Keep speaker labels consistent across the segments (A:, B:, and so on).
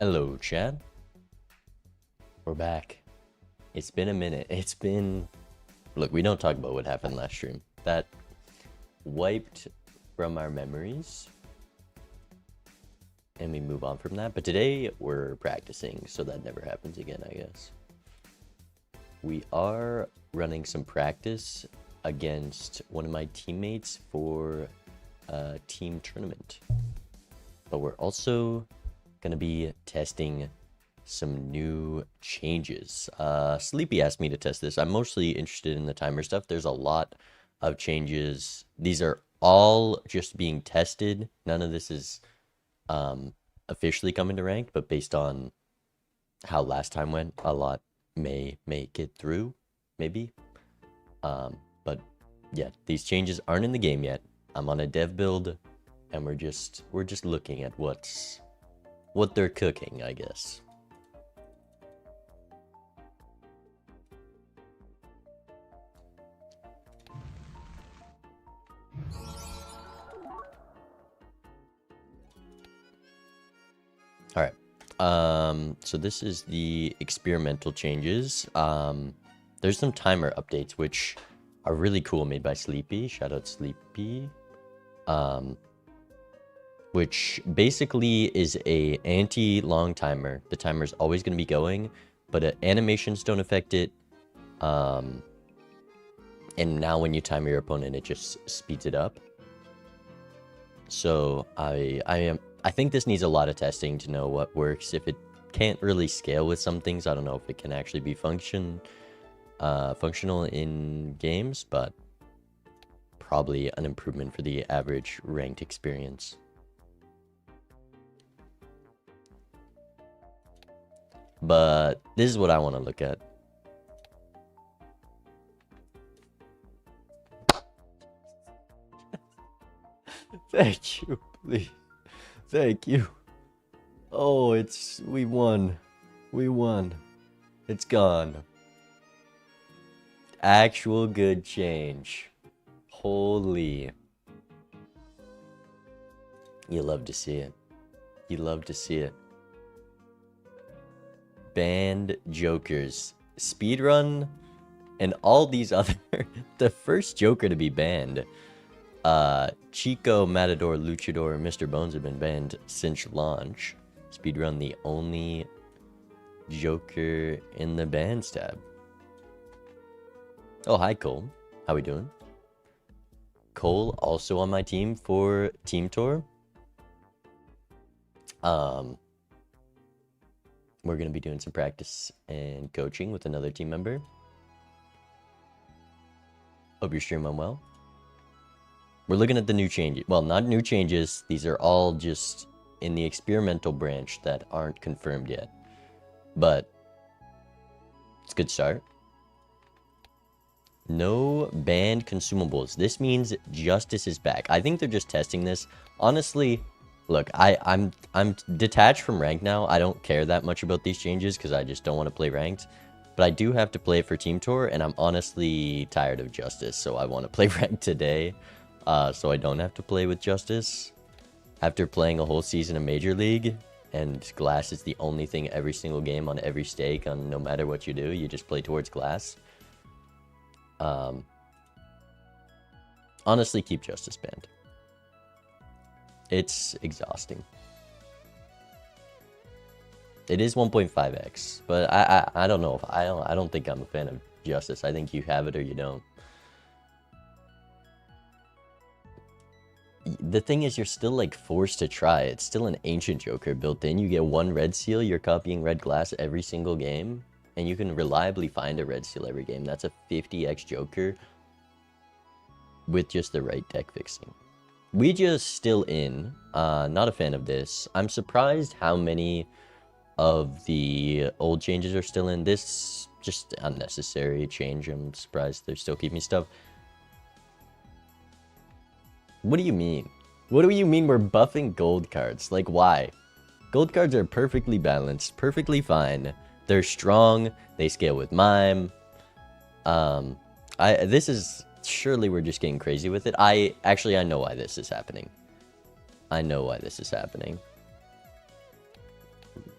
A: Hello, Chad. We're back. It's been a minute. Look, we don't talk about what happened last stream. That wiped from our memories. And we move on from that. But today, we're practicing, so that never happens again, I guess. We are running some practice against one of my teammates for a team tournament. But we're also going to be testing some new changes. Sleepy asked me to test this. I'm mostly interested in the timer stuff. There's a lot of changes. These are all just being tested. None of this is officially coming to ranked, but based on how last time went, a lot may make it through, maybe. But yeah, these changes aren't in the game yet. I'm on a dev build, and we're just looking at what they're cooking, I guess. All right. So this is the experimental changes. There's some timer updates which are really cool, made by Sleepy. Shout out Sleepy. Which basically is a anti-long timer. The timer's always going to be going, but animations don't affect it. And now when you time your opponent, it just speeds it up. So I think this needs a lot of testing to know what works. If it can't really scale with some things, I don't know if it can actually be functional in games, but probably an improvement for the average ranked experience. But this is what I want to look at. Thank you, please. Thank you. Oh, we won. We won. It's gone. Actual good change. Holy. You love to see it. You love to see it. Banned jokers. Speedrun and all these other... the first joker to be banned. Chico, Matador, Luchador, and Mr. Bones have been banned since launch. Speedrun the only joker in the bans tab. Oh, hi, Cole. How we doing? Cole also on my team for Team Tour. We're going to be doing some practice and coaching with another team member. Hope your stream went well. We're looking at the new changes. Well, not new changes. These are all just in the experimental branch that aren't confirmed yet. But it's a good start. No banned consumables. This means Justice is back. I think they're just testing this. Honestly, look, I'm detached from ranked now. I don't care that much about these changes because I just don't want to play ranked. But I do have to play for Team Tour, and I'm honestly tired of Justice, so I want to play ranked today. So I don't have to play with Justice. After playing a whole season of Major League, and Glass is the only thing every single game on every stake, on no matter what you do, you just play towards Glass. Honestly, keep Justice banned. It's exhausting. It is 1.5x, but I don't know if I don't think I'm a fan of Justice. I think you have it or you don't. The thing is, you're still like forced to try. It's still an ancient joker built in. You get one red seal, you're copying red glass every single game, and you can reliably find a red seal every game. That's a 50x joker with just the right deck fixing. We just still in. Not a fan of this. I'm surprised how many of the old changes are still in. This just unnecessary change. I'm surprised they're still keeping stuff. What do you mean? What do you mean we're buffing gold cards? Like, why? Gold cards are perfectly balanced, perfectly fine. They're strong. They scale with mime. This is... Surely we're just getting crazy with it. I know why this is happening. I know why this is happening.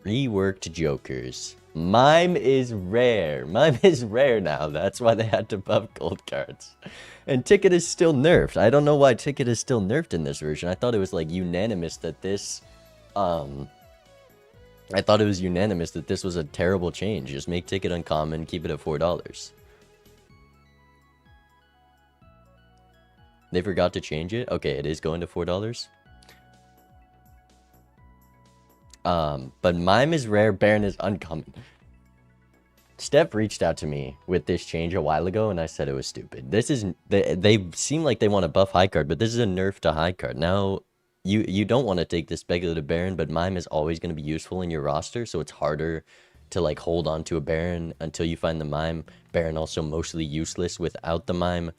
A: Reworked Jokers. Mime is rare. Mime is rare now. That's why they had to buff gold cards. And Ticket is still nerfed. I don't know why Ticket is still nerfed in this version. I thought it was like unanimous that this... I thought it was unanimous that this was a terrible change. Just make Ticket uncommon, keep it at $4. They forgot to change it? Okay, it is going to $4. But Mime is rare, Baron is uncommon. Steph reached out to me with this change a while ago, and I said it was stupid. This is... They seem like they want to buff high card, but this is a nerf to high card. Now... You don't want to take the speculative Baron, but Mime is always going to be useful in your roster, so it's harder to like hold on to a Baron until you find the Mime. Baron also mostly useless without the Mime.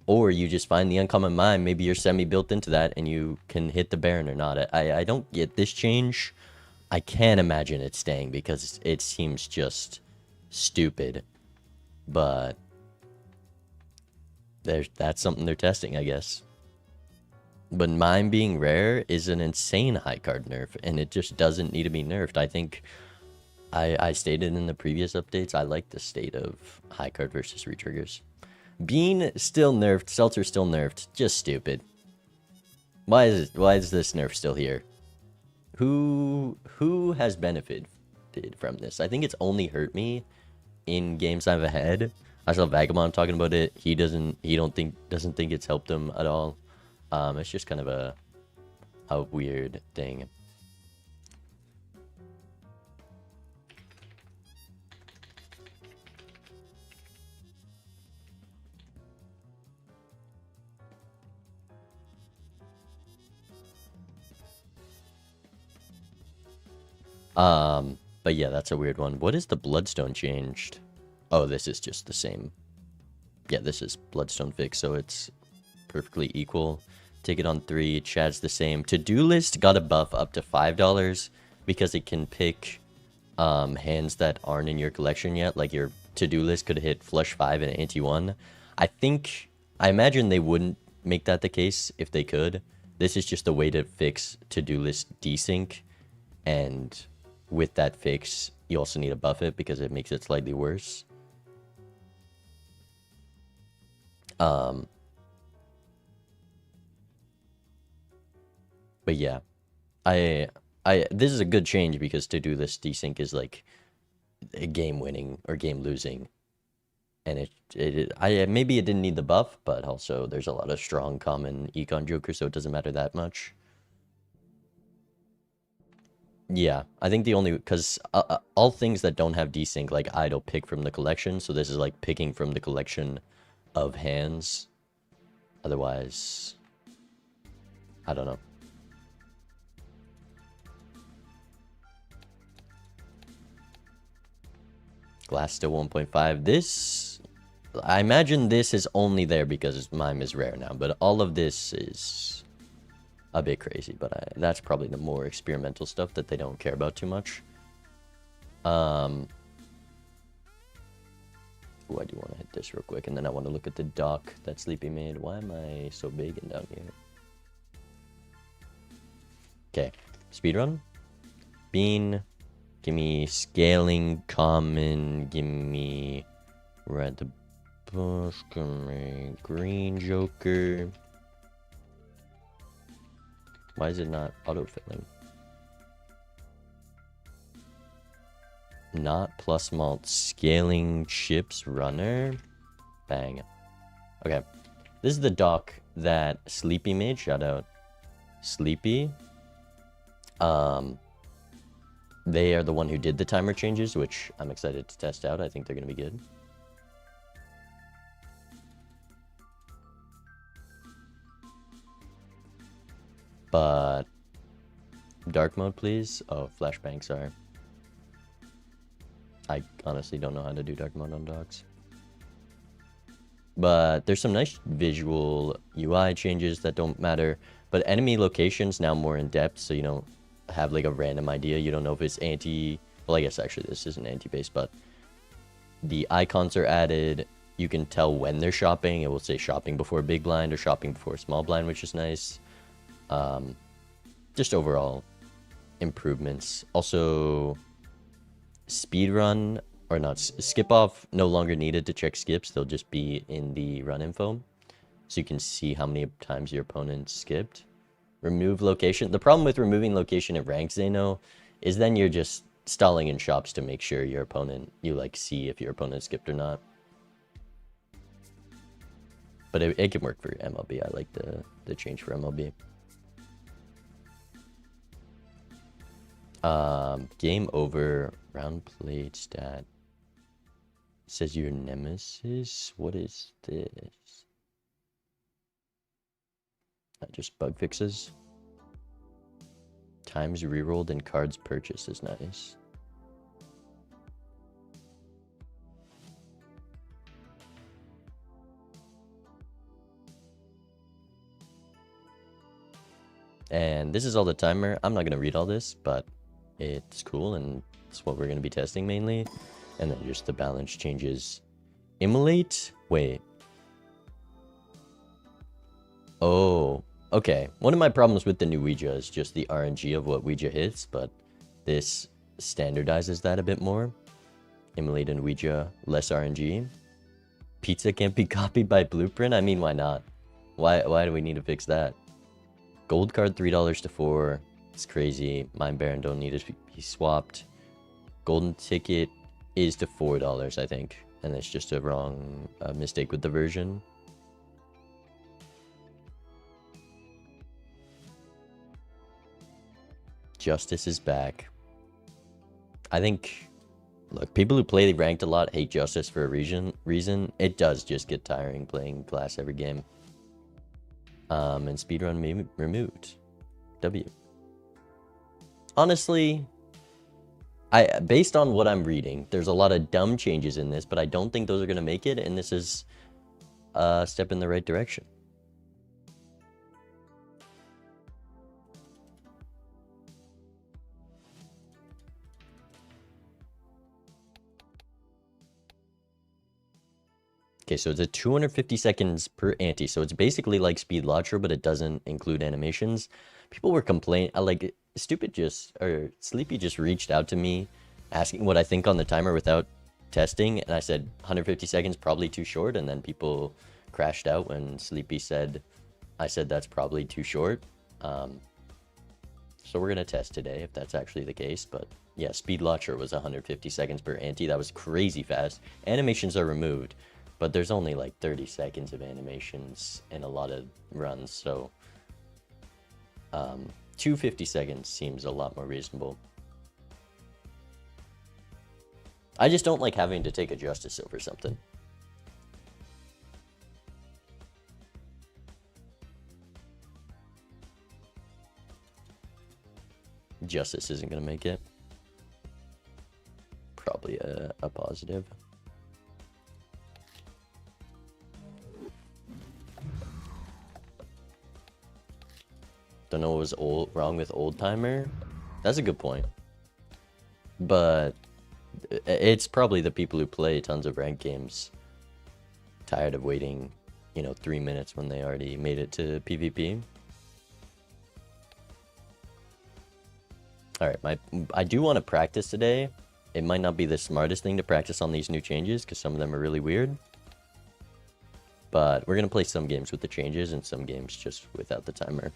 A: Or you just find the uncommon Mime, maybe you're semi-built into that, and you can hit the Baron or not. I don't get this change. I can't imagine it staying because it seems just stupid. But that's something they're testing, I guess. But Mime being rare is an insane high card nerf, and it just doesn't need to be nerfed. I think I stated in the previous updates, I like the state of high card versus retriggers. Bean still nerfed, Seltzer still nerfed, just stupid. Why is this nerf still here? Who has benefited from this? I think it's only hurt me in games I've had. I saw Vagabond talking about it. He doesn't think it's helped him at all. It's just kind of a weird thing. But yeah, that's a weird one. What is the Bloodstone changed? Oh, this is just the same. Yeah, this is Bloodstone fixed, so it's perfectly equal. Take it on 3. Chat's the same. To-do list got a buff up to $5 because it can pick hands that aren't in your collection yet. Like your to-do list could hit flush 5 and ante 1. I imagine they wouldn't make that the case if they could. This is just a way to fix to-do list desync, and with that fix, you also need to buff it because it makes it slightly worse. But yeah, this is a good change because to-do list desync is like a game winning or game losing, and maybe it didn't need the buff, but also there's a lot of strong common econ jokers, so it doesn't matter that much. Yeah, I think the only, because all things that don't have desync, like idle, pick from the collection, so this is like picking from the collection of hands. Otherwise, I don't know. Glass still 1.5. This, I imagine this is only there because Mime is rare now, but all of this is a bit crazy, but that's probably the more experimental stuff that they don't care about too much. Ooh, I do want to hit this real quick, and then I want to look at the dock that Sleepy made. Why am I so big and down here? Okay, speedrun. Bean. Give me scaling common. Give me red bush. Give me green joker. Why is it not autofilling? Not plus malt. Scaling chips runner. Bang. Okay. This is the dock that Sleepy made. Shout out Sleepy. They are the one who did the timer changes, which I'm excited to test out. I think they're going to be good. But dark mode, please. Oh, flashbang, sorry. I honestly don't know how to do dark mode on dogs. But there's some nice visual UI changes that don't matter. But enemy locations now more in depth, so you don't have like a random idea. You don't know if it's anti... Well, I guess actually this isn't anti-based, but the icons are added. You can tell when they're shopping. It will say shopping before big blind or shopping before small blind, which is nice. Just overall improvements. Also, speed run or not, skip off no longer needed to check skips. They'll just be in the run info, so you can see how many times your opponent skipped. Remove location. The problem with removing location at ranks, they know, is then you're just stalling in shops to make sure your opponent, you like see if your opponent skipped or not. But it can work for MLB. I like the change for MLB. Game over. Round played stat. It says your nemesis. What is this? Just bug fixes. Times rerolled and cards purchased is nice. And this is all the timer. I'm not going to read all this, but it's cool, and it's what we're going to be testing mainly. And then just the balance changes. Immolate? Wait. Oh, okay. One of my problems with the new Ouija is just the RNG of what Ouija hits, but this standardizes that a bit more. Immolate and Ouija, less RNG. Pizza can't be copied by Blueprint? I mean, why not? Why do we need to fix that? Gold card $3 to 4. It's crazy. Mind Baron don't need to be swapped. Golden ticket is to $4, I think. And it's just a wrong mistake with the version. Justice is back. I think, look, people who play ranked a lot hate Justice for a reason. It does just get tiring playing class every game. And speedrun removed. W. Honestly, based on what I'm reading, there's a lot of dumb changes in this, but I don't think those are going to make it, and this is a step in the right direction. Okay, so it's a 250 seconds per ante, so it's basically like Speed Balatro, but it doesn't include animations. People were complaining, like, Sleepy just reached out to me asking what I think on the timer without testing, and I said 150 seconds, probably too short, and then people crashed out when Sleepy said, I said that's probably too short. So we're going to test today if that's actually the case, but yeah, Speed Balatro was 150 seconds per ante. That was crazy fast. Animations are removed, but there's only like 30 seconds of animations in a lot of runs, so 250 seconds seems a lot more reasonable. I just don't like having to take a Justice over something. Justice isn't going to make it. Probably a positive. Don't know what was wrong with old timer. That's a good point. But it's probably the people who play tons of ranked games tired of waiting, 3 minutes when they already made it to PvP. Alright, I do want to practice today. It might not be the smartest thing to practice on these new changes because some of them are really weird. But we're going to play some games with the changes and some games just without the timer.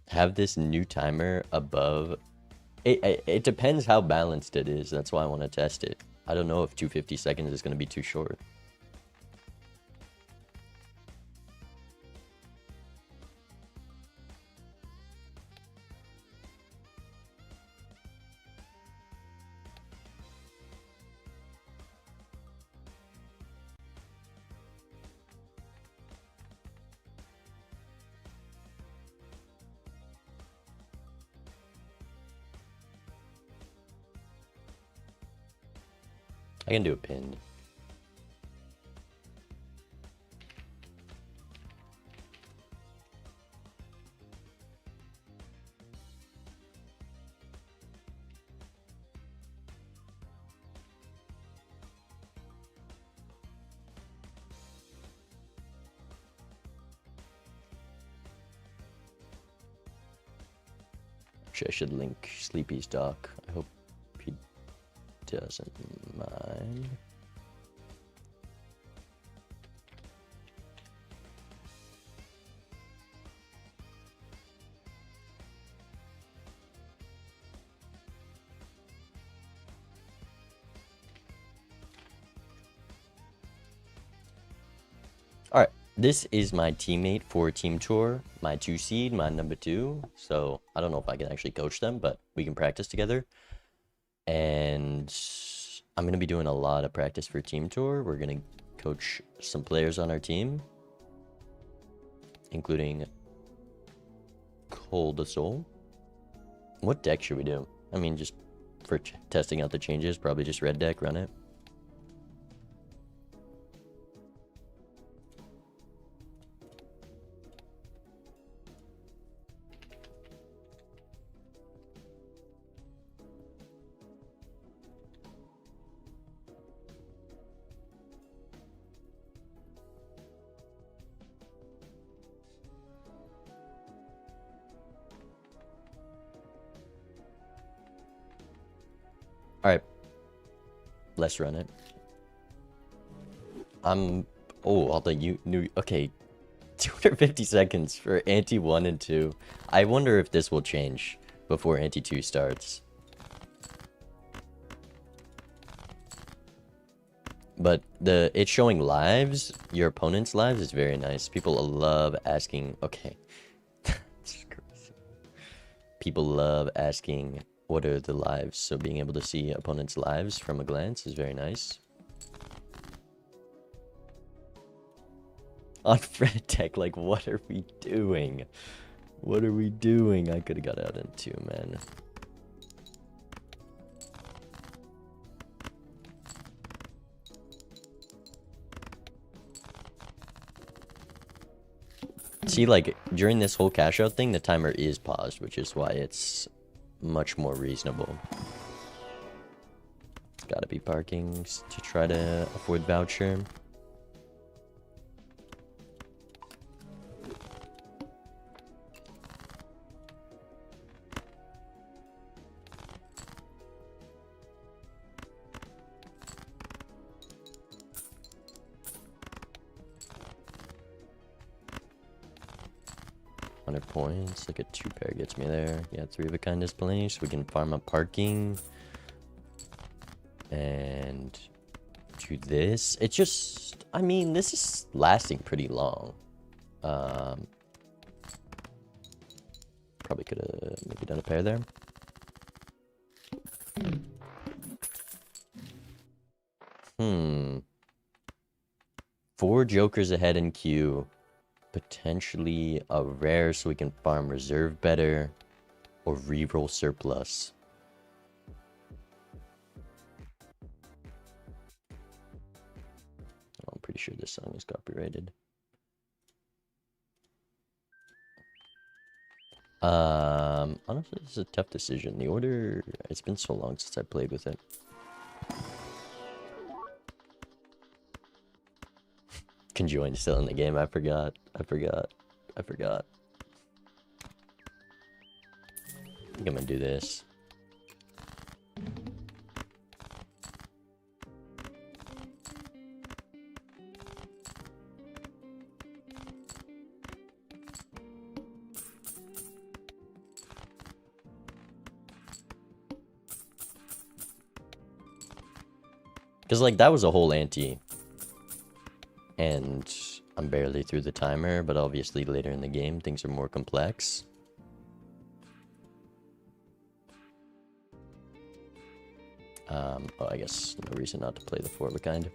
A: Have this new timer above. It depends how balanced it is. That's why I want to test it. I don't know if 250 seconds is going to be too short. I can do a pinned. Actually, I should link Sleepy's doc. I hope he doesn't mind. Alright, this is my teammate for Team Tour, my 2 seed, my number 2. So, I don't know if I can actually coach them, but we can practice together. And I'm going to be doing a lot of practice for Team Tour. We're going to coach some players on our team, including Cold Soul. What deck should we do? I mean, just for testing out the changes, probably just red deck, run it. Alright. Let's run it. Oh, although you knew. Okay. 250 seconds for Ante 1 and 2. I wonder if this will change before Ante 2 starts. But it's showing lives, your opponent's lives, is very nice. People love asking. Okay. People love asking what are the lives, so being able to see opponents' lives from a glance is very nice. On Fred Tech, like, what are we doing? What are we doing? I could have got out in 2, man. See, like, during this whole cash out thing, the timer is paused, which is why it's much more reasonable. Gotta be parking to try to afford voucher. Points, like a 2 pair gets me there. Yeah, 3 of a kind display, so we can farm up parking and do this. It's just, I mean, this is lasting pretty long. Probably could have maybe done a pair there. Hmm. 4 jokers ahead in queue. Potentially a rare so we can farm reserve better, or reroll surplus. Oh, I'm pretty sure this song is copyrighted. Honestly, this is a tough decision. The order, it's been so long since I played with it. Conjoined still in the game. I forgot. I think I'm gonna do this. Because, like, that was a whole ante. And I'm barely through the timer, but obviously later in the game, things are more complex. Oh, I guess no reason not to play the 4 of a kind.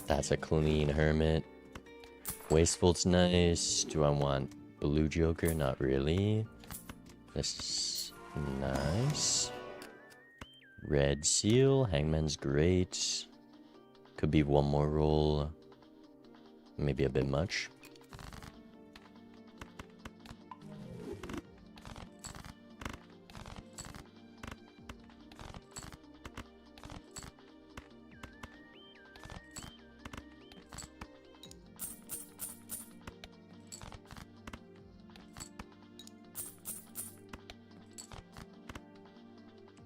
A: That's a clean hermit. Wasteful's nice. Do I want blue joker? Not really. This is nice. Red seal. Hangman's great. Could be one more roll. Maybe a bit much.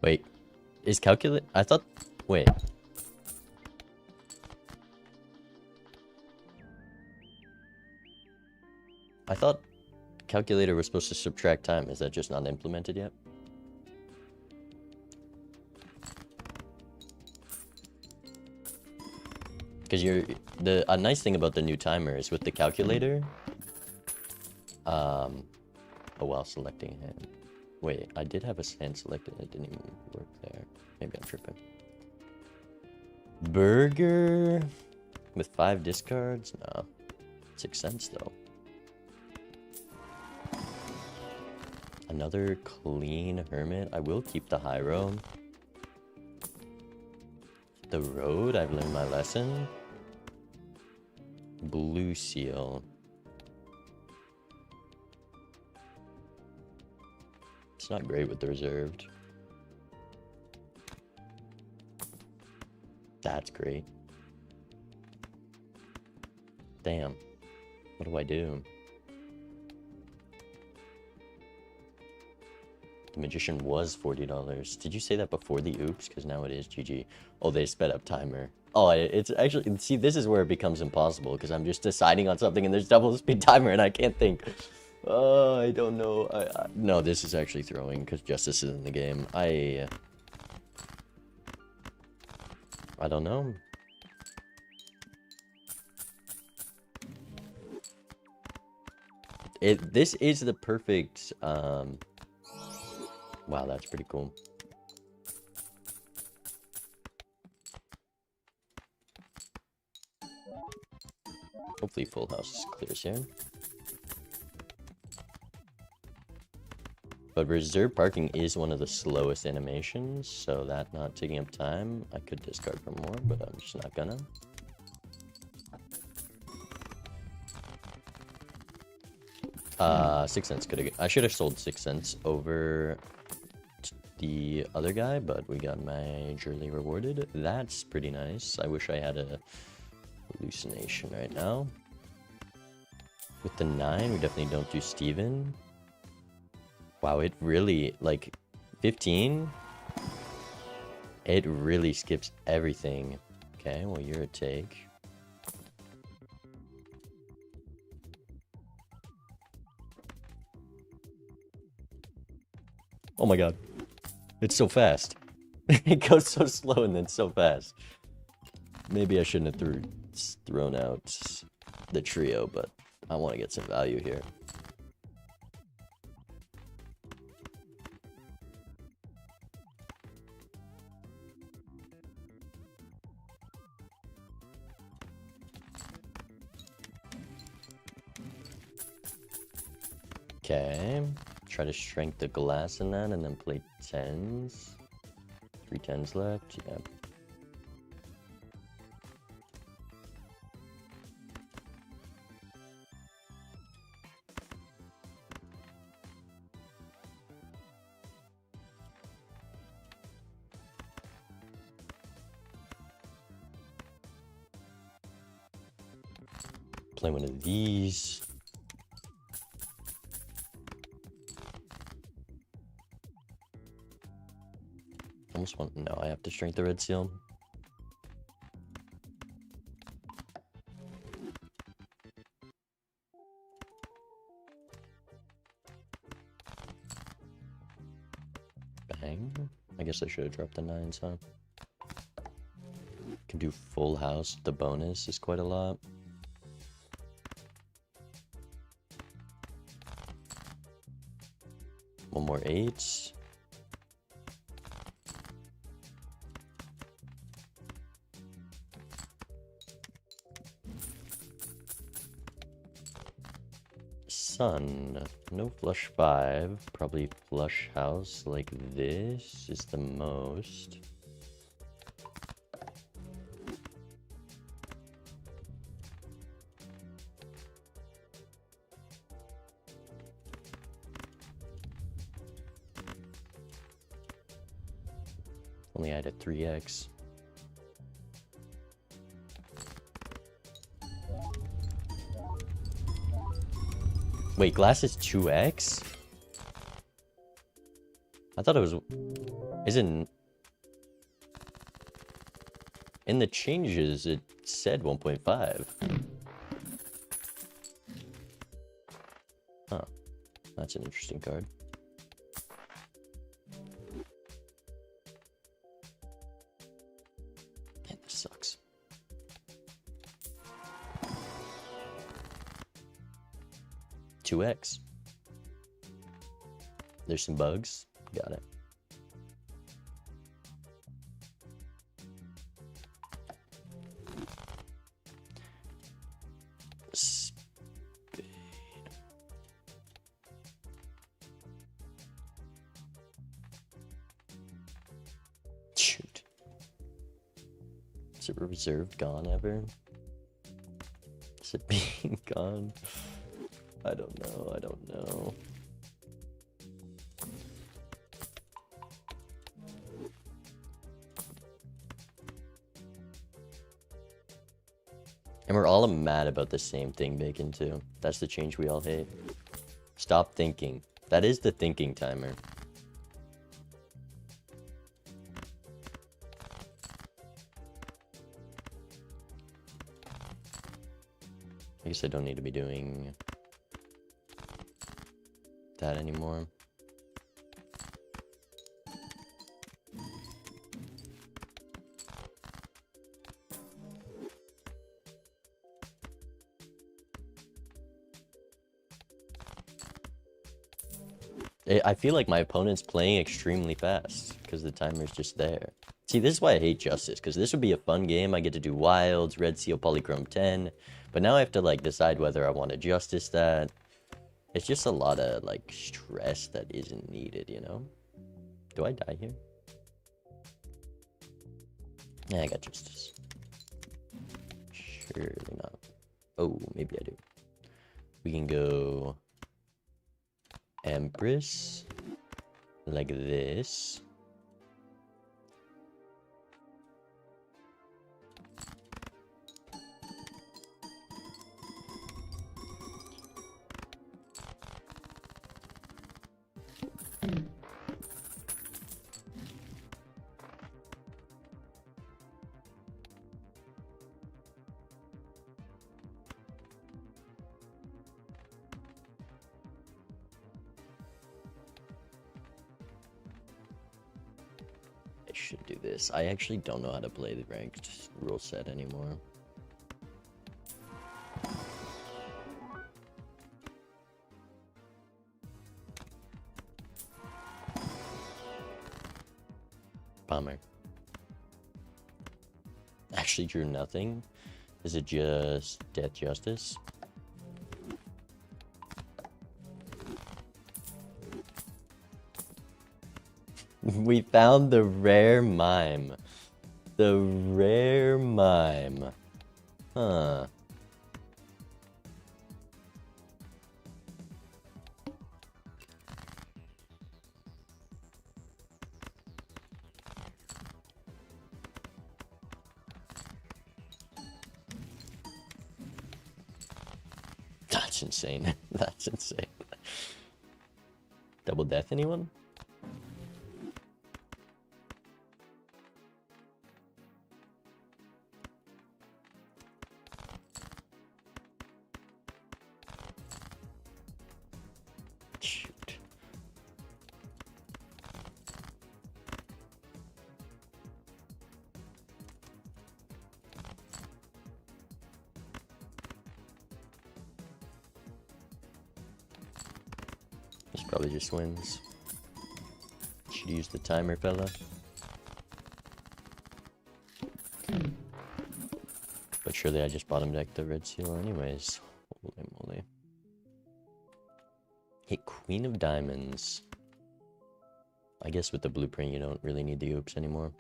A: Wait, is calculate? I thought. Wait. I thought calculator was supposed to subtract time. Is that just not implemented yet? Because a nice thing about the new timer is with the calculator. Oh, while selecting hand. Wait, I did have a hand selected. It didn't even work there. Maybe I'm tripping. Burger with 5 discards? No. 6 cents though. Another clean hermit. I will keep the high road. The road, I've learned my lesson. Blue seal. It's not great with the reserved. That's great. Damn. What do I do? The magician was $40. Did you say that before the oops? Because now it is GG. Oh, they sped up timer. Oh, it's actually... See, this is where it becomes impossible. Because I'm just deciding on something and there's double the speed timer and I can't think. Oh, I don't know. No, this is actually throwing because justice is in the game. I don't know. This is the perfect... Wow, that's pretty cool. Hopefully full house clears here. But reserve parking is one of the slowest animations, so that not taking up time. I could discard for more, but I'm just not gonna. $6 cents could have... I should have sold 6 cents over the other guy, but we got majorly rewarded. That's pretty nice. I wish I had a hallucination right now. With the 9, we definitely don't do Steven. Wow, it really, like, 15? It really skips everything. Okay, well, you're a take. Oh my god. It's so fast. It goes so slow and then so fast. Maybe I shouldn't have thrown out the trio, but I want to get some value here. Okay. Try to shrink the glass in that and then play 10s. 3 10s left, yeah. Play one of these. Almost want... No, I have to shrink the red seal. Bang. I guess I should have dropped the 9s, huh? Can do full house. The bonus is quite a lot. One more 8s. Sun. No flush 5. Probably flush house like this is the most. Only had a 3x. Wait, glass is 2x? I thought it was... Isn't in the changes it said 1.5. Huh. That's an interesting card. Man, this sucks. $2X. There's some bugs. Got it. Shoot. Is it reserved gone ever? Is it being gone? I don't know. I don't know. And we're all mad about the same thing, Bacon, too. That's the change we all hate. Stop thinking. That is the thinking timer. I guess I don't need to be doing that anymore. I feel like my opponent's playing extremely fast because the timer's just there. See, this is why I hate Justice, because this would be a fun game. I get to do Wilds, Red Seal, Polychrome 10, but now I have to, like, decide whether I want to Justice that. It's just a lot of, like, stress that isn't needed, you know? Do I die here? Yeah, I got Justice. Surely not. Oh, maybe I do. We can go Empress, like this. Should do this. I actually don't know how to play the ranked rule set anymore. Bummer. Actually drew nothing. Is it just Death Justice? We found the rare mime. The rare mime. Huh. That's insane. That's insane. Double death, anyone? Probably just wins. Should use the timer, fella. But surely I just bottom decked the red seal anyways. Holy moly. Hey, Queen of Diamonds. I guess with the blueprint you don't really need the oops anymore.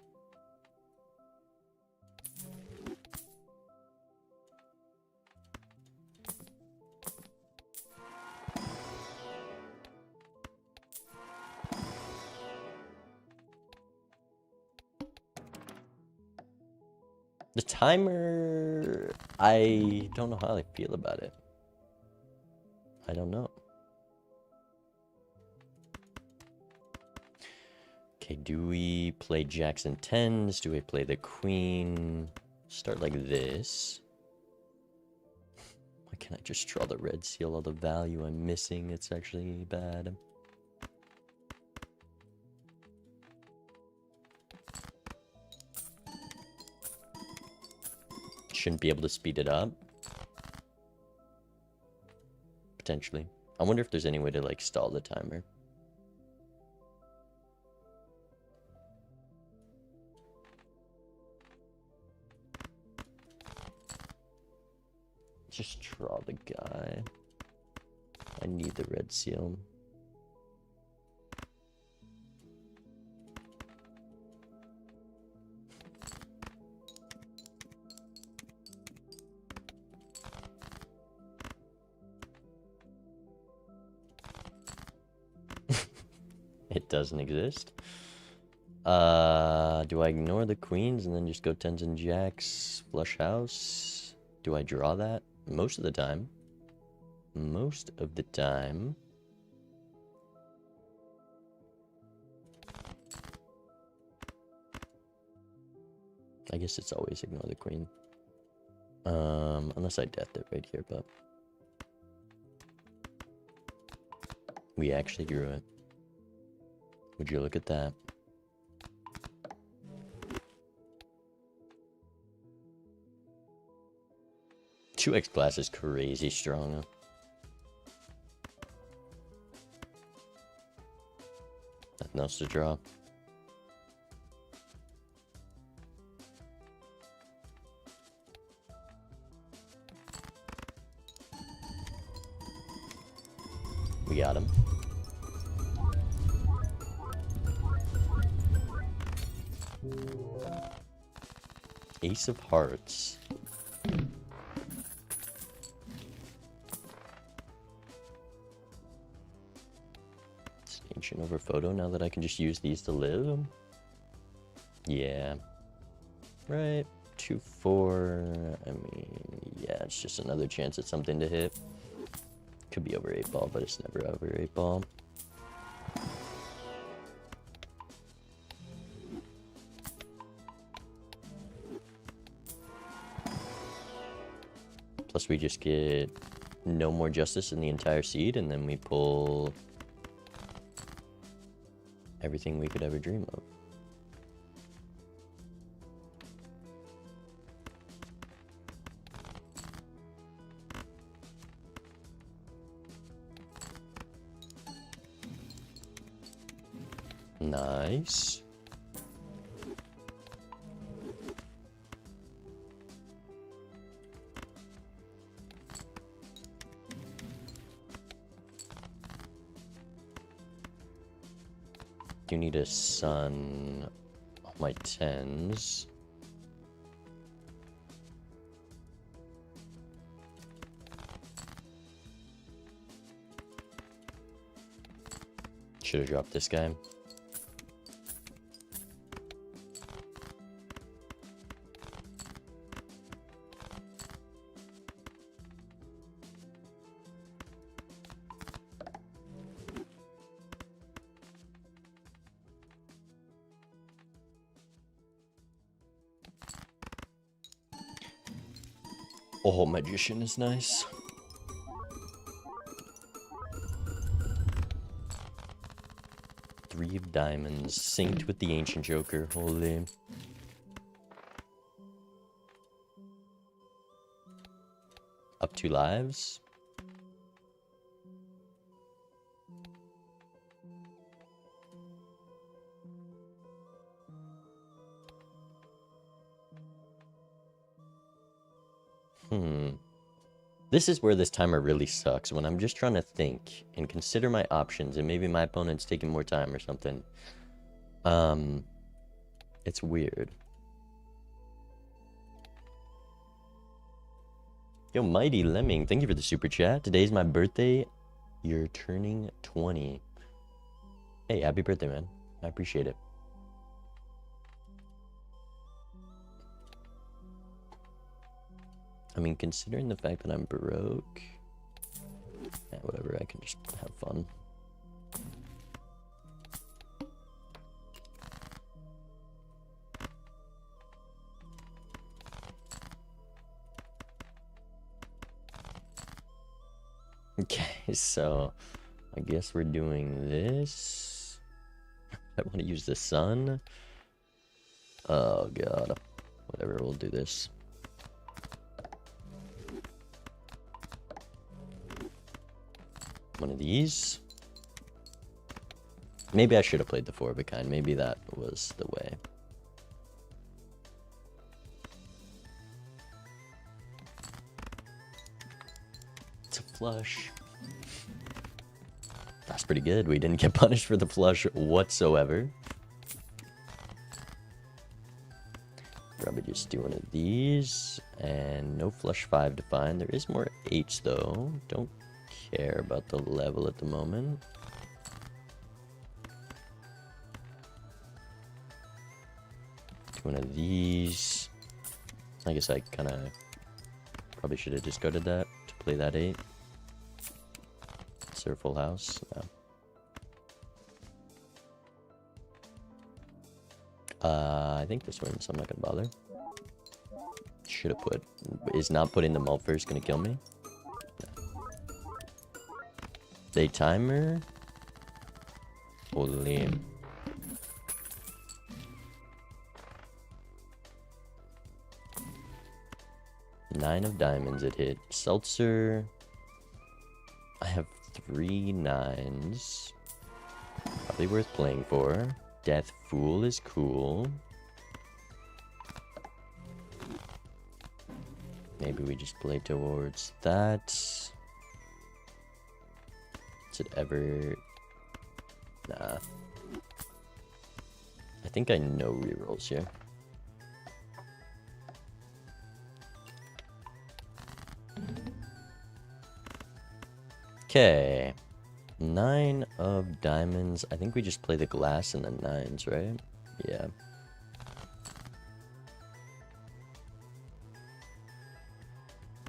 A: The timer, I don't know how I feel about it. I don't know. Okay, do we play jacks and tens? Do we play the queen? Start like this. Why can't I just draw the red seal? All the value I'm missing, it's actually bad. Shouldn't be able to speed it up. Potentially. I wonder if there's any way to like stall the timer. Just draw the guy. I need the red seal. It doesn't exist. Do I ignore the queens and then just go tens and jacks, flush house? Do I draw that? Most of the time. Most of the time. I guess it's always ignore the queen. Unless I death it right here, but we actually drew it. Would you look at that? Two X class is crazy strong. Nothing else to draw. We got him. Ace of Hearts. It's an ancient over photo now that I can just use these to live. Yeah. Right. 2-4. I mean, yeah, it's just another chance at something to hit. Could be over 8 ball, but it's never over 8 ball. Plus we just get no more justice in the entire seed, and then we pull everything we could ever dream of. Nice. Do need a sun on my tens. Should have dropped this guy. Oh, magician is nice. Three of diamonds, synced with the ancient joker. Holy. Up 2 lives. This is where this timer really sucks, when I'm just trying to think and consider my options, and maybe my opponent's taking more time or something. It's weird. Yo, Mighty Lemming, thank you for the super chat. Today's my birthday. You're turning 20. Hey, happy birthday, man. I appreciate it. I mean, considering the fact that I'm broke, yeah, whatever, I can just have fun. Okay, so I guess we're doing this. I want to use the sun. Oh god. Whatever, we'll do this. One of these. Maybe I should have played the 4 of a kind. Maybe that was the way. It's a flush. That's pretty good. We didn't get punished for the flush whatsoever. Probably just do one of these. And no flush 5 to find. There is more 8s though. Don't care about the level at the moment. Do one of these. I guess I kind of probably should have discarded that to play that 8. Is there a full house? No. I think this one, so I'm not gonna bother. Should have put. Is not putting the mult first gonna kill me? No. Day timer. Holy. Nine of diamonds it hit. Seltzer. I have 3 9s. Probably worth playing for. Death Fool is cool. Maybe we just play towards that. Is it ever... Nah. I think I know rerolls here. Okay. 9 of diamonds. I think we just play the glass and the 9s, right? Yeah.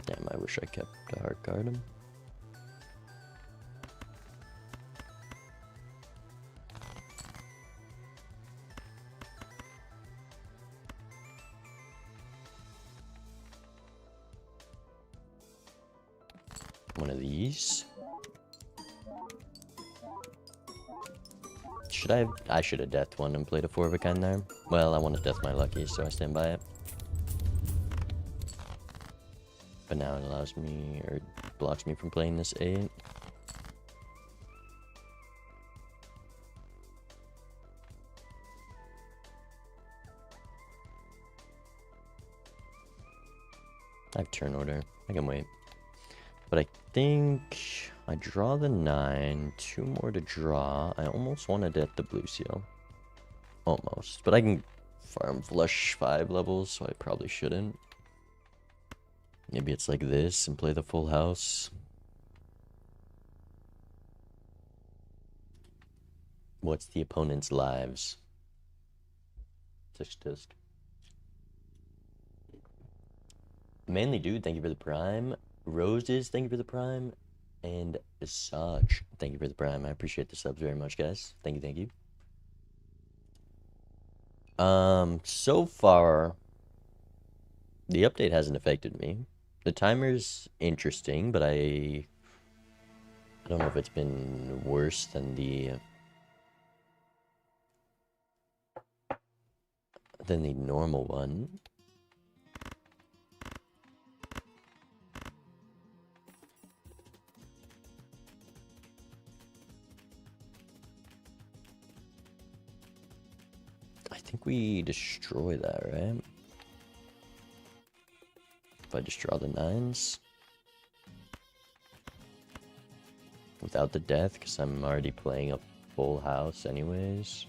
A: Damn, I wish I kept a heart card. One of these. I should have deathed one and played a 4 of a kind there. Well, I want to death my lucky, so I stand by it. But now it allows me, or blocks me from playing this 8. I have turn order. I can wait. But I think I draw the 9, 2 more to draw. I almost want to death the blue seal. Almost. But I can farm flush 5 levels, so I probably shouldn't. Maybe it's like this and play the full house. What's the opponent's lives? Tisk. Manly Dude, thank you for the prime. Roses, thank you for the prime. And Asaj, thank you for the prime. I appreciate the subs very much, guys. Thank you. So far, the update hasn't affected me. The timer's interesting, but I don't know if it's been worse than the normal one. I think we destroy that, right? If I just draw the 9s. Without the death, because I'm already playing a full house anyways.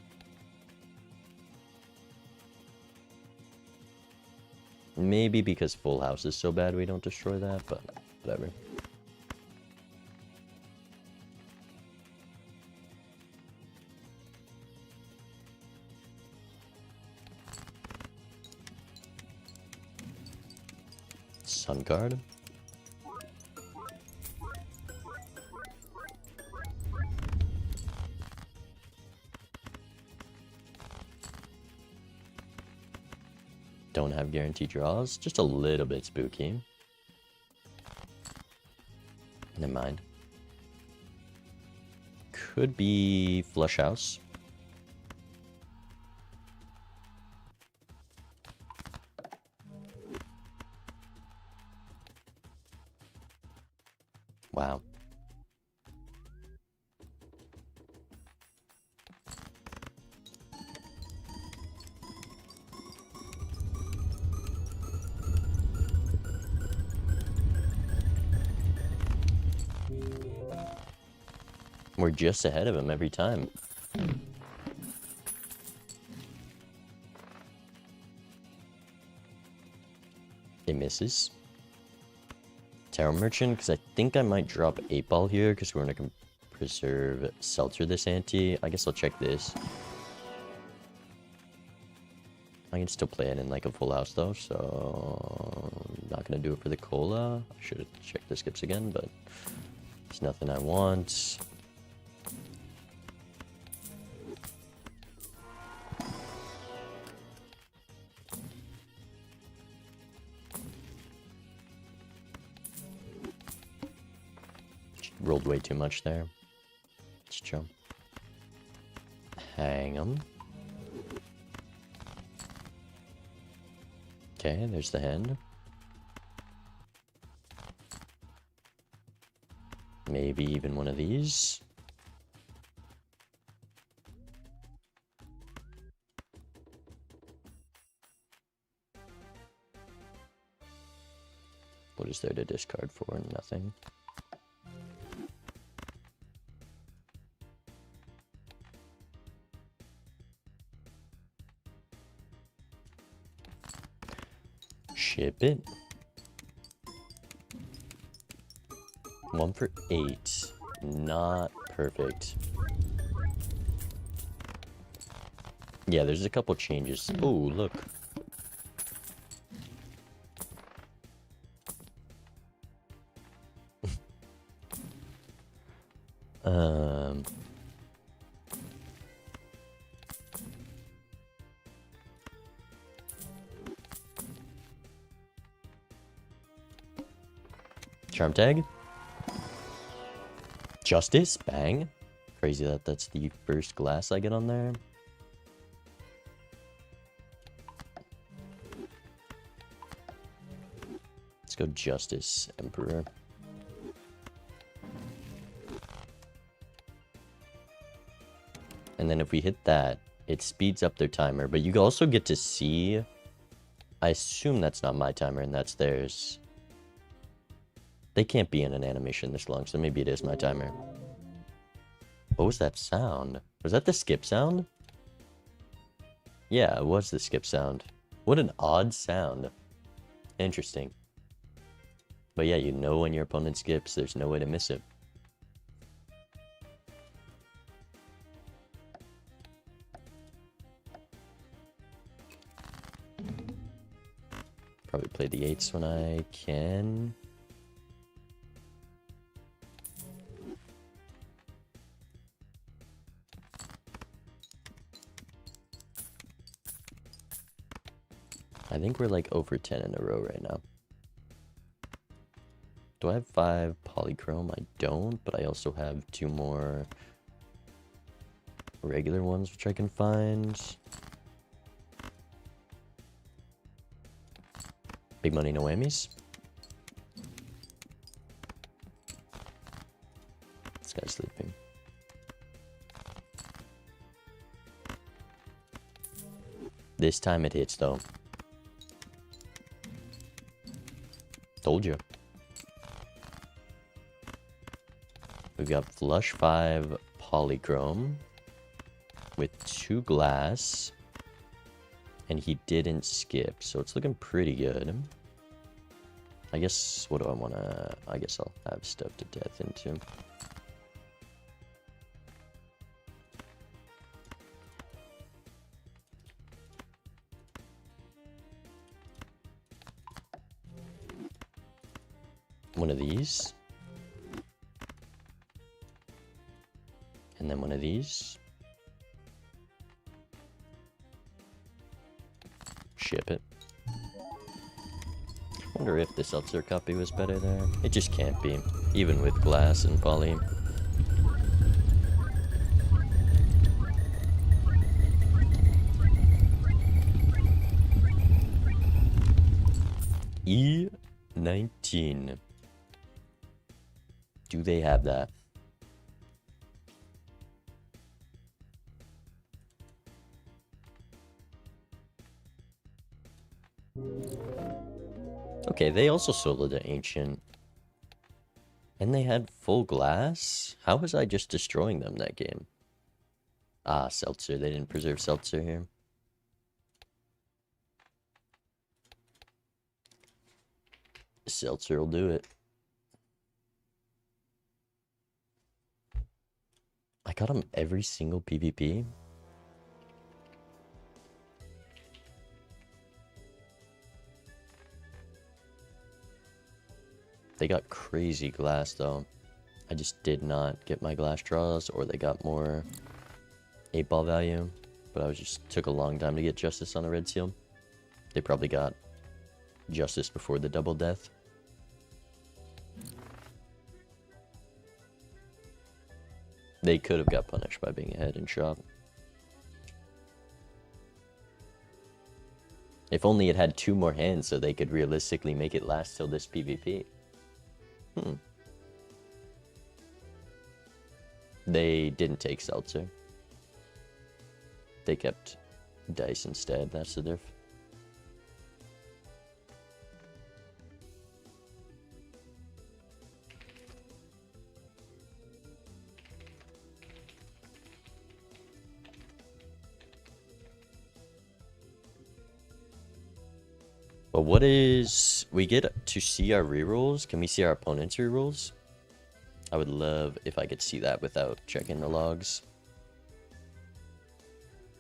A: Maybe because full house is so bad we don't destroy that, but whatever. Sun card. Don't have guaranteed draws. Just a little bit spooky. Never mind. Could be flush house. Wow. We're just ahead of him every time. It misses. Tower Merchant, because I think I might drop 8-ball here, because we're going to preserve Seltzer this ante. I guess I'll check this. I can still play it in like a full house though, so I'm not going to do it for the cola. I should have checked the skips again, but it's nothing I want. Rolled way too much there. Let's jump. Hang 'em. Okay, there's the hand. Maybe even one of these. What is there to discard for? Nothing. Ship it. 1 for 8. Not perfect. Yeah, there's a couple changes. Oh, look. Charm tag. Justice, bang. Crazy that that's the first glass I get on there. Let's go Justice, Emperor. And then if we hit that, it speeds up their timer. But you also get to see... I assume that's not my timer and that's theirs. They can't be in an animation this long, so maybe it is my timer. What was that sound? Was that the skip sound? Yeah, it was the skip sound. What an odd sound. Interesting. But yeah, you know when your opponent skips, there's no way to miss it. Probably play the 8s when I can. I think we're like over 10 in a row right now. Do I have 5 polychrome? I don't, but I also have 2 more regular ones which I can find. Big money, no whammies. This guy's sleeping. This time it hits though. Told you. We've got flush 5 polychrome with 2 glass, and he didn't skip, so it's looking pretty good. I guess, what do I want to... I guess I'll have stuff to death into. One of these. And then one of these. Ship it. Wonder if the seltzer copy was better there. It just can't be, even with glass and poly. E19. Do they have that? Okay, they also soloed the Ancient. And they had full glass? How was I just destroying them that game? Ah, Seltzer. They didn't preserve Seltzer here. Seltzer will do it. I got him every single PvP. They got crazy glass though. I just did not get my glass draws, or they got more 8-ball value. But I just took a long time to get Justice on a red seal. They probably got Justice before the double death. They could have got punished by being ahead in shop. If only it had 2 more hands so they could realistically make it last till this PvP. They didn't take Seltzer. They kept Dice instead, that's the diff. But what is... We get to see our rerolls? Can we see our opponent's rerolls? I would love if I could see that without checking the logs.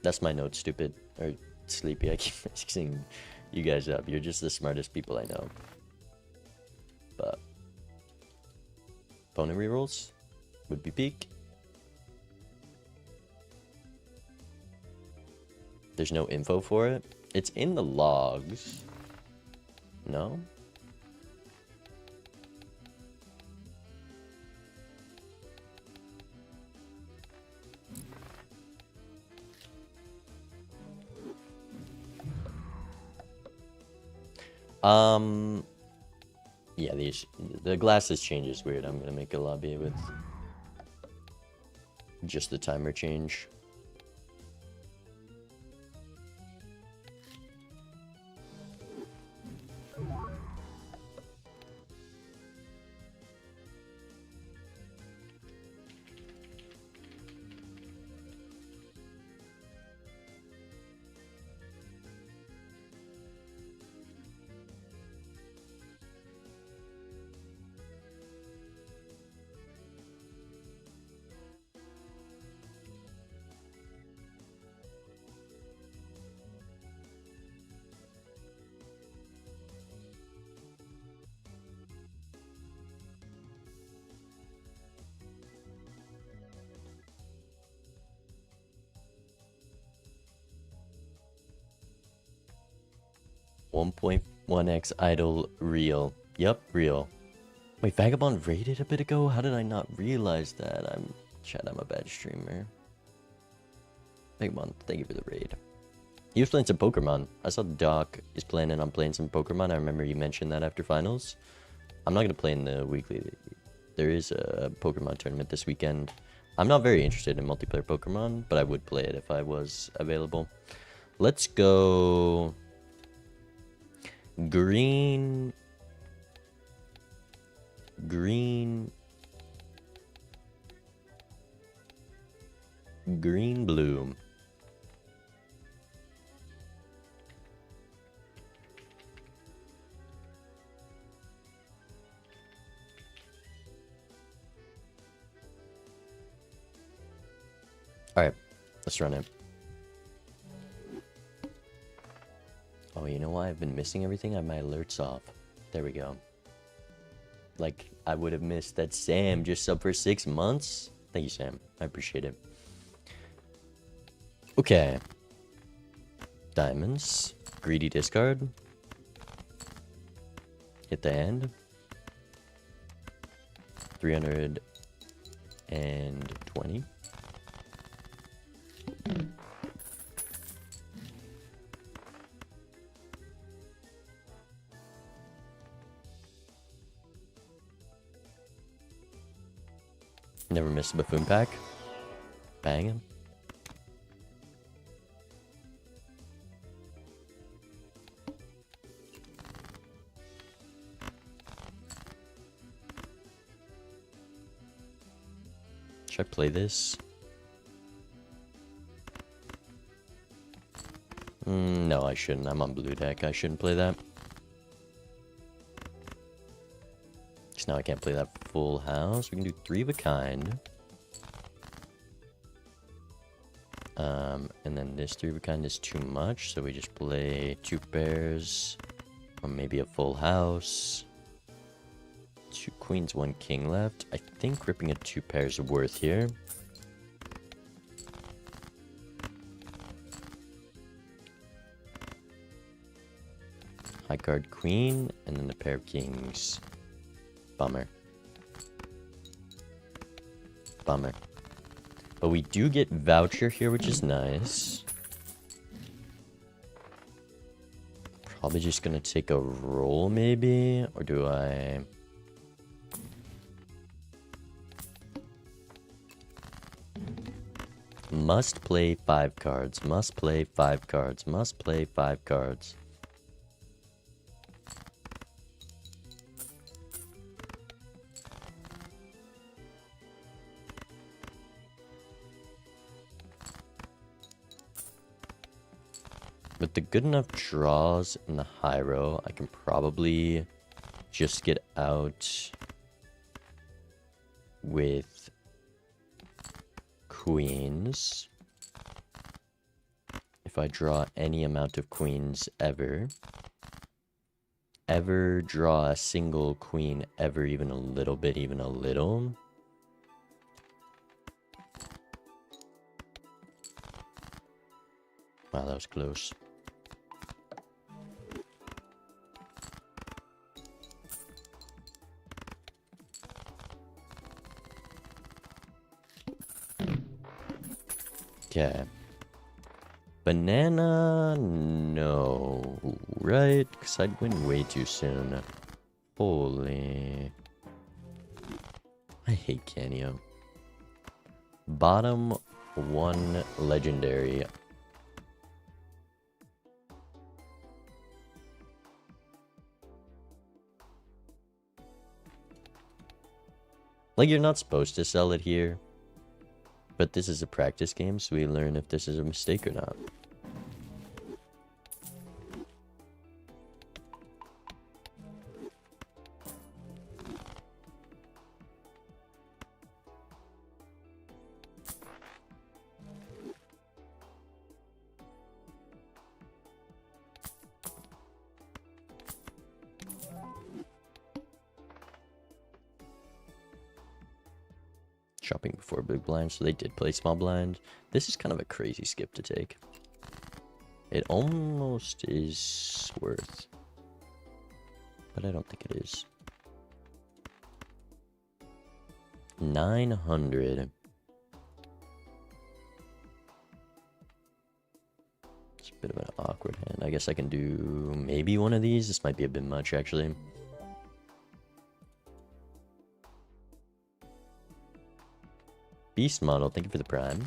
A: That's my note, stupid. Or sleepy, I keep mixing you guys up. You're just the smartest people I know. But... opponent rerolls would be peak. There's no info for it. It's in the logs. No? Yeah, the glasses change is weird. I'm gonna make a lobby with just the timer change. .1x idle real. Yup, real. Wait, Vagabond raided a bit ago? How did I not realize that? I'm a bad streamer. Vagabond, thank you for the raid. He was playing some Pokemon. I saw Doc is planning on playing some Pokemon. I remember you mentioned that after finals. I'm not gonna play in the weekly. There is a Pokemon tournament this weekend. I'm not very interested in multiplayer Pokemon, but I would play it if I was available. Let's go... Green, blue. All right, let's run it. Oh, you know why I've been missing everything? I have my alerts off. There we go. Like, I would have missed that Sam just sub for 6 months. Thank you, Sam. I appreciate it. Okay. Diamonds. Greedy discard. Hit the hand. 320. Never missed a buffoon pack. Bang him. Should I play this? No, I shouldn't. I'm on blue deck. I shouldn't play that. Because now I can't play that full house. We can do 3 of a kind. And then this 3 of a kind is too much, so we just play 2 pairs. Or maybe a full house. 2 queens, 1 king left. I think ripping a 2 pairs is worth here. High card queen, and then a pair of kings. Bummer. Bummer. But we do get voucher here, which is nice. Probably just gonna take a roll, maybe? Or do I... Must play 5 cards. Must play 5 cards. Must play 5 cards. With the good enough draws in the high row, I can probably just get out with queens. If I draw any amount of queens ever draw a single queen ever, even a little bit, even a little. Wow, that was close. Okay. Banana, no. Right? Because I'd win way too soon. Holy. I hate Canio. Bottom 1 legendary. Like, you're not supposed to sell it here. But this is a practice game, so we learn if this is a mistake or not. Shopping before big blind, so they did play small blind. This is kind of a crazy skip to take. It almost is worth, but I don't think it is. 900. It's a bit of an awkward hand. I guess I can do maybe one of these. This might be a bit much, actually. Beast model, thank you for the prime.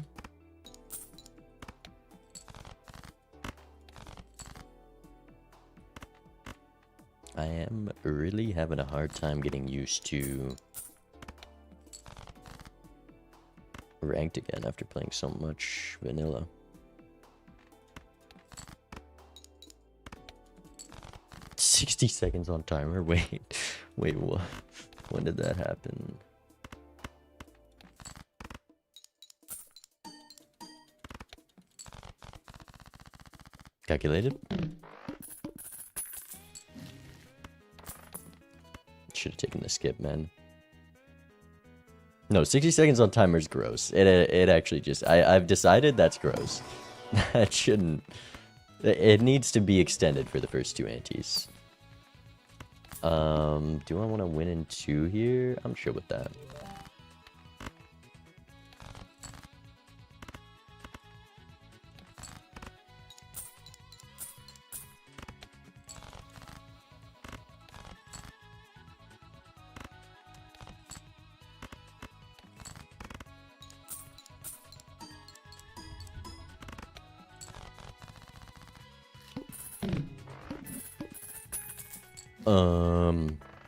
A: I am really having a hard time getting used to ranked again after playing so much vanilla. "60 seconds on timer." Wait, what? When did that happen? Calculated. Should have taken the skip, man. No, 60 seconds on timer is gross. It actually just... I've decided that's gross. That shouldn't... It needs to be extended for the first 2 antes. Do I want to win in 2 here? I'm sure with that.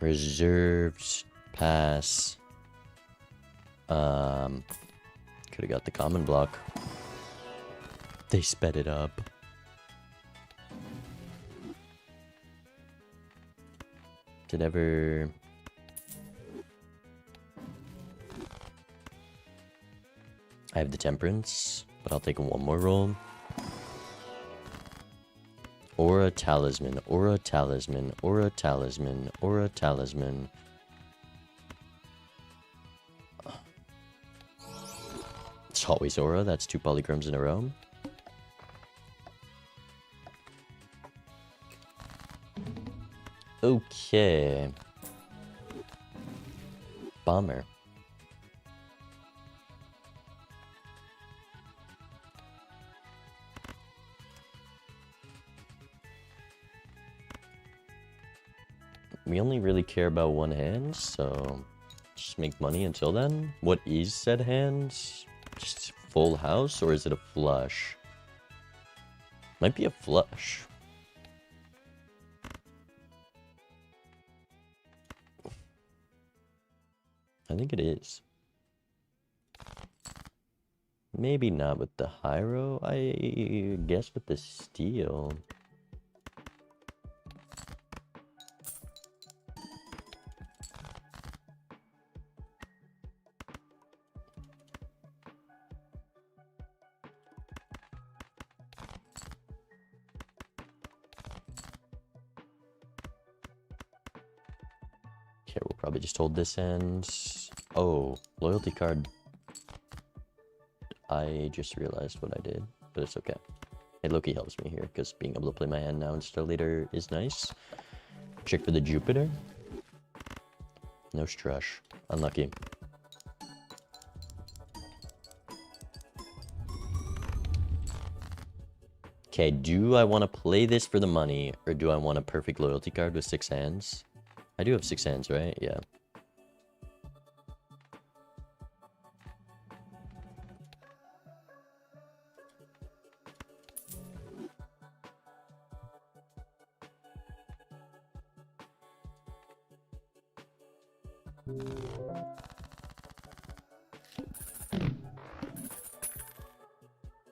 A: Reserved pass. Could have got the common block. They sped it up. Did ever... I have the temperance, but I'll take one more roll. Aura talisman, aura talisman, aura talisman, aura talisman. It's always aura, that's 2 polychromes in a row. Okay. Bomber. We only really care about one hand, so just make money until then. What is said hand? Just full house, or is it a flush? Might be a flush. I think it is. Maybe not with the Hyro, I guess with the steel. Okay, we'll probably just hold this end. Oh, loyalty card. I just realized what I did, but it's okay. It Loki helps me here, because being able to play my hand now instead of later is nice. Check for the Jupiter. No strush. Unlucky. Okay, do I want to play this for the money, or do I want a perfect loyalty card with 6 hands? I do have 6 hands, right? Yeah.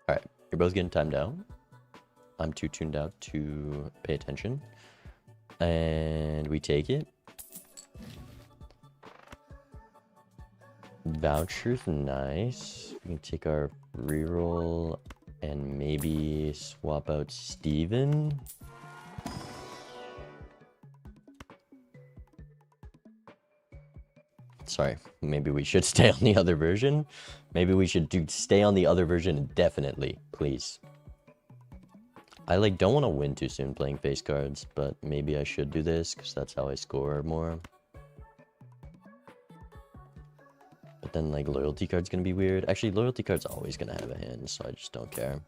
A: Alright, you're both getting timed out. I'm too tuned out to pay attention. And we take it. Voucher's nice. We can take our reroll and maybe swap out Steven. Sorry, maybe we should stay on the other version. Maybe we should stay on the other version indefinitely, please. I don't want to win too soon playing face cards, but maybe I should do this because that's how I score more. But then loyalty card's gonna be weird. Actually, loyalty card's always gonna have a hand, so I just don't care.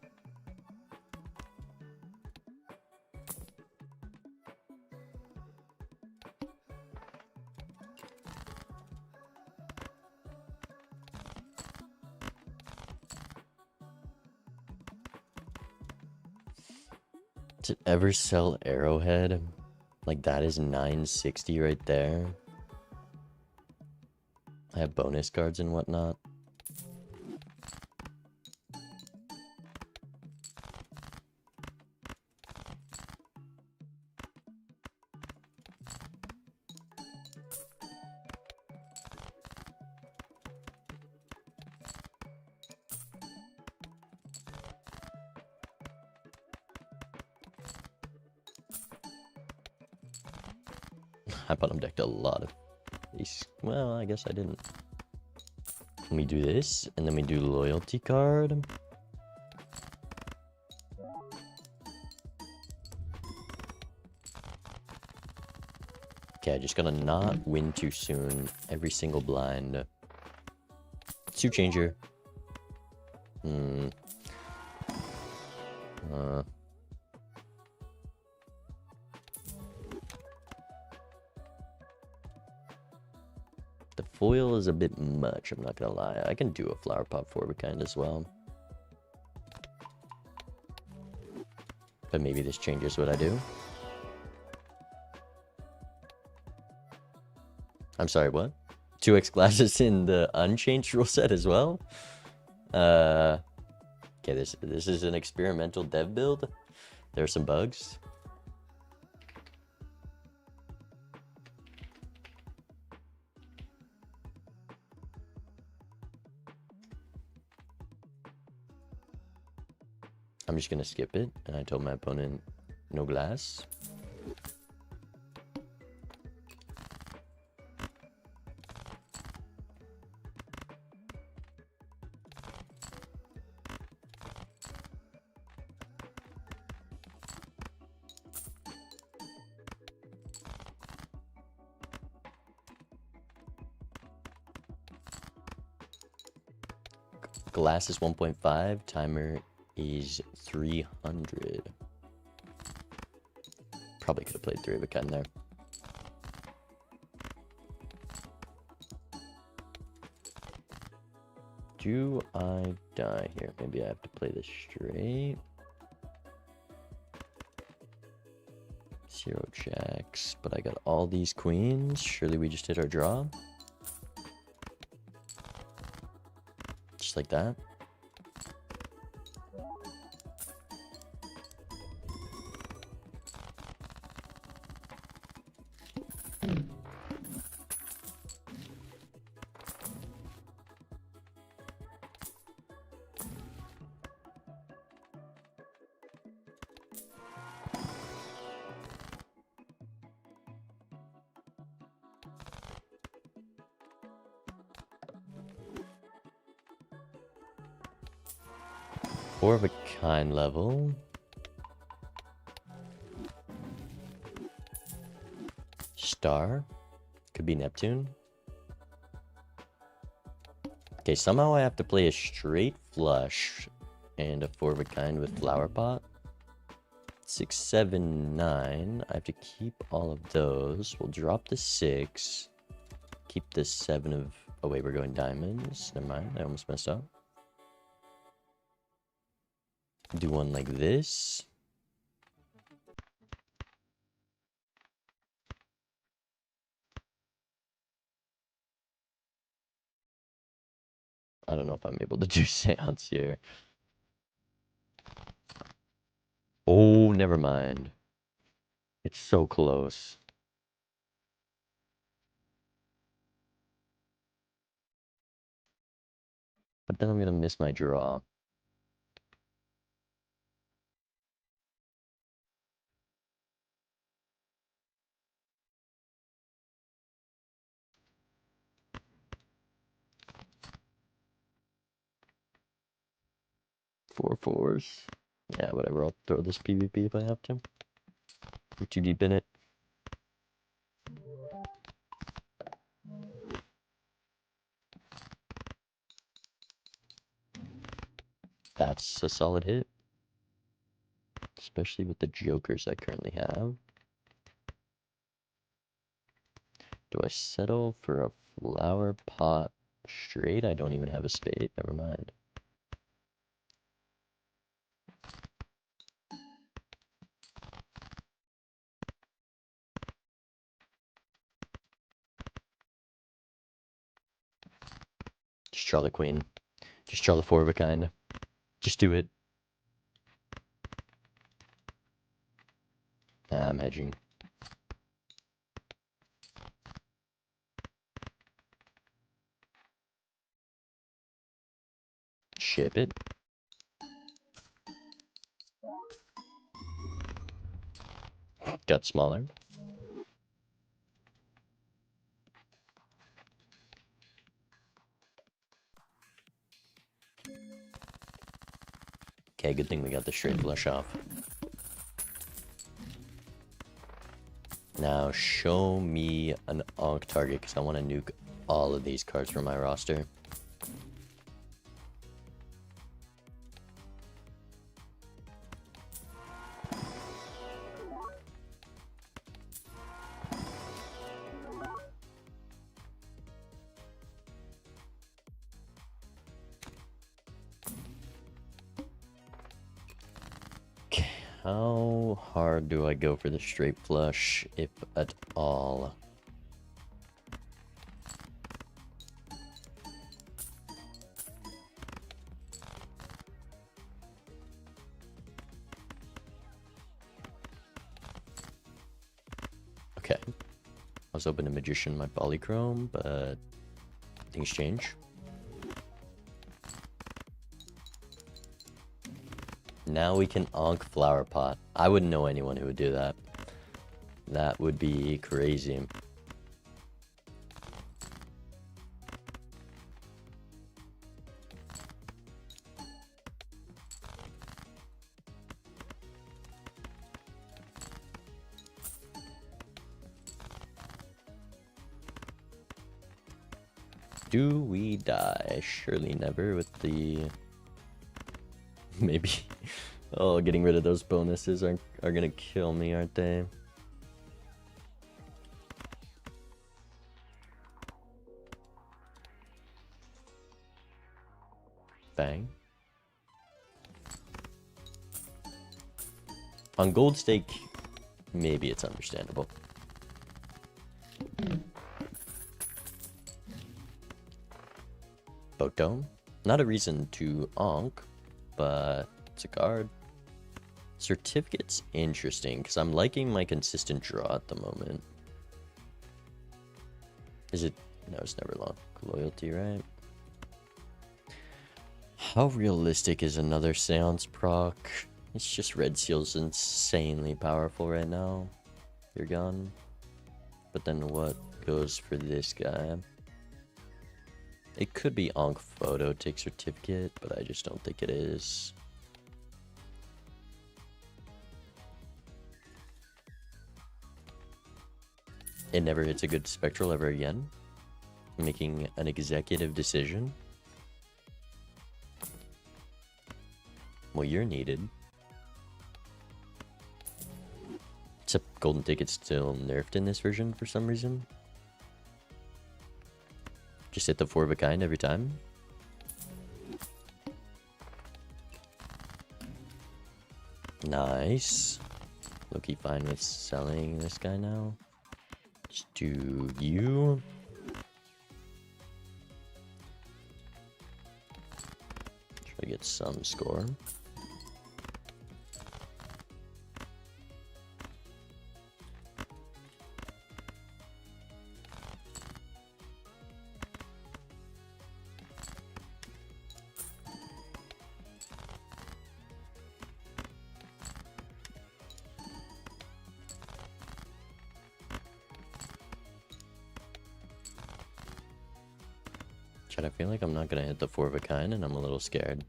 A: To ever sell Arrowhead, that is 960 right there. I have bonus cards and whatnot. I bottom decked a lot of these. Well, I guess I didn't. We do this, and then we do loyalty card. Okay, I just gotta not win too soon. Every single blind. Suit changer. The foil is a bit much, I'm not gonna lie. I can do a flower pop forward kind as well. But maybe this changes what I do. I'm sorry, what? 2x glasses in the unchanged rule set as well? Okay, this is an experimental dev build. There are some bugs. I'm just gonna skip it, and I told my opponent no glass. Glass is 1.5, timer is 300. Probably could have played 3 of a kind there. Do I die here? Maybe I have to play this straight. 0 jacks, but I got all these queens. Surely we just hit our draw. Just like that. Four of a kind level. Star. Could be Neptune. Okay, somehow I have to play a straight flush and a 4 of a kind with flower pot. 6, 7, 9. I have to keep all of those. We'll drop the 6. Keep the 7 of... Oh wait, we're going diamonds. Never mind, I almost messed up. Do one like this. I don't know if I'm able to do seance here. Oh, never mind. It's so close. But then I'm gonna miss my draw. Four fours. Yeah, whatever. I'll throw this PvP if I have to. We're too deep in it. That's a solid hit. Especially with the jokers I currently have. Do I settle for a flower pot straight? I don't even have a spade. Never mind. Just draw the queen. Just draw the 4 of a kind. Just do it. Nah, I'm hedging. Ship it. Got smaller. Okay, good thing we got the straight flush off. Now show me an Ankh target because I want to nuke all of these cards from my roster. How hard do I go for the straight flush, if at all? Okay. I was hoping to magician my polychrome, but things change. Now we can onk flower pot. I wouldn't know anyone who would do that. That would be crazy. Do we die? Surely never with the... Maybe. Oh, getting rid of those bonuses are gonna kill me, aren't they? Bang. On gold stake, maybe it's understandable. Boat dome. Not a reason to onk, but it's a card. Certificate's interesting, because I'm liking my consistent draw at the moment. Is it? No, it's never long. Loyalty, right? How realistic is another Seance proc? It's just Red Seal's insanely powerful right now. You're gone. But then what goes for this guy? It could be Onk Photo take certificate, but I just don't think it is. It never hits a good spectral ever again. Making an executive decision. Well, you're needed. Except golden ticket's still nerfed in this version for some reason. Just hit the 4 of a kind every time. Nice. Loki fine with selling this guy now. Just do you. Try to get some score. I feel like I'm not gonna hit the 4 of a kind, and I'm a little scared.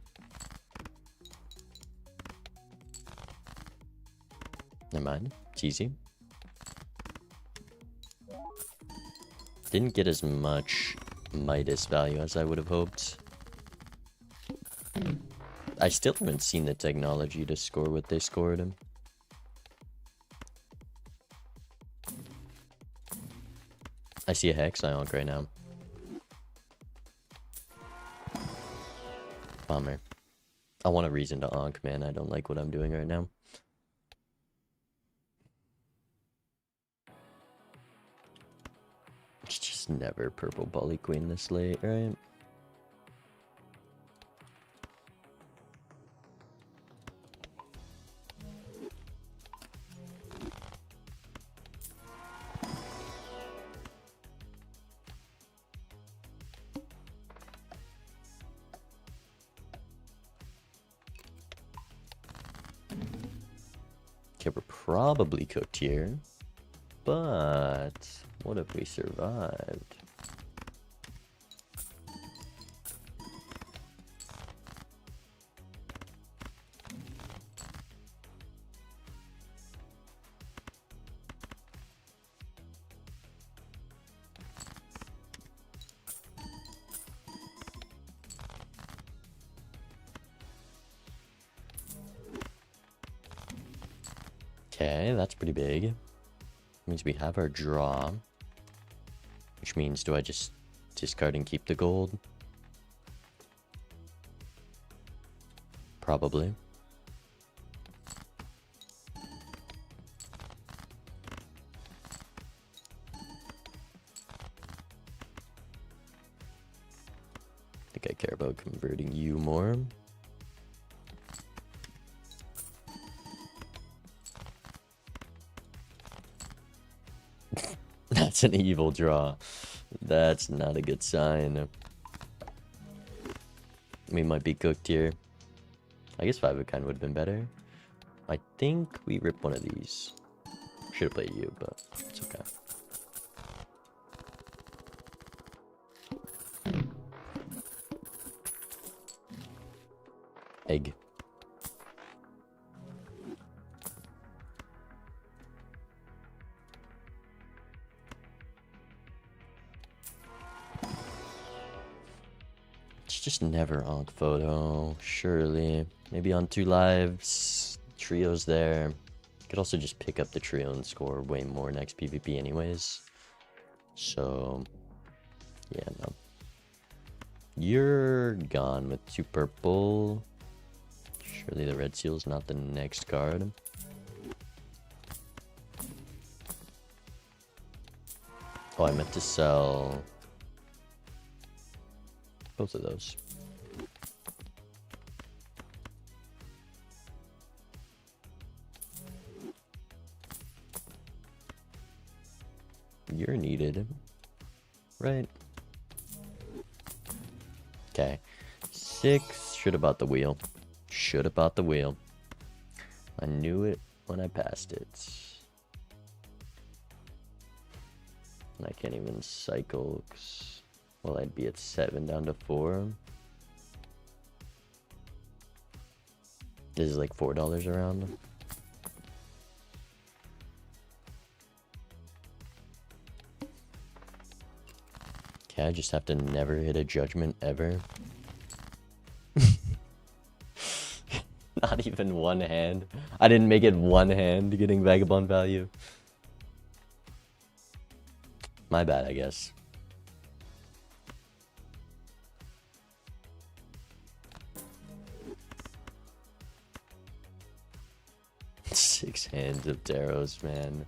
A: Never mind. It's easy. Didn't get as much Midas value as I would have hoped. I still haven't seen the technology to score what they scored him. I see a Hex Ionk right now. Bummer. I want a reason to onk, man. I don't like what I'm doing right now. It's just never purple Bully Queen this late, right? Okay, we're probably cooked here, but what if we survived? Okay, that's pretty big. Means we have our draw. Which means, do I just discard and keep the gold? Probably. I think I care about converting you more. That's an evil draw. That's not a good sign. We might be cooked here. I guess 5 of kind would have been better. I think we rip one of these. Should have played you, but it's okay. Egg. It's just never on photo, surely. Maybe on 2 lives. Trio's there. Could also just pick up the trio and score way more next PvP anyways. So, yeah, no. You're gone with 2 purple. Surely the red seal's not the next card. Oh, I meant to sell both of those. You're needed, right? Okay. 6. Should have bought the wheel. Should have bought the wheel. I knew it when I passed it. And I can't even cycle. Well, I'd be at 7 down to 4. This is like $4 around. Okay, I just have to never hit a judgment ever. Not even one hand. I didn't make it one hand getting vagabond value. My bad, I guess. Six hands of Daros, man.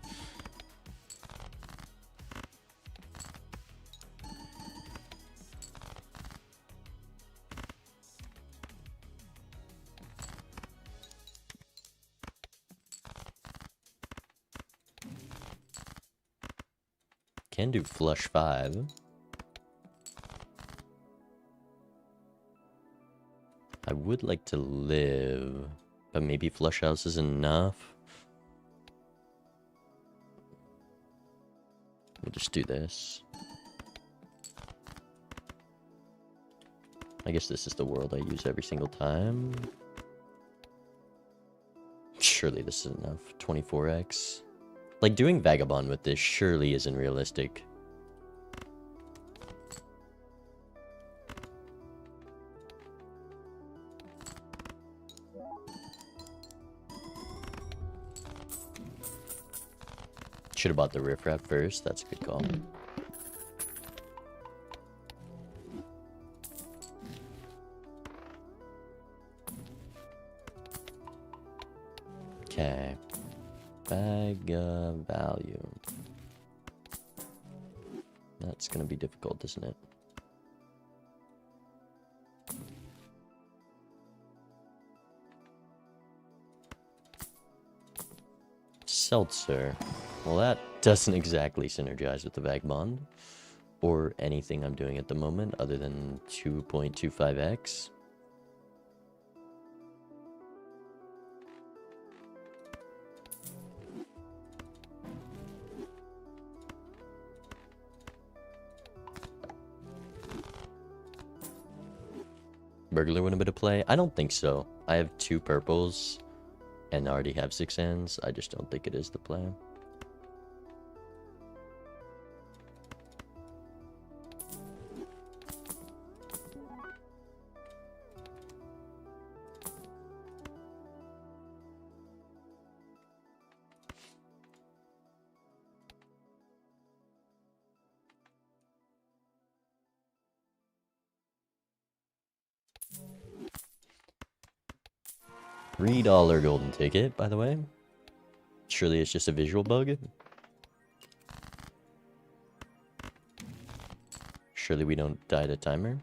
A: Can do flush 5. I would like to live, but maybe flush house is enough. We'll just do this. I guess this is the world I use every single time. Surely this is enough. 24x. Like, doing Vagabond with this surely isn't realistic. Should have bought the riffraff first. That's a good call. Okay. Bag of value. That's gonna be difficult, isn't it? Seltzer. Well, that doesn't exactly synergize with the Vagabond or anything I'm doing at the moment other than 2.25x. Burglar wouldn't have been a play? I don't think so. I have 2 purples and already have 6 hands. I just don't think it is the play. $3 golden ticket, by the way. Surely it's just a visual bug. Surely we don't die to timer.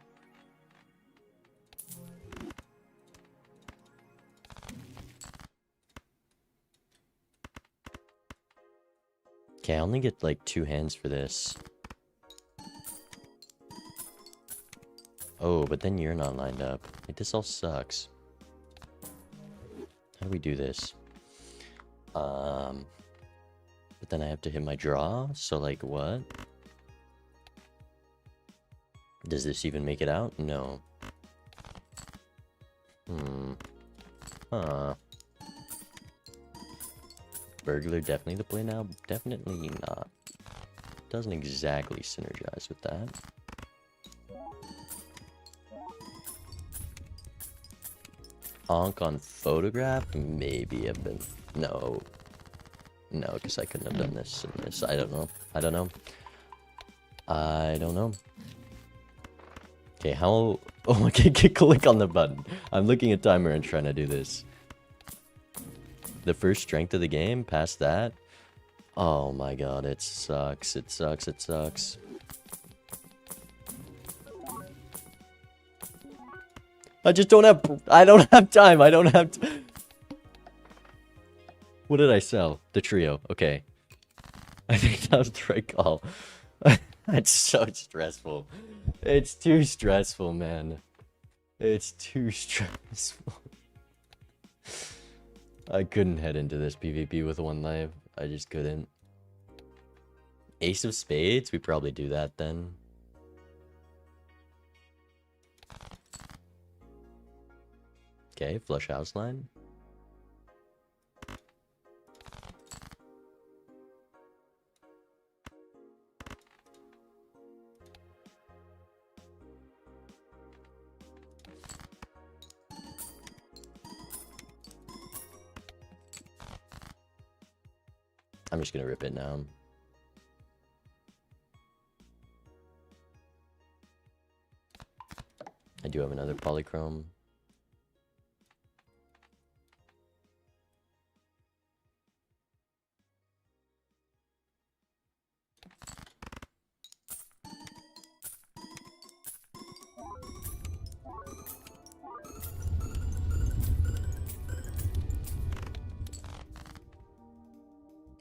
A: Okay, I only get like 2 hands for this. Oh, but then you're not lined up. Like, this all sucks. How do we do this? But then I have to hit my draw, so like what? Does this even make it out? No. Huh. Burglar definitely the play now? Definitely not. Doesn't exactly synergize with that. Onk on photograph? Maybe I've been... No. No, because I couldn't have done this and this. I don't know. I don't know. I don't know. Okay, how... Oh, okay, click on the button. I'm looking at timer and trying to do this. The first strength of the game, past that. Oh my god, it sucks. It sucks. It sucks. I just don't have... I don't have time. I don't have... What did I sell? The trio. Okay. I think that was the right call. It's so stressful. It's too stressful, man. It's too stressful. I couldn't head into this PvP with 1 life. I just couldn't. Ace of spades? We probably do that then. Okay, flush house line. I'm just gonna rip it now. I do have another polychrome.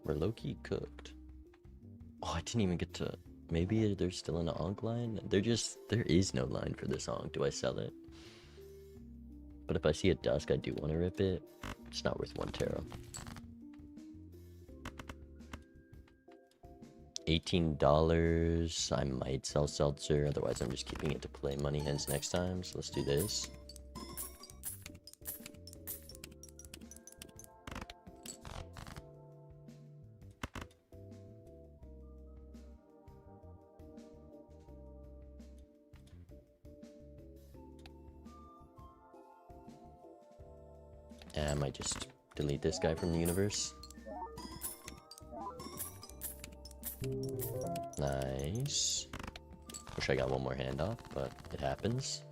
A: We're low-key cooked. Oh, I didn't even get to... Maybe there's still an onk line? There is no line for this onk. Do I sell it? But if I see a dusk, I do want to rip it. It's not worth 1 tarot. $18. I might sell seltzer. Otherwise, I'm just keeping it to play money hands next time. So let's do this. And I might just delete this guy from the universe. Nice. Wish I got 1 more hand off, but it happens.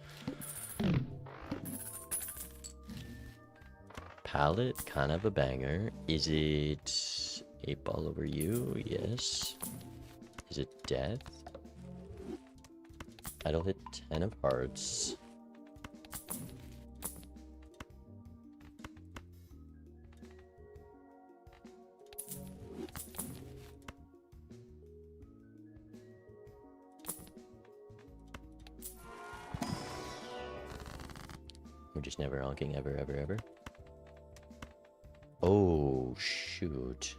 A: Palette, kind of a banger. Is it 8 ball over you? Yes. Is it death? Idle hit 10 of hearts. We're just never honking, ever, ever, ever. Oh, shoot.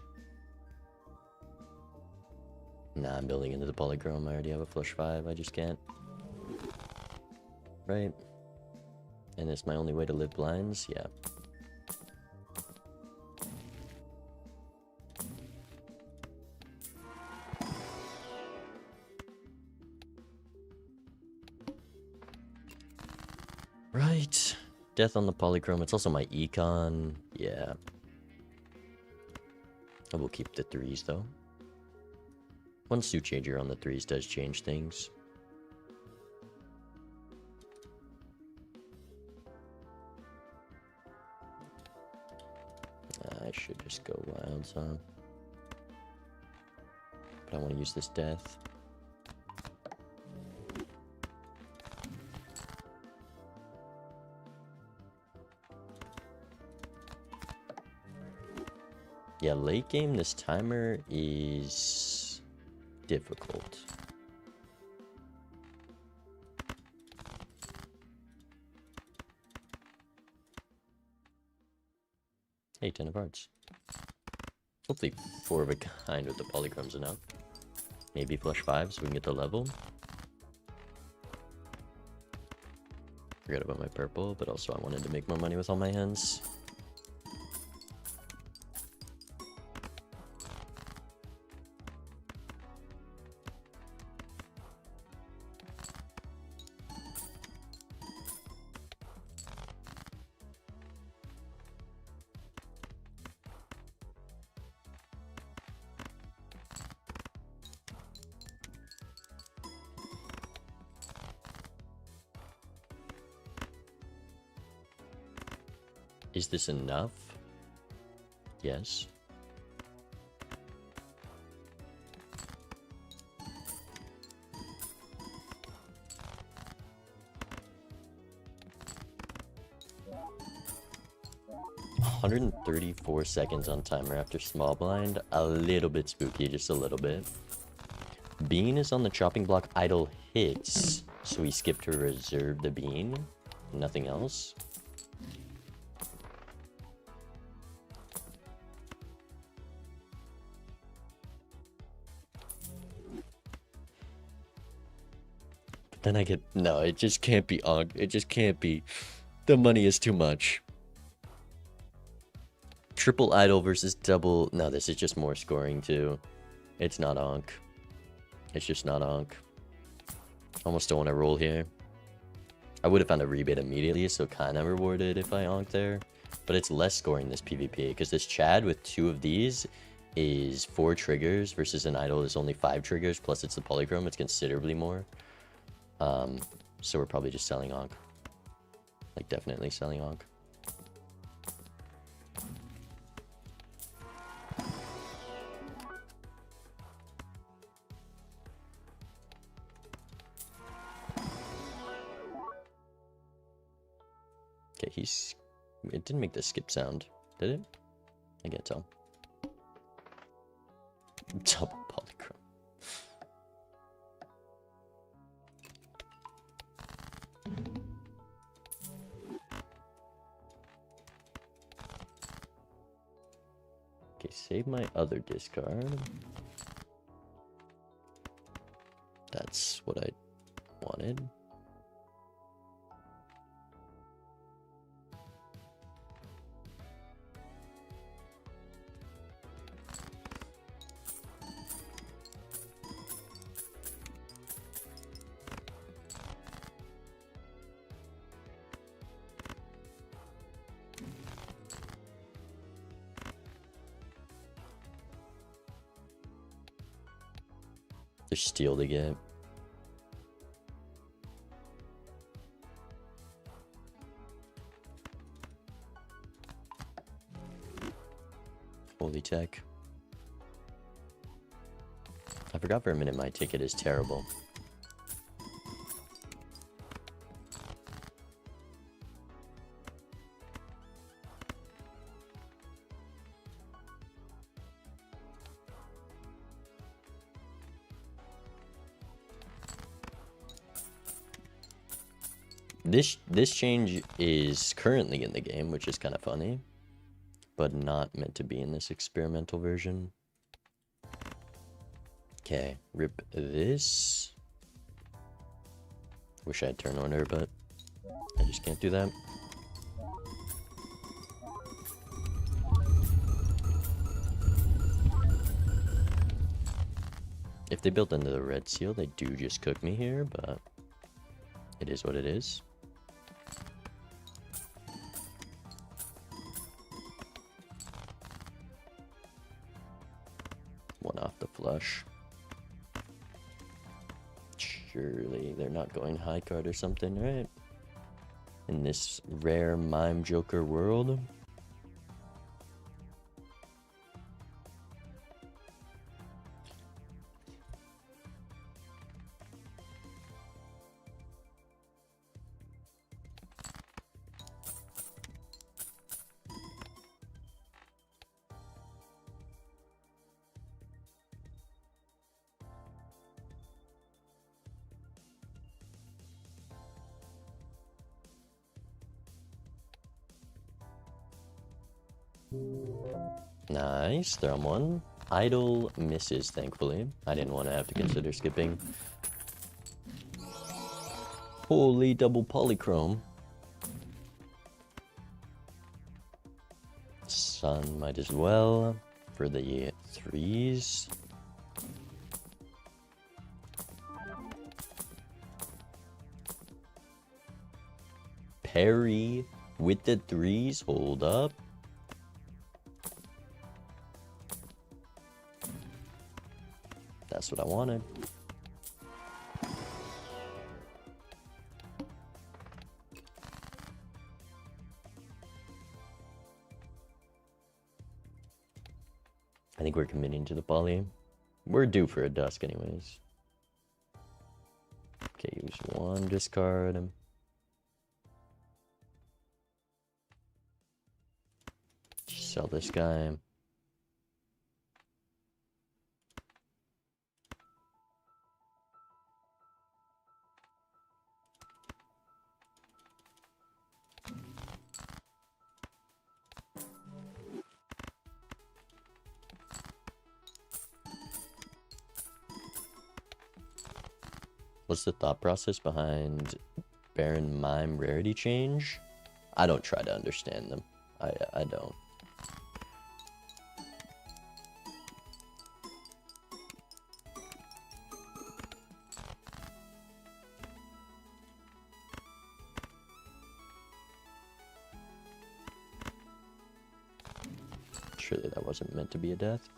A: Nah, I'm building into the polychrome. I already have a flush 5. I just can't. Right. And it's my only way to live blinds? Yeah. Right. Death on the polychrome. It's also my econ. Yeah. I will keep the 3s though. 1 suit changer on the 3s does change things. I should just go wild, huh? But I want to use this death. Yeah, late game, this timer is difficult. Hey, 10 of hearts. Hopefully 4 of a kind with the polychromes enough. Maybe flush 5 so we can get the level. Forgot about my purple, but also I wanted to make more money with all my hands. Is this enough? Yes. $134 on timer after small blind. A little bit spooky, just a little bit. Bean is on the chopping block idle hits, so we skip to reserve the bean. Nothing else. Then I get, no, it just can't be on. It just can't be. The money is too much. Triple idle versus double. No, this is just more scoring too. It's not onk. It's just not onk. Almost don't want to roll here. I would have found a rebate immediately, so kind of rewarded if I onk there. But it's less scoring this PvP, because this Chad with 2 of these is 4 triggers versus an idle is only 5 triggers, plus it's the polychrome. It's considerably more. So we're probably just selling onk. Like, definitely selling onk. Okay, he's... It didn't make the skip sound, did it? I can't tell. Double polychrome. Okay, save my other discard. That's what I wanted. There's steel to get. Holy tech. I forgot for a minute my ticket is terrible. This change is currently in the game, which is kind of funny, but not meant to be in this experimental version. Okay, rip this. Wish I had turn order, but I just can't do that. If they built into the red seal, they do just cook me here, but it is what it is. One off the flush. Surely they're not going high card or something, right? In this rare mime joker world. Nice, they're on one. Idle misses, thankfully. I didn't want to have to consider skipping. Holy double polychrome. Sun might as well for the threes. Parry with the threes. Hold up. That's what I wanted. I think we're committing to the poly. We're due for a dusk anyways. Okay, use one discard. Sell this guy. What's the thought process behind Baron Mime rarity change? I don't try to understand them. I don't. Surely that wasn't meant to be a death.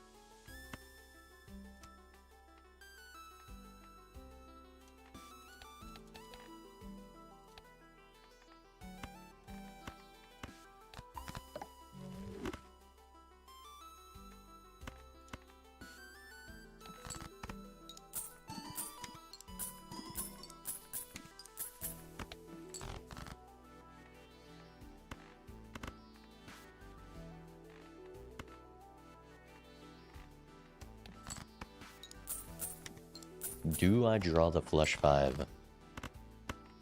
A: Do I draw the flush 5?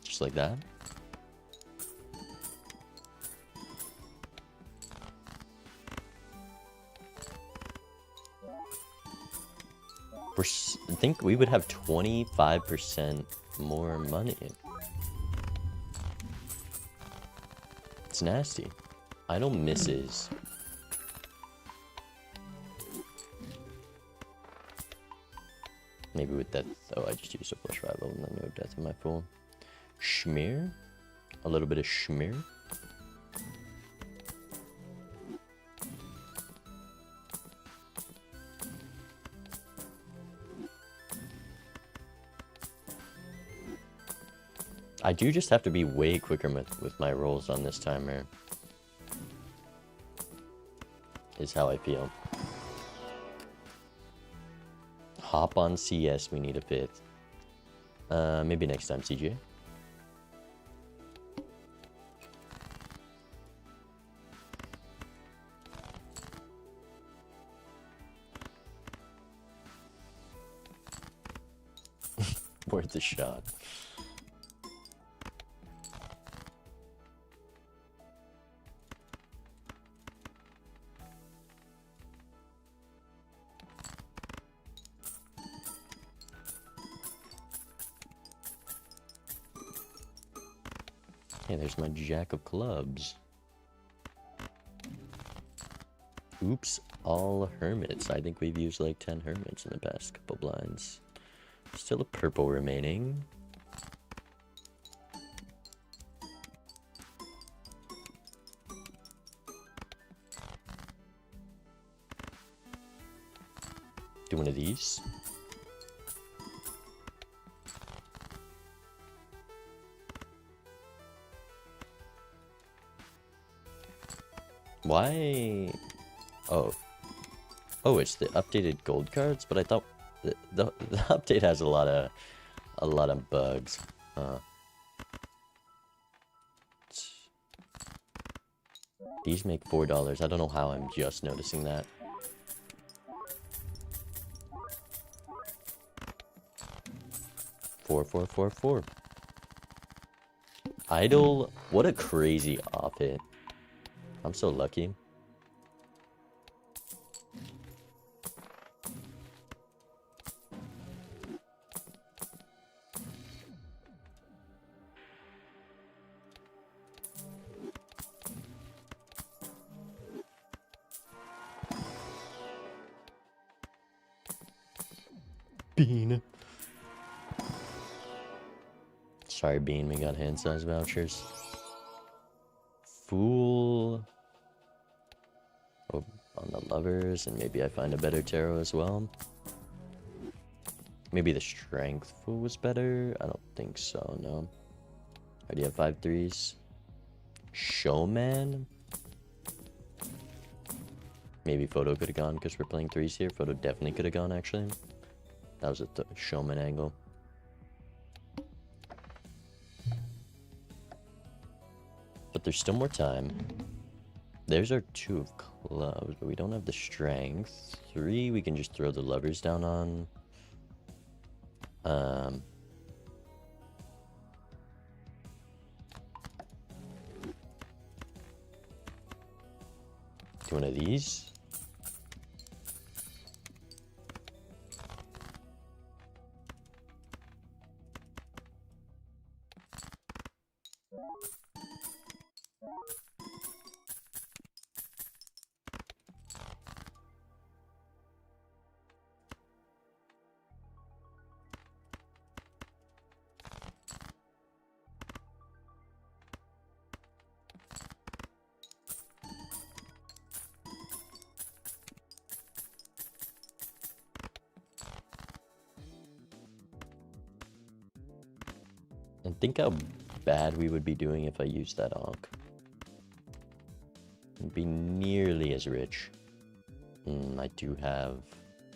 A: Just like that? I think we would have 25% more money. It's nasty. Idle misses. Maybe with that. Oh, I just used a flush 5 and then no death in my full. Schmear. A little bit of schmear. I do just have to be way quicker with my rolls on this timer. Is how I feel. Hop on CS, we need a 5th. Maybe next time, CJ. Worth the shot. Hey, there's my Jack of Clubs. Oops, all hermits. I think we've used like 10 hermits in the past couple blinds. Still a purple remaining. Do one of these. Why? Oh. Oh, it's the updated gold cards, but I thought the update has a lot of bugs. These make $4. I don't know how I'm just noticing that. Four. Idle. What a crazy off hit. I'm so lucky. Bean. Sorry, Bean, we got hand size vouchers. Fool. Oh, on the lovers, and maybe I find a better tarot as well. Maybe the strength fool was better? I don't think so, no. Already have 5 3s. Showman? Maybe Photo could have gone because we're playing 3s here. Photo definitely could have gone, actually. That was a showman angle. But there's still more time. There's our 2 of clubs, but we don't have the strength. 3, we can just throw the lovers down on. Do one of these. And think how bad we would be doing if I used that Ankh. It'd be nearly as rich. I do have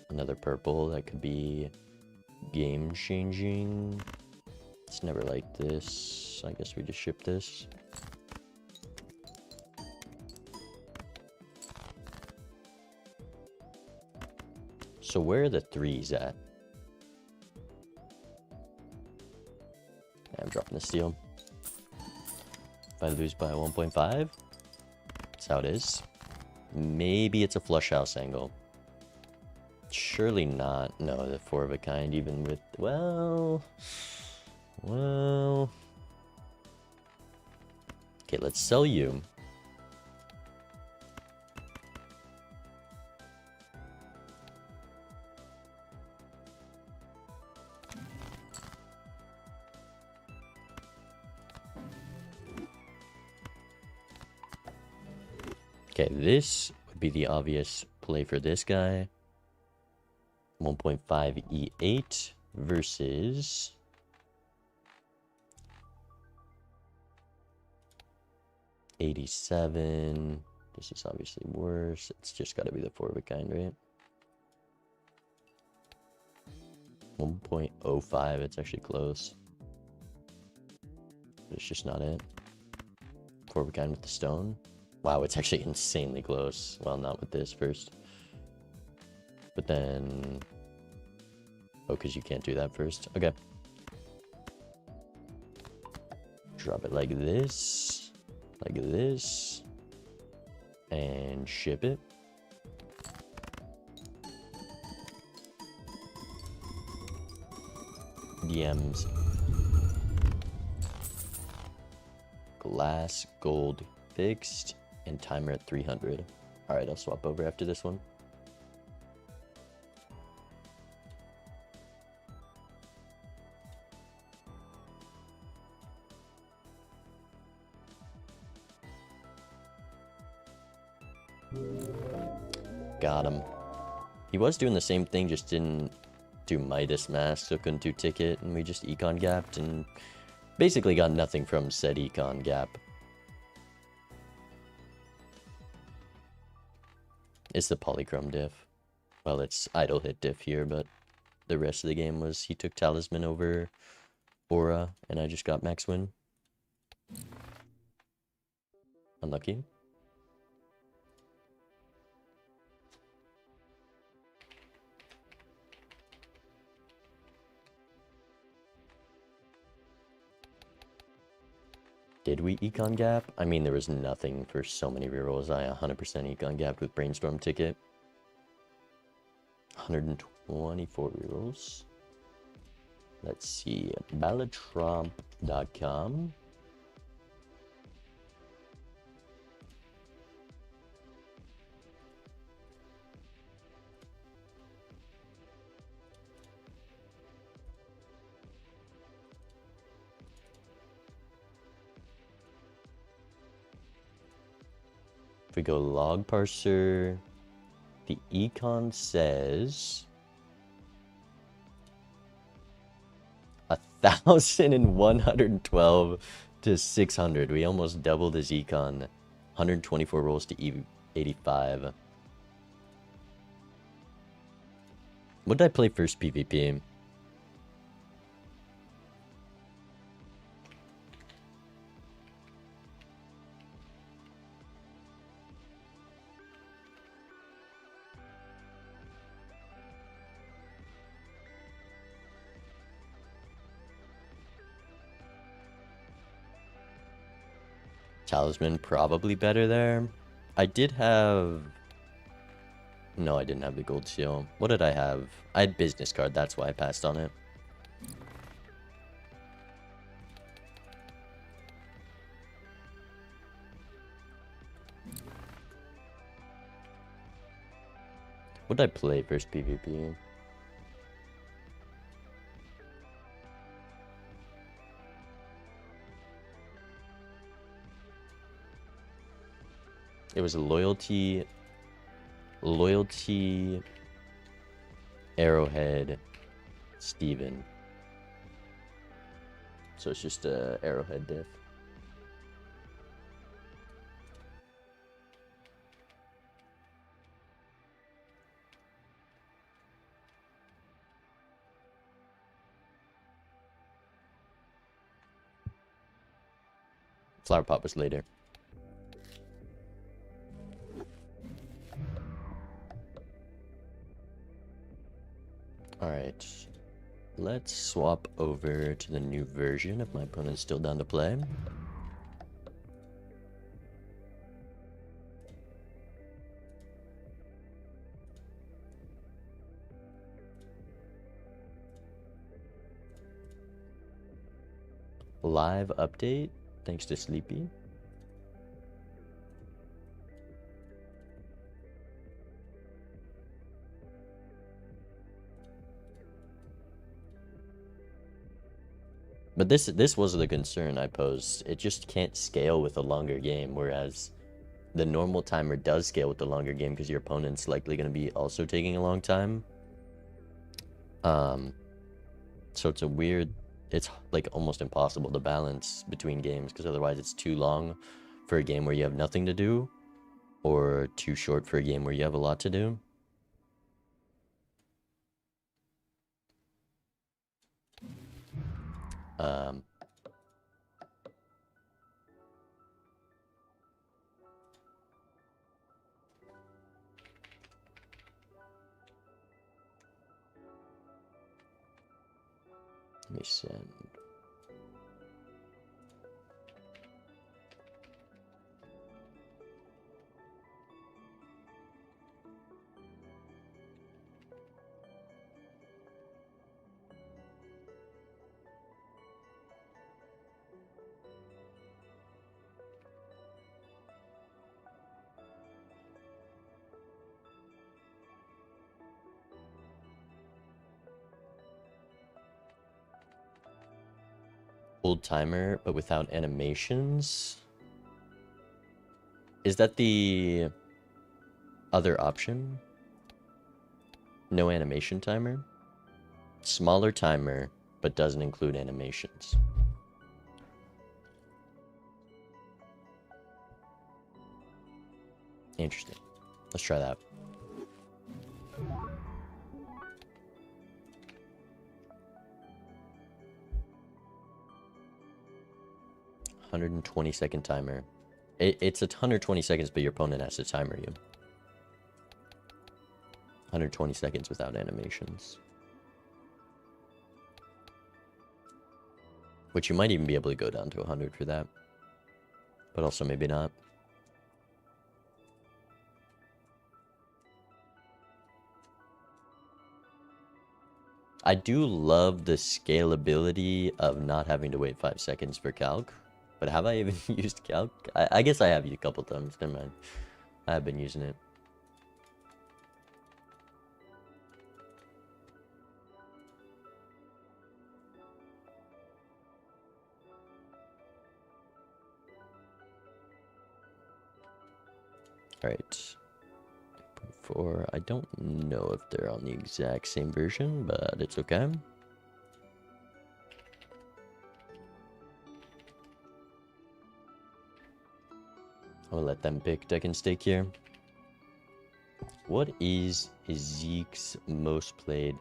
A: another purple that could be game changing. It's never like this. I guess we just ship this. So where are the 3s at? I'm dropping the steal. If I lose by 1.5, that's how it is. Maybe it's a flush house angle. Surely not. No, the 4 of a kind, even with, well. Okay, let's sell you. Okay, this would be the obvious play for this guy. 1.5 E8 versus $87. This is obviously worse. It's just got to be the 4 of a kind, right? 1.05. It's actually close. But it's just not it. 4 of a kind with the stone. Wow, it's actually insanely close. Well, not with this first. But then... Oh, because you can't do that first. Okay. Drop it like this. Like this. And ship it. DMs. Glass, gold, fixed. And timer at 300. Alright, I'll swap over after this one. Got him. He was doing the same thing, just didn't do Midas Mask, so couldn't do Ticket, and we just econ gapped and basically got nothing from said econ gap. It's the polychrome diff. Well, it's idle hit diff here, but the rest of the game was he took Talisman over Aura, and I just got max win. Unlucky. Did we econ gap? I mean, there was nothing for so many rerolls. I 100% econ gapped with Brainstorm Ticket. 124 rerolls. Let's see. Balatro.com. we go log parser, the econ says 1,112 to 600. We almost doubled his econ. 124 rolls to 85. What did I play first PvP? Talisman probably better there. I did have... No, I didn't have the gold seal. What did I have? I had business card, that's why I passed on it. What did I play first PvP? It was a loyalty, arrowhead, Steven. So it's just a arrowhead diff. Flower pot was later. Alright, let's swap over to the new version if my opponent's still down to play. Live update, thanks to Sleepy. But this was the concern I posed. It just can't scale with a longer game, whereas the normal timer does scale with the longer game because your opponent's likely going to be also taking a long time. So it's a weird... It's like almost impossible to balance between games because otherwise it's too long for a game where you have nothing to do, or too short for a game where you have a lot to do. Let me send. Old timer, but without animations. Is that the other option? No animation timer? Smaller timer, but doesn't include animations. Interesting. Let's try that. $120-second timer. It's 120 seconds, but your opponent has to timer you. 120 seconds without animations. Which you might even be able to go down to 100 for that. But also maybe not. I do love the scalability of not having to wait 5 seconds for calc. But have I even used calc? I guess I have a couple times. Never mind. I have been using it. Alright. 4. I don't know if they're on the exact same version, but it's okay. I'll let them pick deck and stake here. What is Zeke's most played?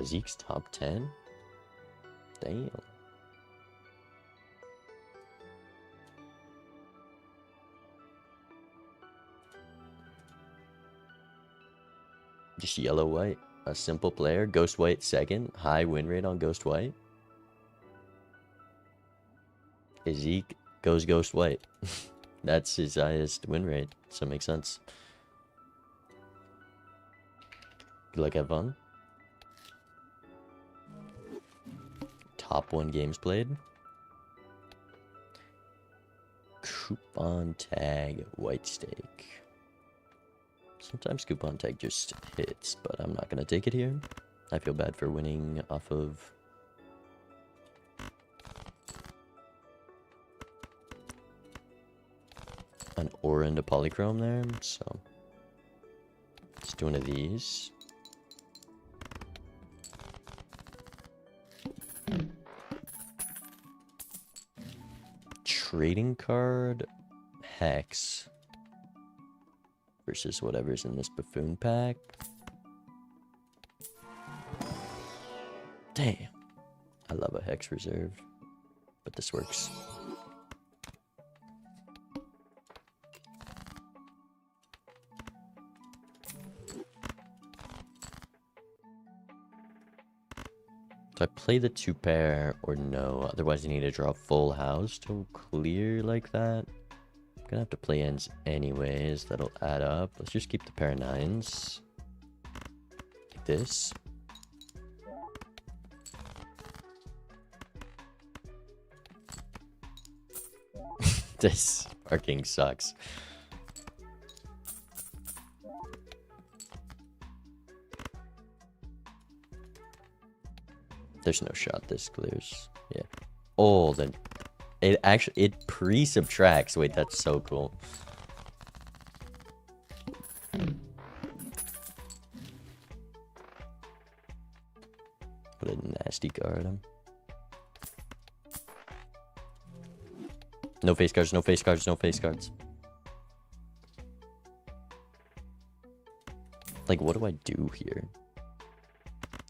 A: Zeke's top 10? Damn. Just yellow white. A simple player. Ghost white second. High win rate on ghost white. Zeke goes ghost white. That's his highest win rate, so it makes sense. Good luck, have fun. Top 1 games played. Coupon tag white stake. Sometimes coupon tag just hits, but I'm not gonna take it here. I feel bad for winning off of an aura into polychrome there, so let's do one of these. Trading card Hex versus whatever's in this buffoon pack. Damn. I love a Hex reserve, but this works. Do I play the 2 pair or no? Otherwise I need to draw a full house to clear like that. I'm gonna have to play ends anyways. That'll add up. Let's just keep the pair of 9s. Like this. This arcing sucks. There's no shot this clears. Yeah. Oh, then it pre-subtracts. Wait, that's so cool. What a nasty card. No face cards, no face cards, no face cards. Like, what do I do here?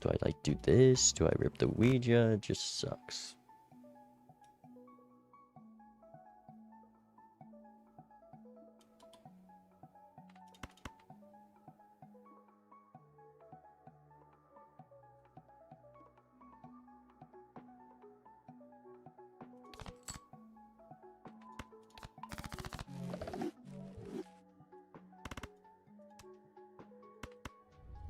A: Do I, like, do this? Do I rip the Ouija? It just sucks.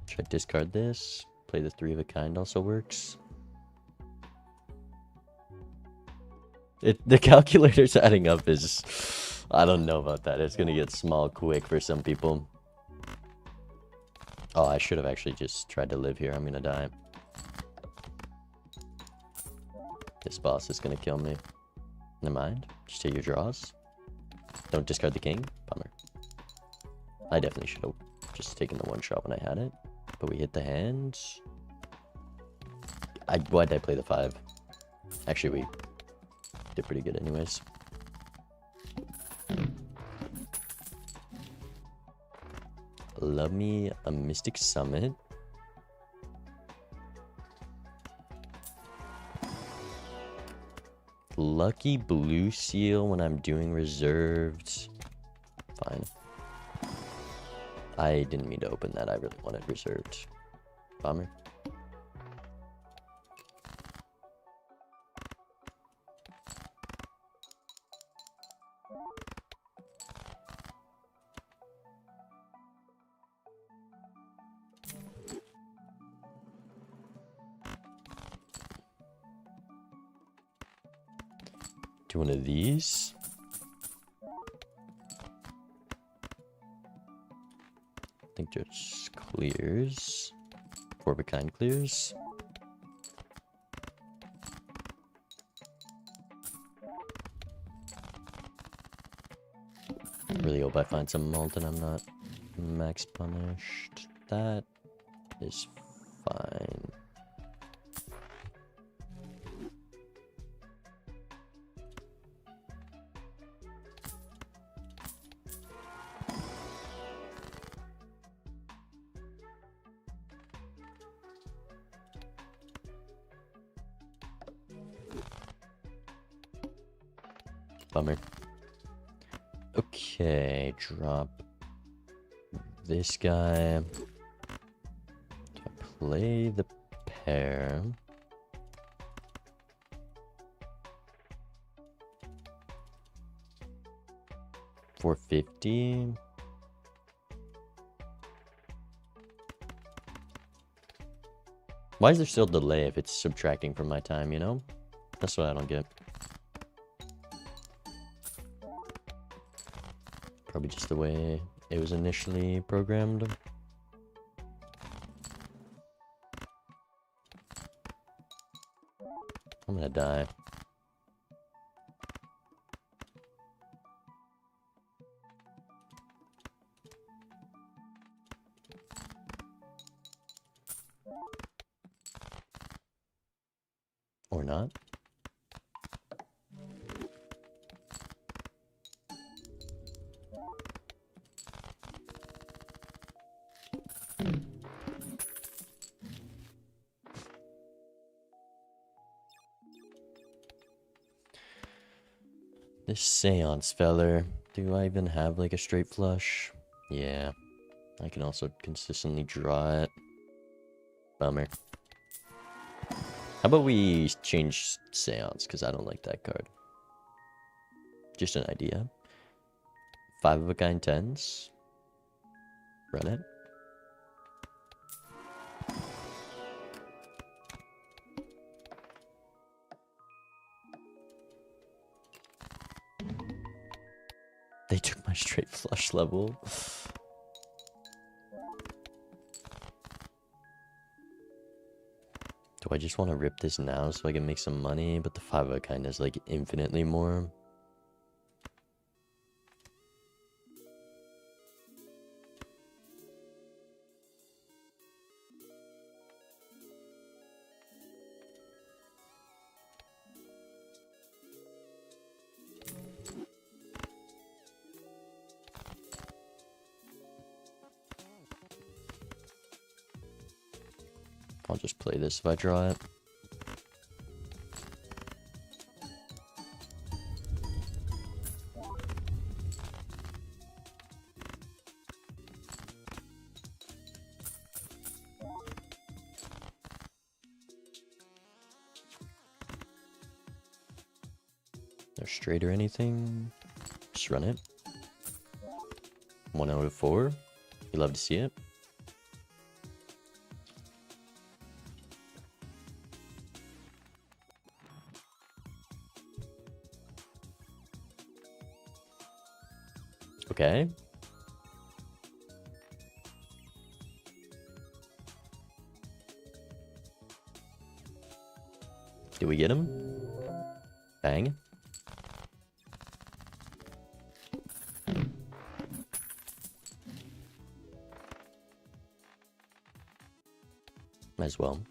A: Should I discard this? Play the 3 of a kind also works. The calculator's adding up is... I don't know about that. It's gonna get small quick for some people. Oh, I should have actually just tried to live here. I'm gonna die. This boss is gonna kill me. Never mind. Just take your draws. Don't discard the king. Bummer. I definitely should have just taken the 1 shot when I had it. But we hit the hands. Why did I play the 5? Actually, we did pretty good anyways. Love me a Mystic Summit. Lucky Blue Seal when I'm doing reserved. Fine. I didn't mean to open that. I really wanted reserved. Bummer. Do one of these. I think just clears. 4 of a kind clears. Really hope I find some malt and I'm not max punished. That is fine. Bummer. Okay, drop this guy. Play the pair. $450. Why is there still delay if it's subtracting from my time, you know? That's what I don't get. Probably just the way it was initially programmed. I'm gonna die. Or not. This seance feller. Do I even have like a straight flush? Yeah. I can also consistently draw it. Bummer. How about we change seance? Because I don't like that card. Just an idea. 5 of a kind 10s. Run it. They took my straight flush level. Do I just want to rip this now so I can make some money? But the 5 of a kind is like infinitely more. I'll just play this if I draw it. No straight or anything. Just run it. 1 out of 4. You love to see it. Okay. Did we get him? Bang. Might as well.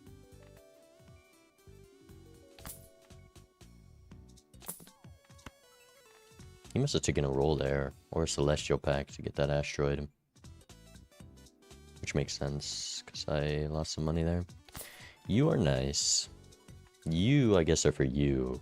A: He must have taken a roll there, or a celestial pack to get that asteroid. Which makes sense, because I lost some money there. You are nice. You, I guess, are for you.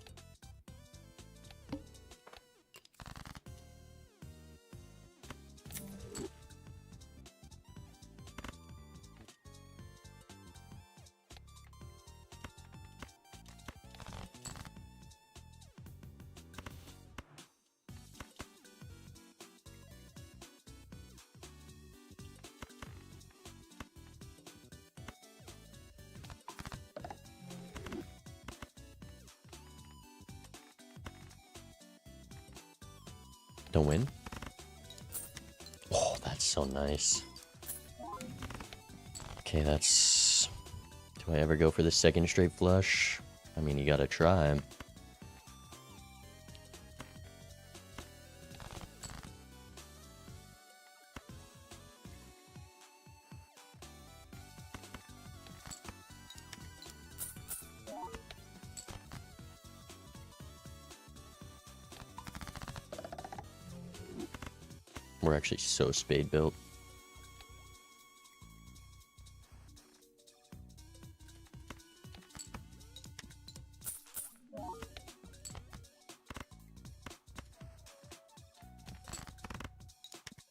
A: Don't win. Oh, that's so nice. Okay, that's... Do I ever go for the second straight flush? I mean, you gotta try. We're actually so spade built.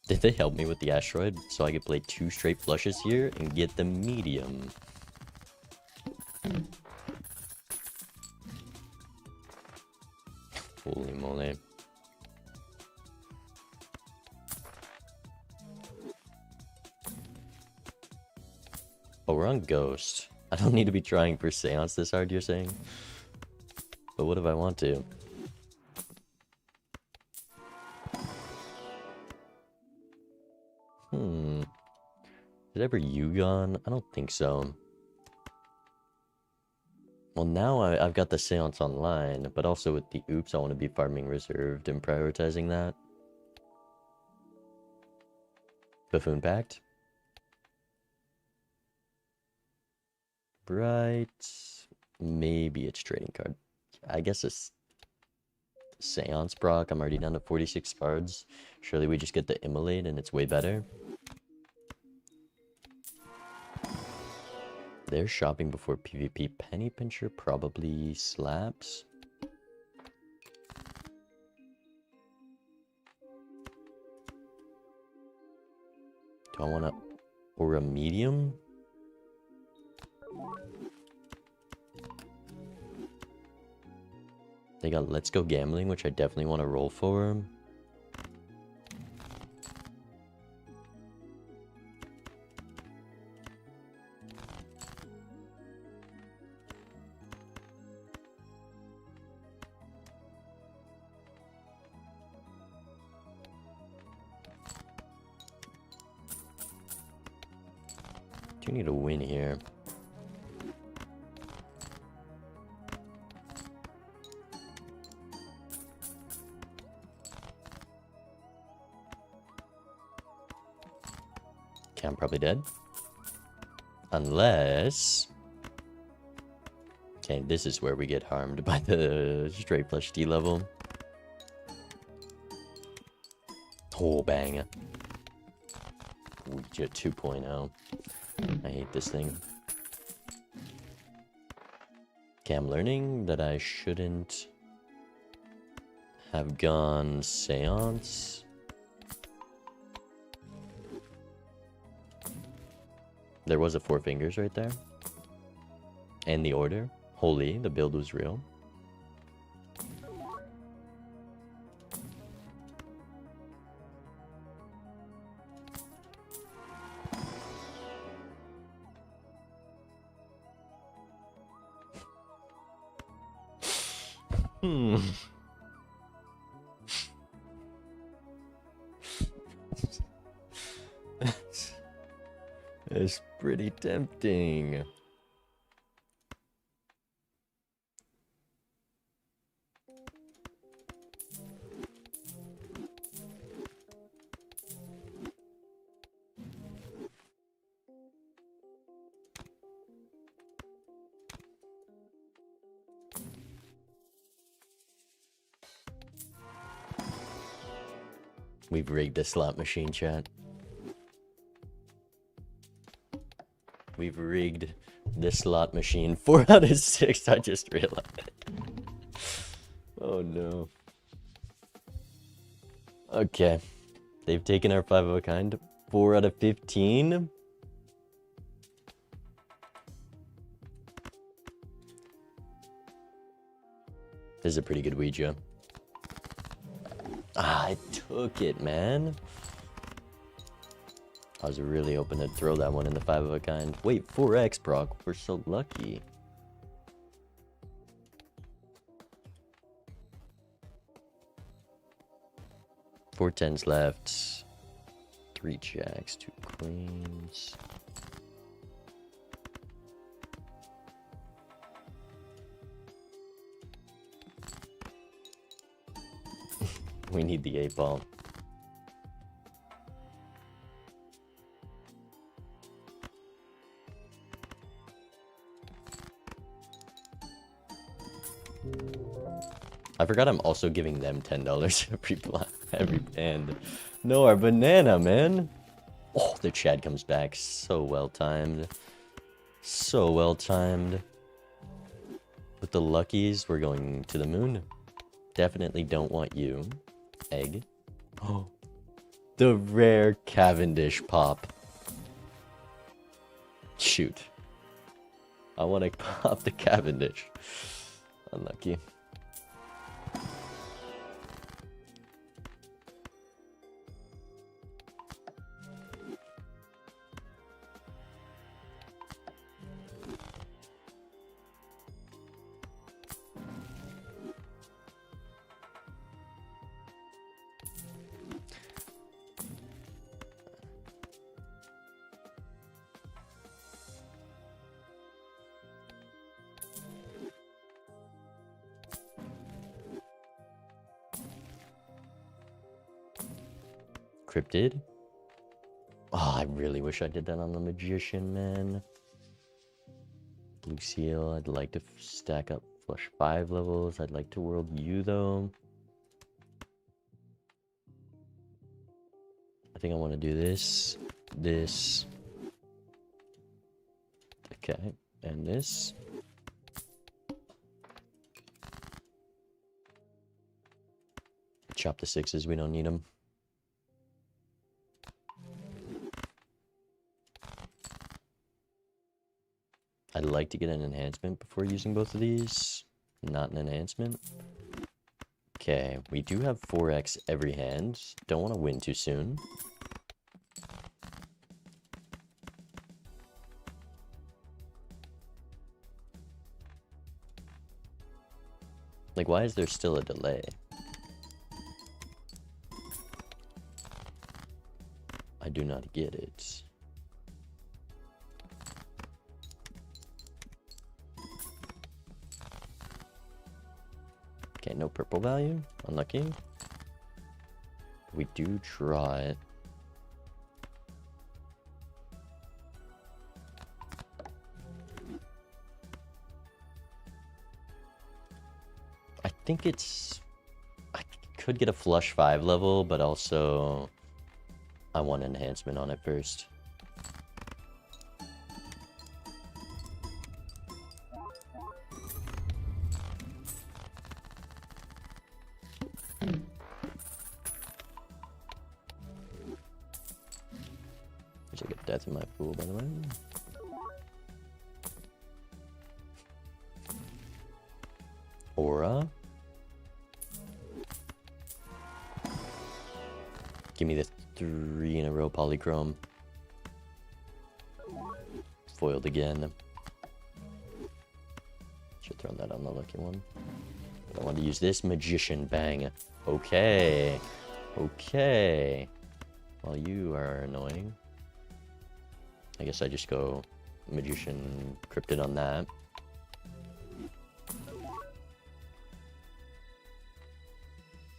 A: Did they help me with the asteroid so I could play 2 straight flushes here and get the medium? Holy moly. Oh, we're on Ghost. I don't need to be trying for Seance this hard, you're saying? But what if I want to? Did I ever Yugon? I don't think so. Well, now I've got the Seance online, but also with the Oops, I want to be farming reserved and prioritizing that. Buffoon Pact. Bright. Maybe it's trading card. I guess it's Seance proc. I'm already down to 46 cards. Surely we just get the Immolate and it's way better. They're shopping before PvP. Penny Pincher probably slaps. Do I want to... or a medium? They got Let's Go Gambling, which I definitely want to roll for. Do need a win here. Okay, I'm probably dead. Unless... okay, this is where we get harmed by the straight flush D level. Oh, bang. Ouija 2.0. I hate this thing. Okay, I'm learning that I shouldn't have gone Seance. There was a 4 fingers right there. And the order. Holy, the build was real. It's pretty tempting. We've rigged the slot machine, chat. We've rigged the slot machine. 4 out of 6, I just realized. Oh no. Okay. They've taken our 5 of a kind. 4 out of 15. This is a pretty good Ouija. Ah, I took it, man. I was really hoping to throw that one in the 5 of a kind. Wait, 4x proc. We're so lucky. Four tens left. 3 jacks, 2 queens. We need the 8-ball. I forgot I'm also giving them $10 every and no, our banana, man. Oh, the Chad comes back. So well timed. So well timed. With the luckies, we're going to the moon. Definitely don't want you. Egg. Oh, the rare Cavendish pop. Shoot. I want to pop the Cavendish. Unlucky. Cryptid. Oh, I really wish I did that on the Magician, man. Blue Seal, I'd like to stack up flush 5 levels. I'd like to world you, though. I think I want to do this. This. Okay, and this. Chop the 6s, we don't need them. I'd like to get an enhancement before using both of these. Not an enhancement. Okay, we do have 4x every hand. Don't want to win too soon. Like, why is there still a delay? I do not get it. Okay, no purple value. Unlucky. We do draw it. I think it's... I could get a flush 5 level, but also I want enhancement on it first. There's like a death in my pool, by the way. Aura. Give me the 3 in a row polychrome. Foiled again. Should throw that on the lucky one. But I want to use this magician. Bang. Okay. Okay. Well, you are annoying. I guess I just go magician cryptid on that.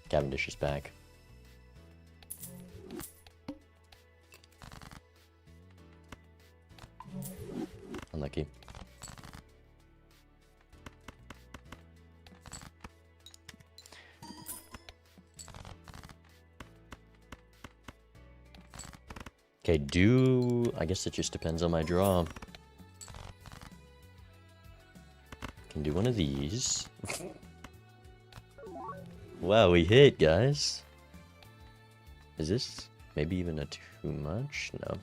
A: Cavendish is back. Unlucky. Okay, I guess it just depends on my draw. Can do one of these. Wow, we hit, guys. Is this maybe even a too much? No.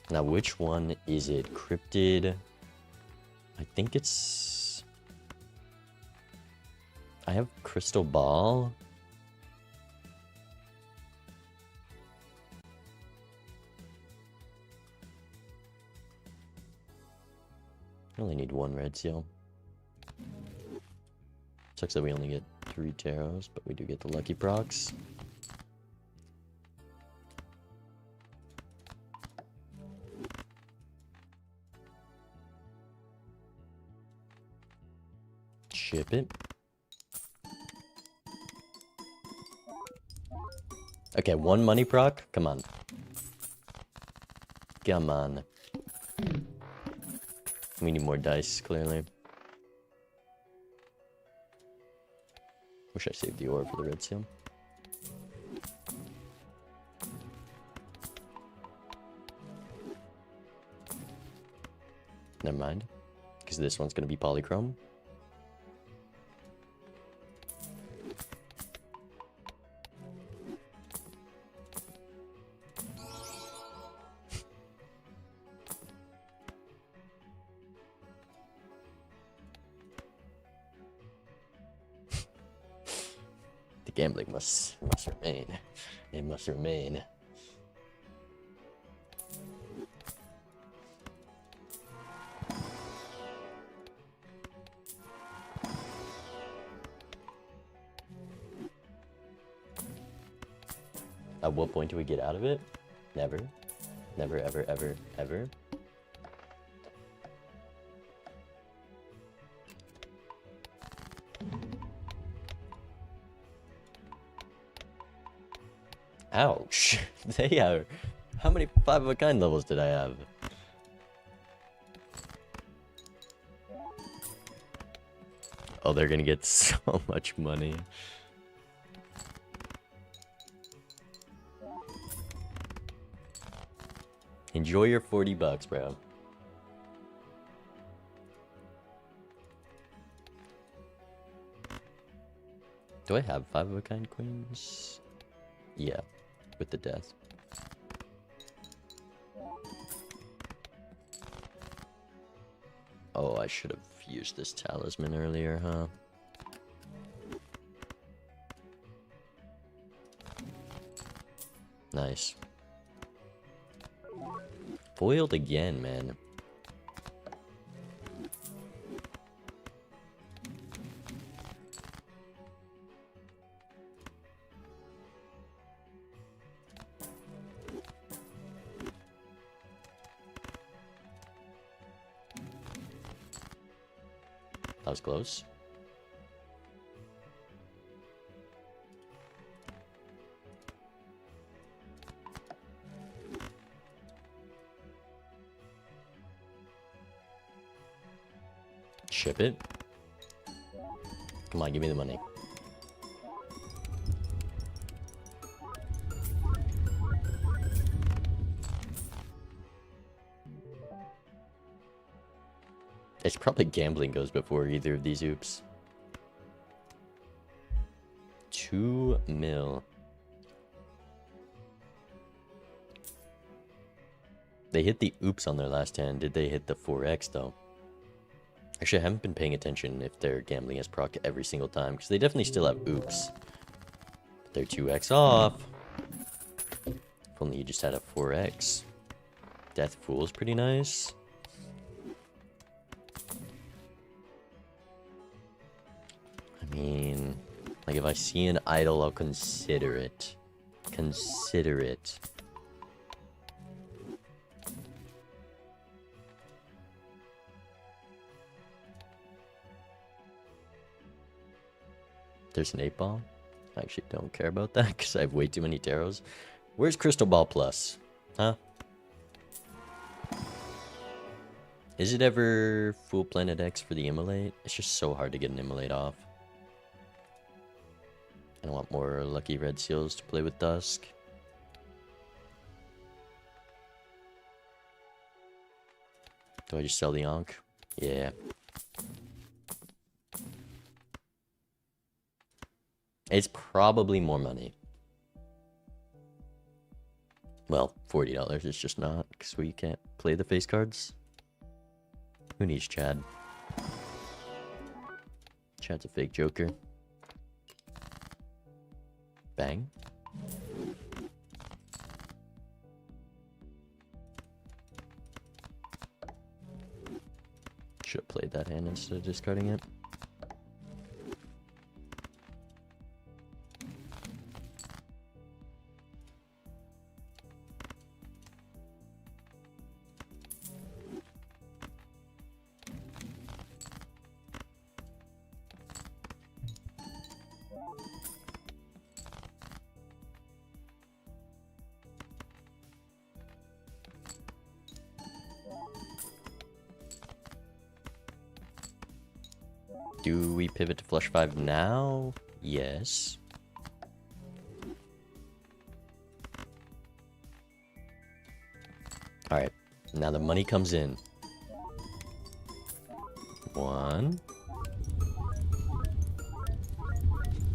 A: Now, which one is it? Cryptid? I think it's... I have Crystal Ball. I only need 1 red seal. Sucks that we only get 3 taros, but we do get the lucky procs. Ship it. Okay, 1 money proc. Come on. Come on. We need more dice, clearly. Wish I saved the ore for the red seal. Never mind. Because this one's going to be polychrome. The gambling must remain. It must remain. At what point do we get out of it? Never. Never, ever, ever, ever. Ouch. They are... How many 5-of-a-kind levels did I have? Oh, they're gonna get so much money. Enjoy your 40 bucks, bro. Do I have 5-of-a-kind queens? Yeah, with the death. Oh, I should have used this talisman earlier, huh? Nice. Foiled again, man. That was close. Ship it. Come on, give me the money. It's probably gambling goes before either of these oops. 2 mil. They hit the oops on their last hand. Did they hit the 4x though? Actually, I haven't been paying attention if their gambling has proc every single time, because they definitely still have oops. But they're 2x off. If only you just had a 4x. Death Fool's pretty nice. I mean, like if I see an idol, I'll consider it. Consider it. There's an 8-ball. I actually don't care about that because I have way too many tarots. Where's Crystal Ball Plus? Huh? Is it ever full Planet X for the Immolate? It's just so hard to get an Immolate off. I want more lucky red seals to play with Dusk. Do I just sell the Ankh? Yeah. It's probably more money. Well, $40 is just not, because we can't play the face cards. Who needs Chad? Chad's a fake joker. Bang. Should have played that hand instead of discarding it. Do we pivot to flush 5 now? Yes. Alright, now the money comes in. 1.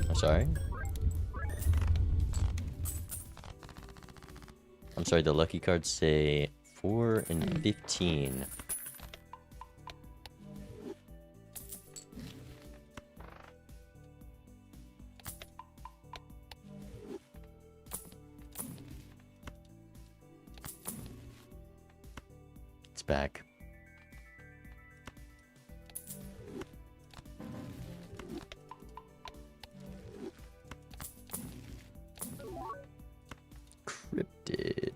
A: I'm sorry. I'm sorry, the lucky cards say 4 and 15. It's back. Cryptid.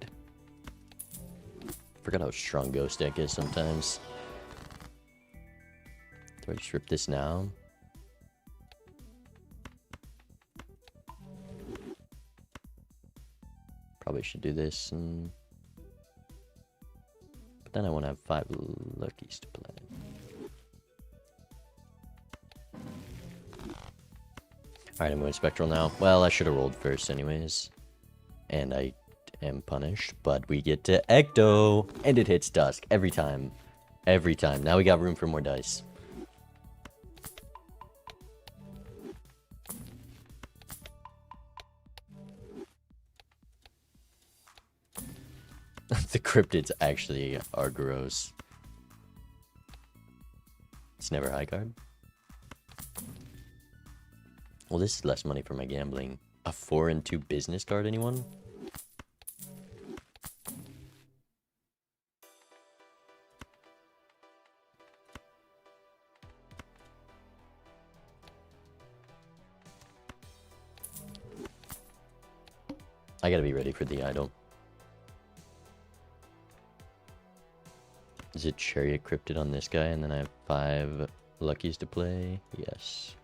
A: Forgot how strong Ghost Deck is sometimes. Do I just rip this now? Probably should do this. But then I want to have 5 luckies to play. Alright, I'm going Spectral now. Well, I should have rolled first anyways. And I am punished, but we get to Ecto! And it hits Dusk every time. Every time. Now we got room for more dice. The cryptids actually are gross. It's never high card. Well, this is less money for my gambling. A 4 and 2 business card, anyone? I gotta be ready for the idol. Is it Chariot Cryptid on this guy, and then I have 5 luckies to play? Yes.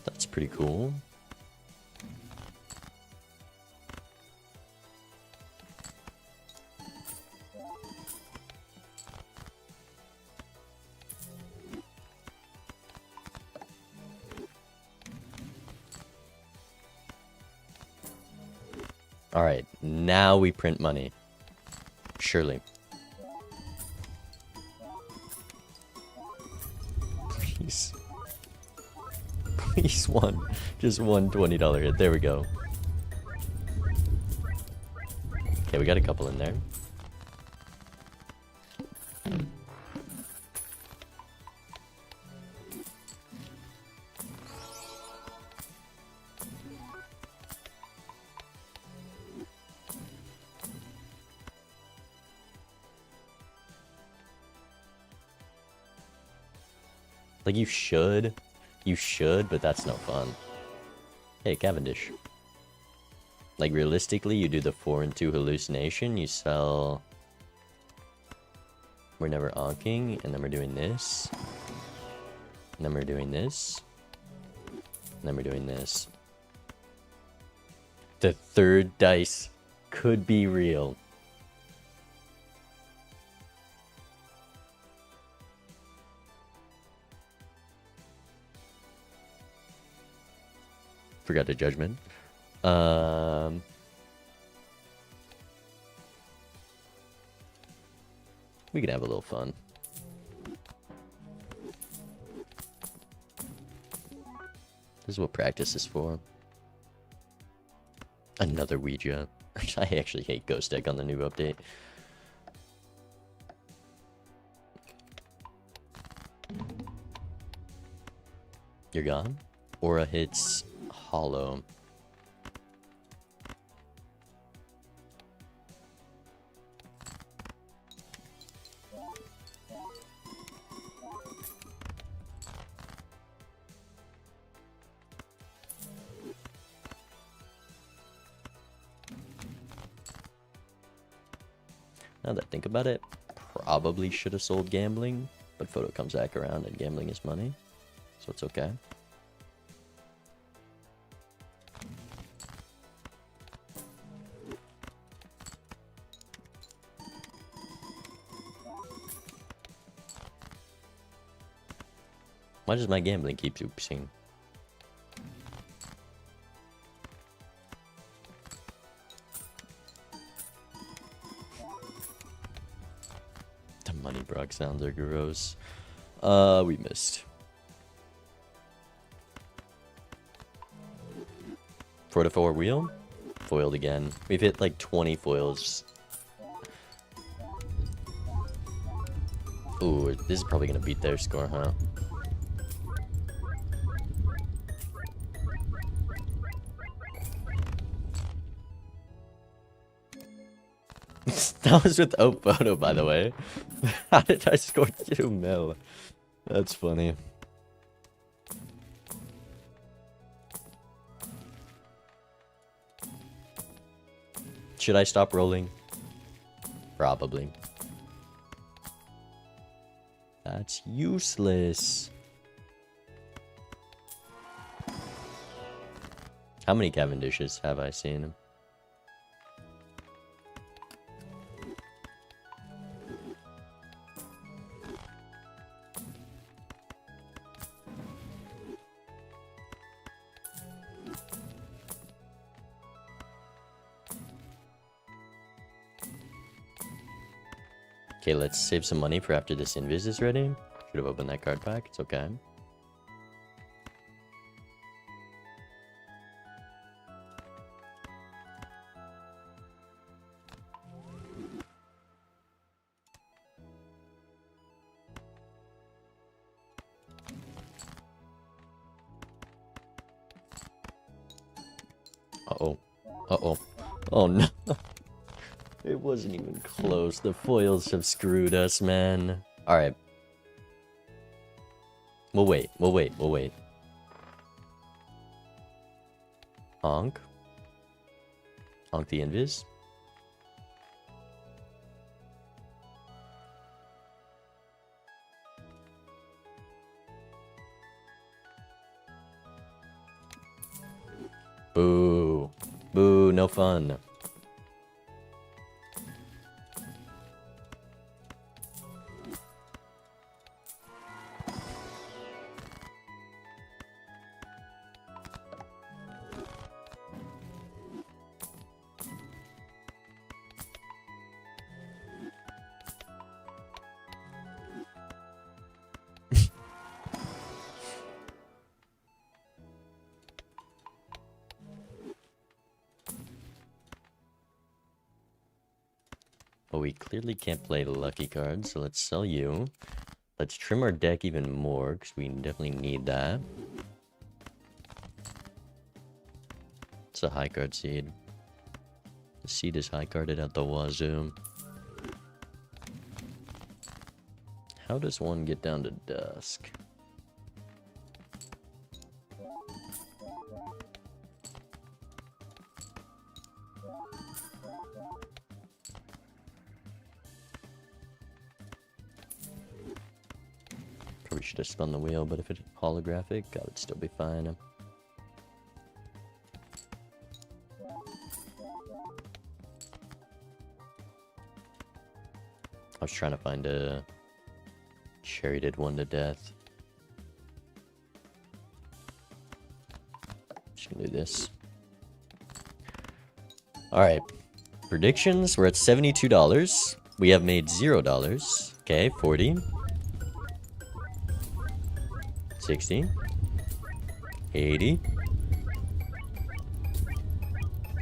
A: That's pretty cool. All right, now we print money. Surely. Please. Please, just one $20 hit. There we go. Okay, we got a couple in there. Like, you should, but that's no fun. Hey, Cavendish. Like, realistically, you do the 4 and 2 hallucination, you sell... We're never onking, and then we're doing this. And then we're doing this. And then we're doing this. The third dice could be real. Forgot the judgment. We can have a little fun. This is what practice is for. Another Ouija. I actually hate Ghost Deck on the new update. You're gone? Aura hits hollow. Now that I think about it, probably should have sold gambling, but photo comes back around and gambling is money, so it's okay. Why does my gambling keep oopsing? The money Brock sounds are gross. We missed. 4-4 wheel? Foiled again. We've hit like 20 foils. Ooh, this is probably gonna beat their score, huh? That was without photo, by the way. How did I score 2 mil? That's funny. Should I stop rolling? Probably. That's useless. How many Cavendishes have I seen? Okay, let's save some money for after this invis is ready. Should have opened that card pack. It's okay. Uh-oh. Uh-oh. Oh, no. It wasn't even close. The foils have screwed us, man. Alright. We'll wait. We'll wait. We'll wait. Honk. Honk the invis. Boo. Boo, no fun. Well, we clearly can't play the lucky card, so let's sell you. Let's trim our deck even more, because we definitely need that. It's a high card seed. The seed is high carded at the wazoo. How does one get down to dusk? Probably should have spun the wheel, but if it's holographic, I would still be fine. I was trying to find a charioted one to death. Just gonna do this. Alright. Predictions, we're at $72. We have made $0. Okay, 40. 60. 80.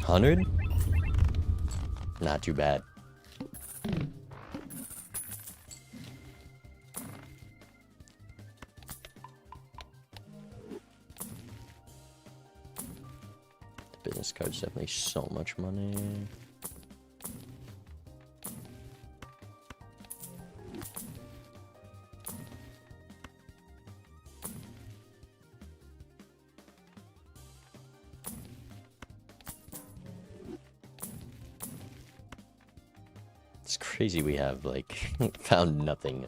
A: 100. Not too bad. The business card's definitely so much money. It's crazy we have, like, found nothing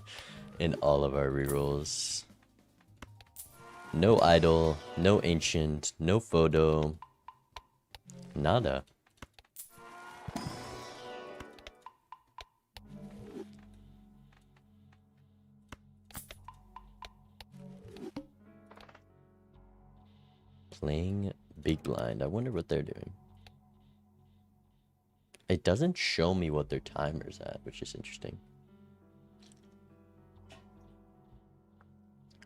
A: in all of our rerolls. No idol, no ancient, no photo, nada. Playing big blind. I wonder what they're doing. It doesn't show me what their timer's at, which is interesting.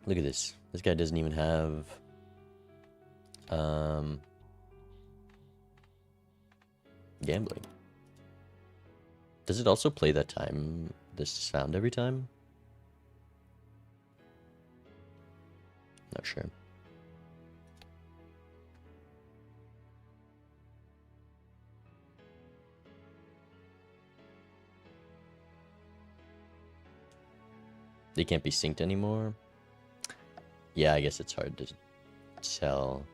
A: Look at this. This guy doesn't even have gambling. Does it also play that time, this sound every time? Not sure. They can't be synced anymore. Yeah, I guess it's hard to tell.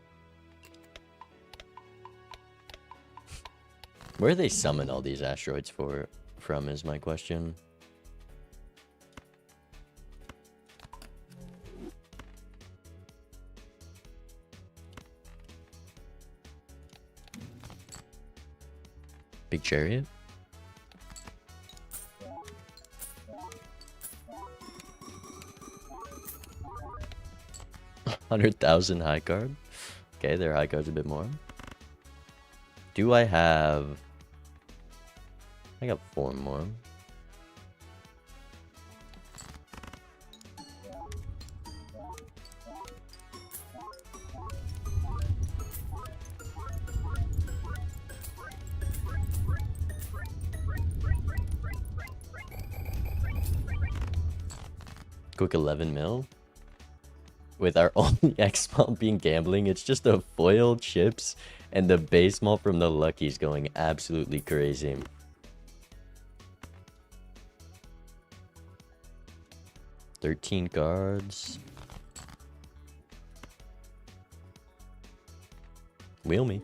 A: Where do they summon all these asteroids from is my question. Big chariot? 100,000 high card. Okay, their high card's a bit more. Do I have... I got 4 more. Quick 11 mil. With our only X malt being gambling, it's just the foil chips and the base malt from the Luckies going absolutely crazy. $13 cards. Wheel me.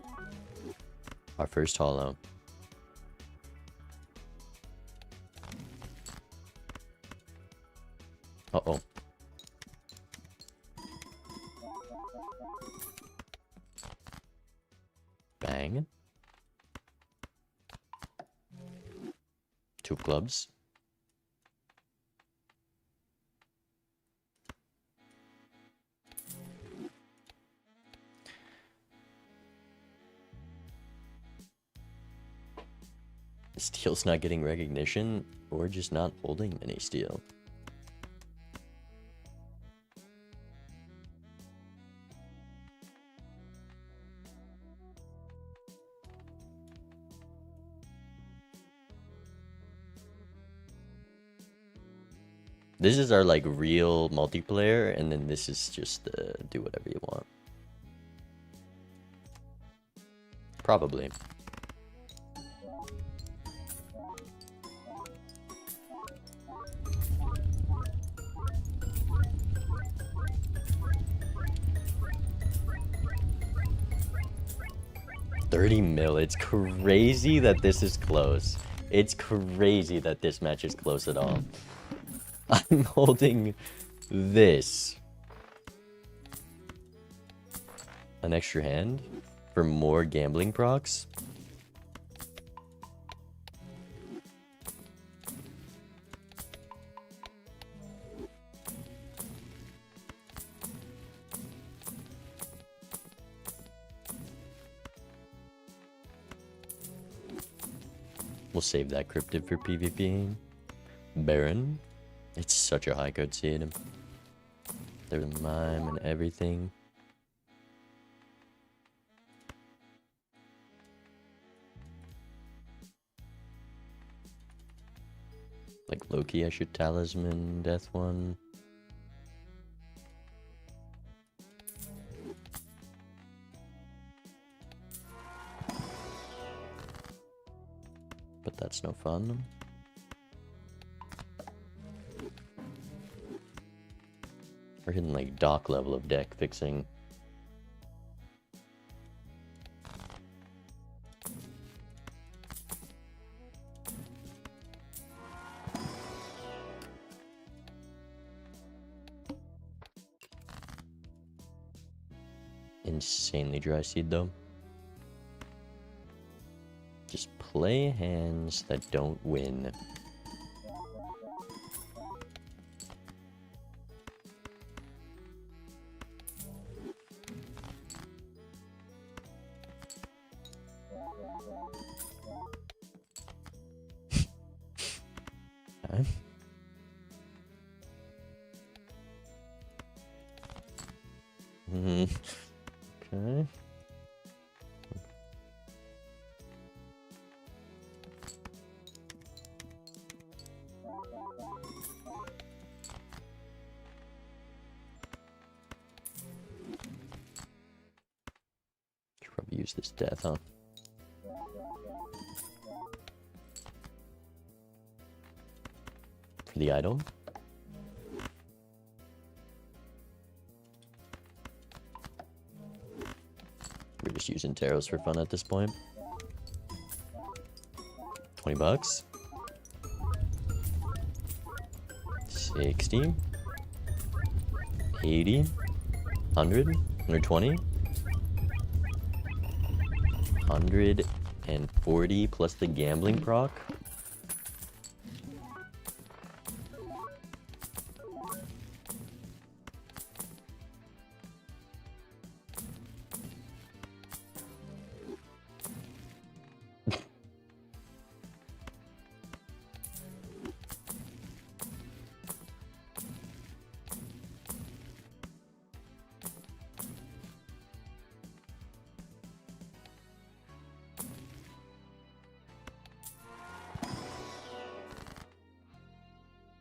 A: Our first holo. Uh-oh. Bang. 2 clubs. Steel's not getting recognition, or just not holding any steel. This is our like real multiplayer, and then this is just do whatever you want. Probably. $30 mil. It's crazy that this is close. It's crazy that this match is close at all. I'm holding this. An extra hand for more gambling procs. We'll save that cryptid for PvP. Baron. It's such a high card seed. There's a mime and everything. Like Loki, I should talisman death one. But that's no fun. We're hitting like dock level of deck fixing. insanely dry seed though. Just play hands that don't win. Okay. Okay. Should probably use this death, huh? For the idol. We're just using tarots for fun at this point. 20 bucks. 60. 80. 100. 120. 140 plus the gambling proc.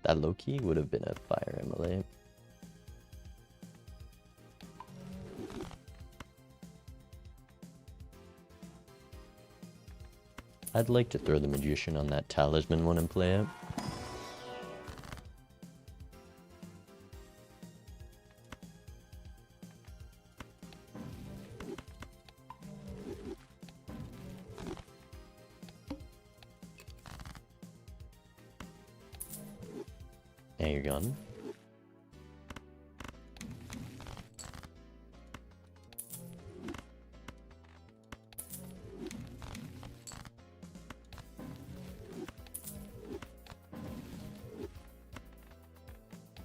A: That low-key would have been a fire MLA. I'd like to throw the magician on that talisman one and play it. And you're gone.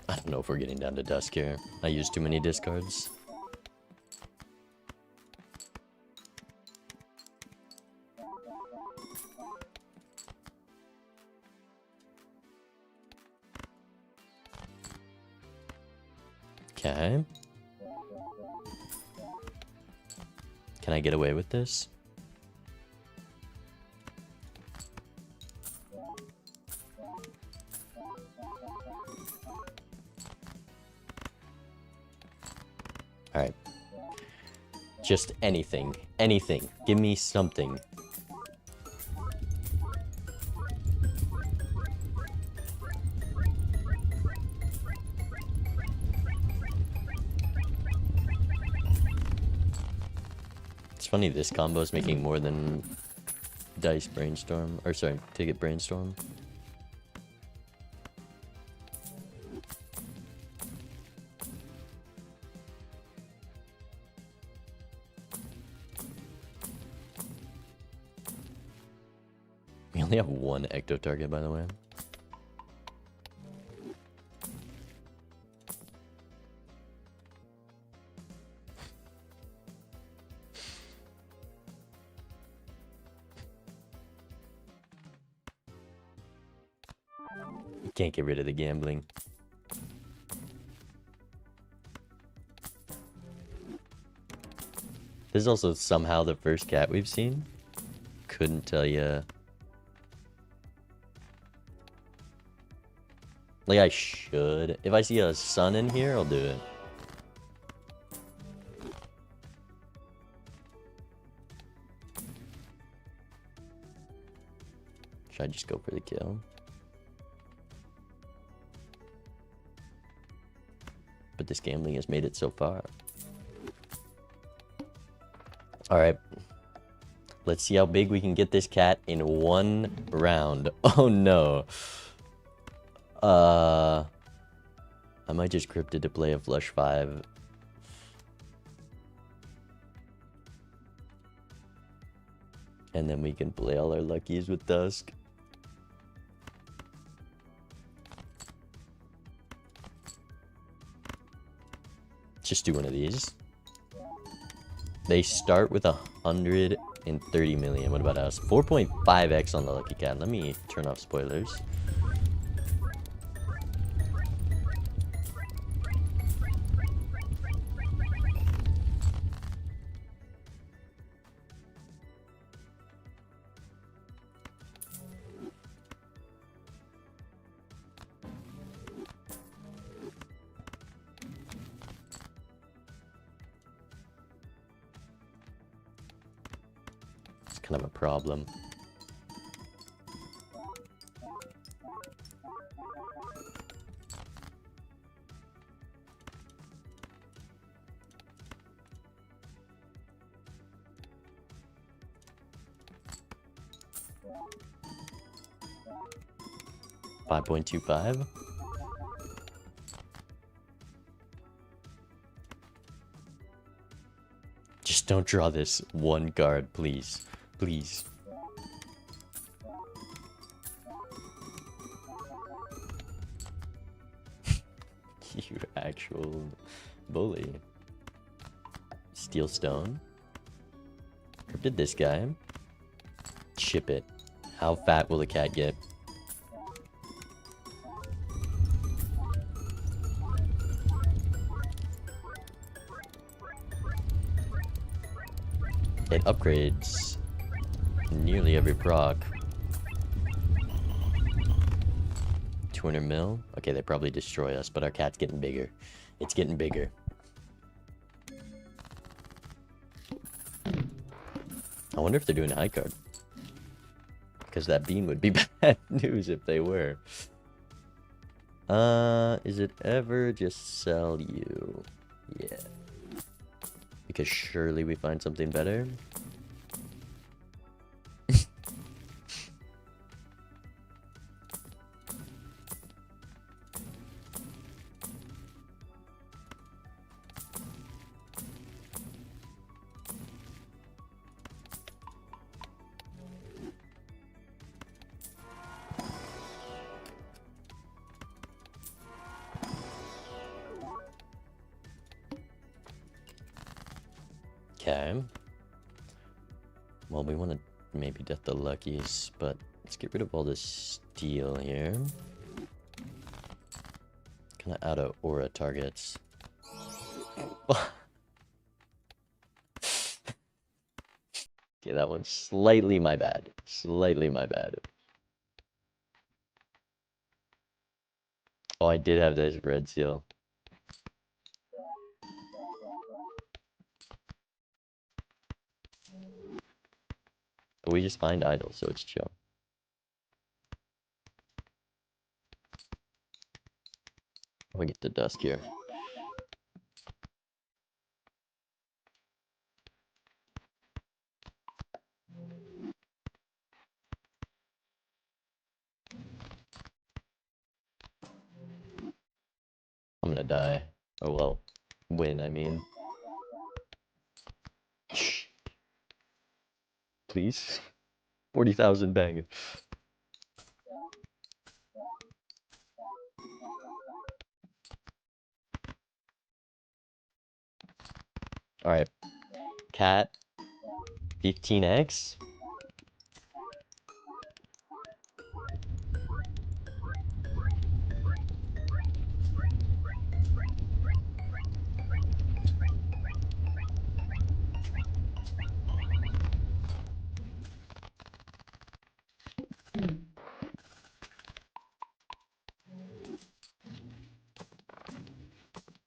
A: I don't know if we're getting down to dusk here. I used too many discards. Okay. Can I get away with this? Alright. Just anything. Anything. Give me something. It's funny, this combo is making more than Dice Brainstorm. Or sorry, Ticket Brainstorm. We only have one ecto target, by the way. You can't get rid of the gambling. This is also somehow the first cat we've seen. Couldn't tell you. Like, I should. If I see a sun in here, I'll do it. Should I just go for the kill? But this gambling has made it so far. Alright. Let's see how big we can get this cat in one round. Oh no. I might just cryptid to play a flush 5. And then we can play all our luckies with Dusk. Just do one of these. They start with 130 million. What about us? 4.5x on the Lucky Cat. Let me turn off spoilers. It's kind of a problem. $5.25. Just don't draw this one card, please. Please. You actual bully. Steel Stone. Cryptid this guy. Ship it. How fat will the cat get? It upgrades nearly every proc. 200 mil? Okay, they probably destroy us, but our cat's getting bigger. It's getting bigger. I wonder if they're doing a high card. Because that bean would be bad news if they were. Is it ever just sell you? Yeah. Because surely we find something better. Okay. Well, we want to maybe death the luckies, but let's get rid of all this steel here. Kind of out of aura targets. Okay, that one's slightly my bad. Slightly my bad. Oh, I did have this red seal. But we just find idols, so it's chill. We get the dusk here. I'm gonna die. Oh well. Win, I mean. Please. 40,000 bang. Alright. Cat. 15x.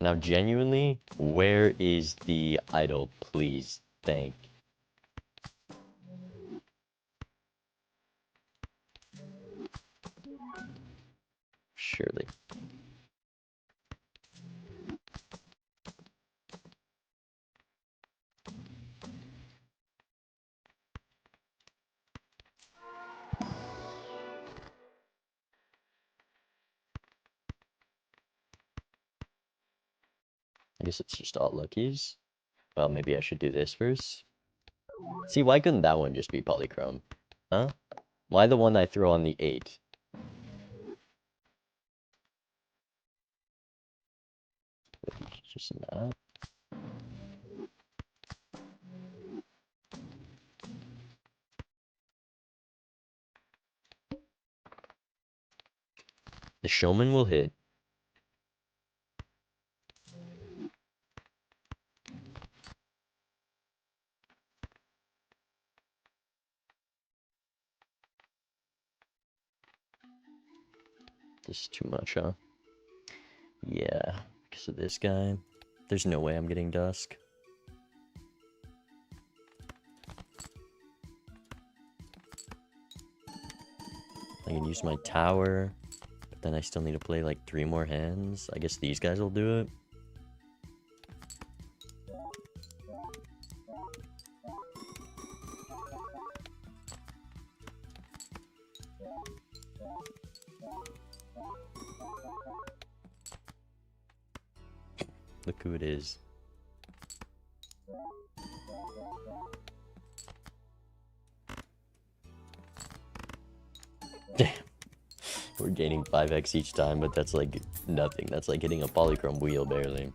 A: Now, genuinely, where is the idol, please? Thank. Surely. I guess it's just all luckies. Well, maybe I should do this first. See, why couldn't that one just be polychrome? Huh? Why the one I throw on the 8? Just not. The showman will hit. This is too much, huh? Yeah, because of this guy. There's no way I'm getting dusk. I can use my tower, but then I still need to play like 3 more hands. I guess these guys will do it. Look who it is. Damn. We're gaining 5x each time, but that's like nothing. That's like hitting a polychrome wheel barely.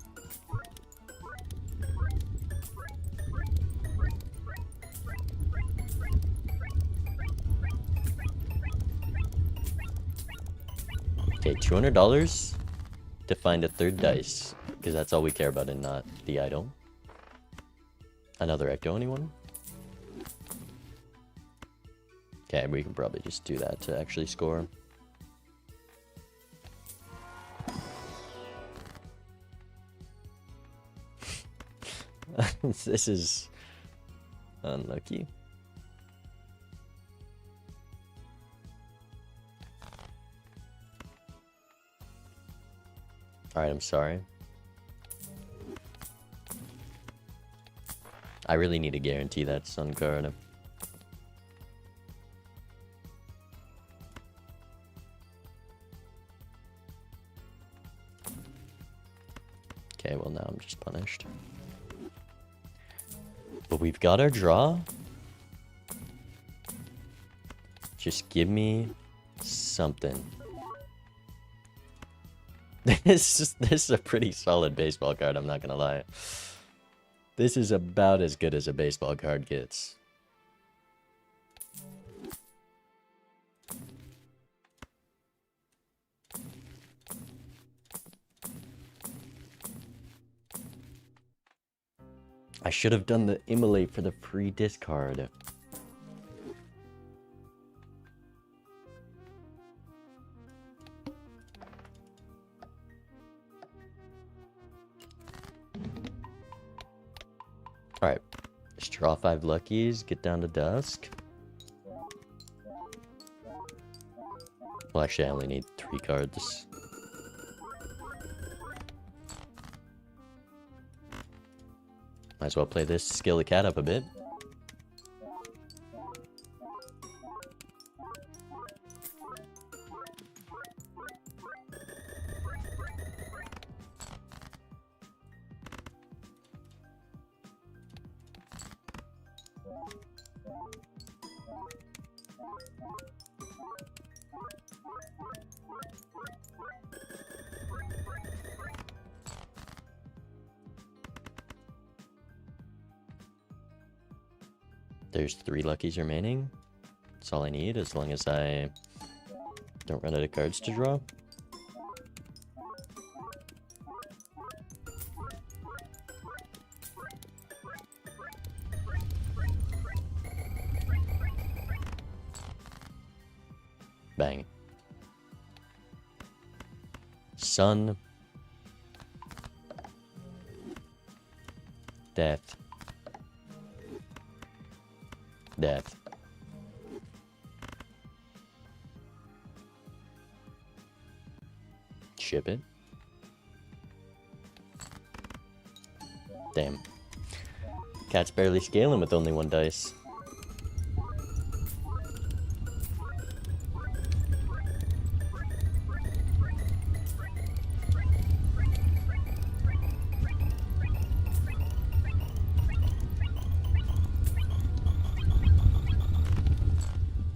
A: Okay, $200 to find a 3rd dice. Because that's all we care about and not the idol. Another ecto, anyone? Okay, we can probably just do that to actually score. This is unlucky. Alright, I'm sorry. I really need to guarantee that sun card. Okay, well now I'm just punished. But we've got our draw. Just give me something. This is a pretty solid baseball card, I'm not gonna lie. This is about as good as a baseball card gets. I should have done the immolate for the free discard. Alright, let's draw 5 luckies, get down to dusk. Well, actually, I only need 3 cards. Might as well play this, scale the cat up a bit. There's 3 luckies remaining. That's all I need, as long as I don't run out of cards to draw. Bang. Sun. Death. Death. Ship it. Damn. Cat's barely scaling with only 1 dice.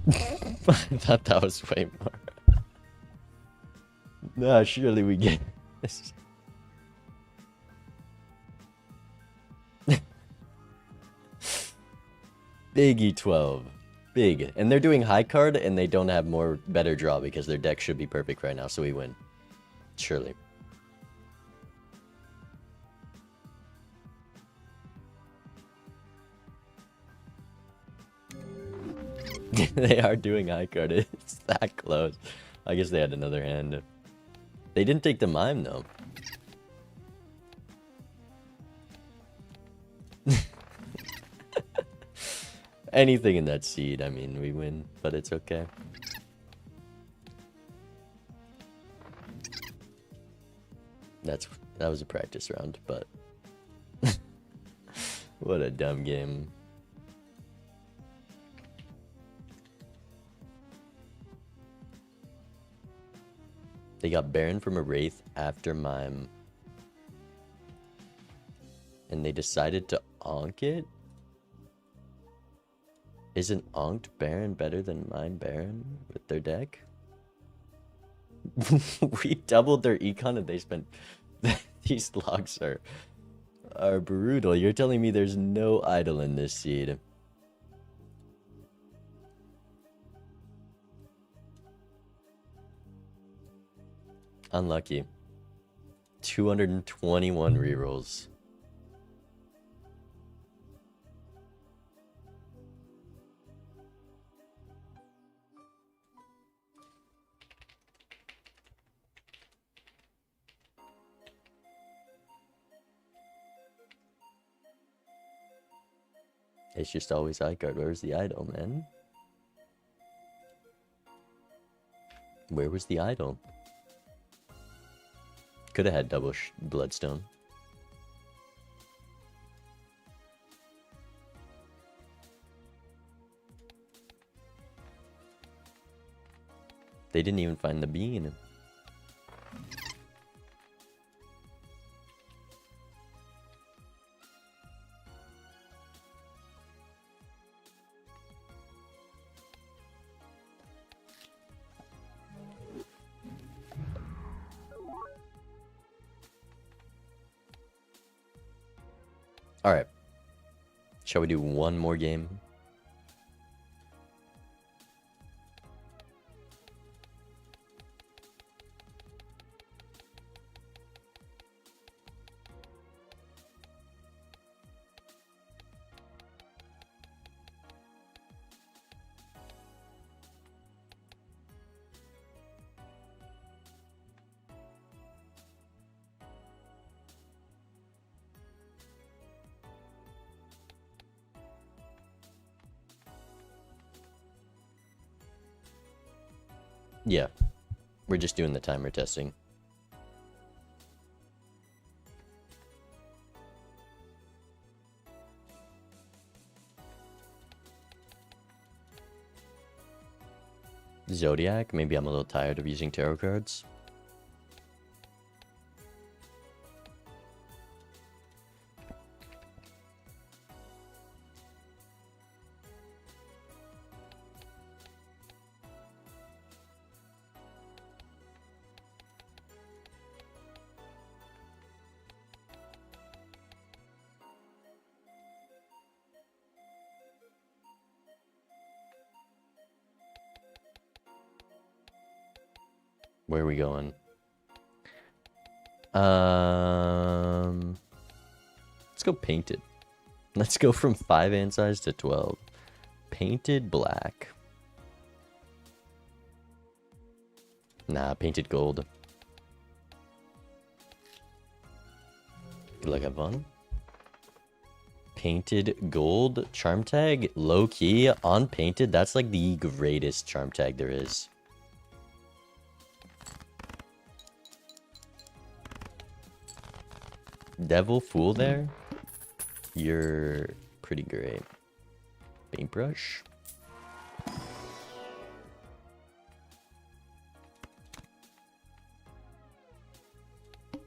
A: I thought that was way more. Nah, surely we get this. Big E12. Big. And they're doing high card and they don't have more better draw because their deck should be perfect right now, so we win. Surely. They are doing high card. It's that close. I guess they had another hand. They didn't take the mime though. Anything in that seed, I mean, we win, but it's okay. That was a practice round, but what a dumb game. They got Baron from a Wraith after Mime. And they decided to onk it? Isn't onked Baron better than Mime Baron with their deck? We doubled their econ and they spent... These logs are brutal. You're telling me there's no idol in this seed. Unlucky. 221 rerolls. It's just always high card. Where's the idol, man? Where was the idol? Could have had double bloodstone. They didn't even find the bean. All right. Shall we do one more game? Yeah, we're just doing the timer testing. Zodiac, maybe I'm a little tired of using tarot cards. Where are we going? Let's go painted. Let's go from 5 hand size to 12. Painted black. Nah, painted gold. Good luck, have fun. Painted gold charm tag, low key on painted. That's like the greatest charm tag there is. Devil Fool there. You're pretty great. Paintbrush.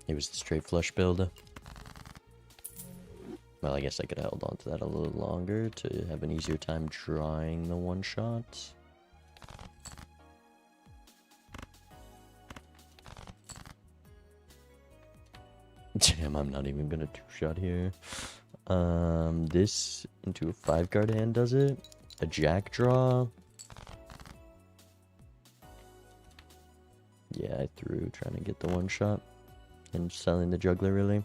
A: It was the straight flush build. Well, I guess I could have held on to that a little longer to have an easier time drawing the one shot. Damn, I'm not even gonna two-shot here. This into a 5-card hand does it. A jack draw. Yeah, I threw trying to get the one shot and selling the juggler really.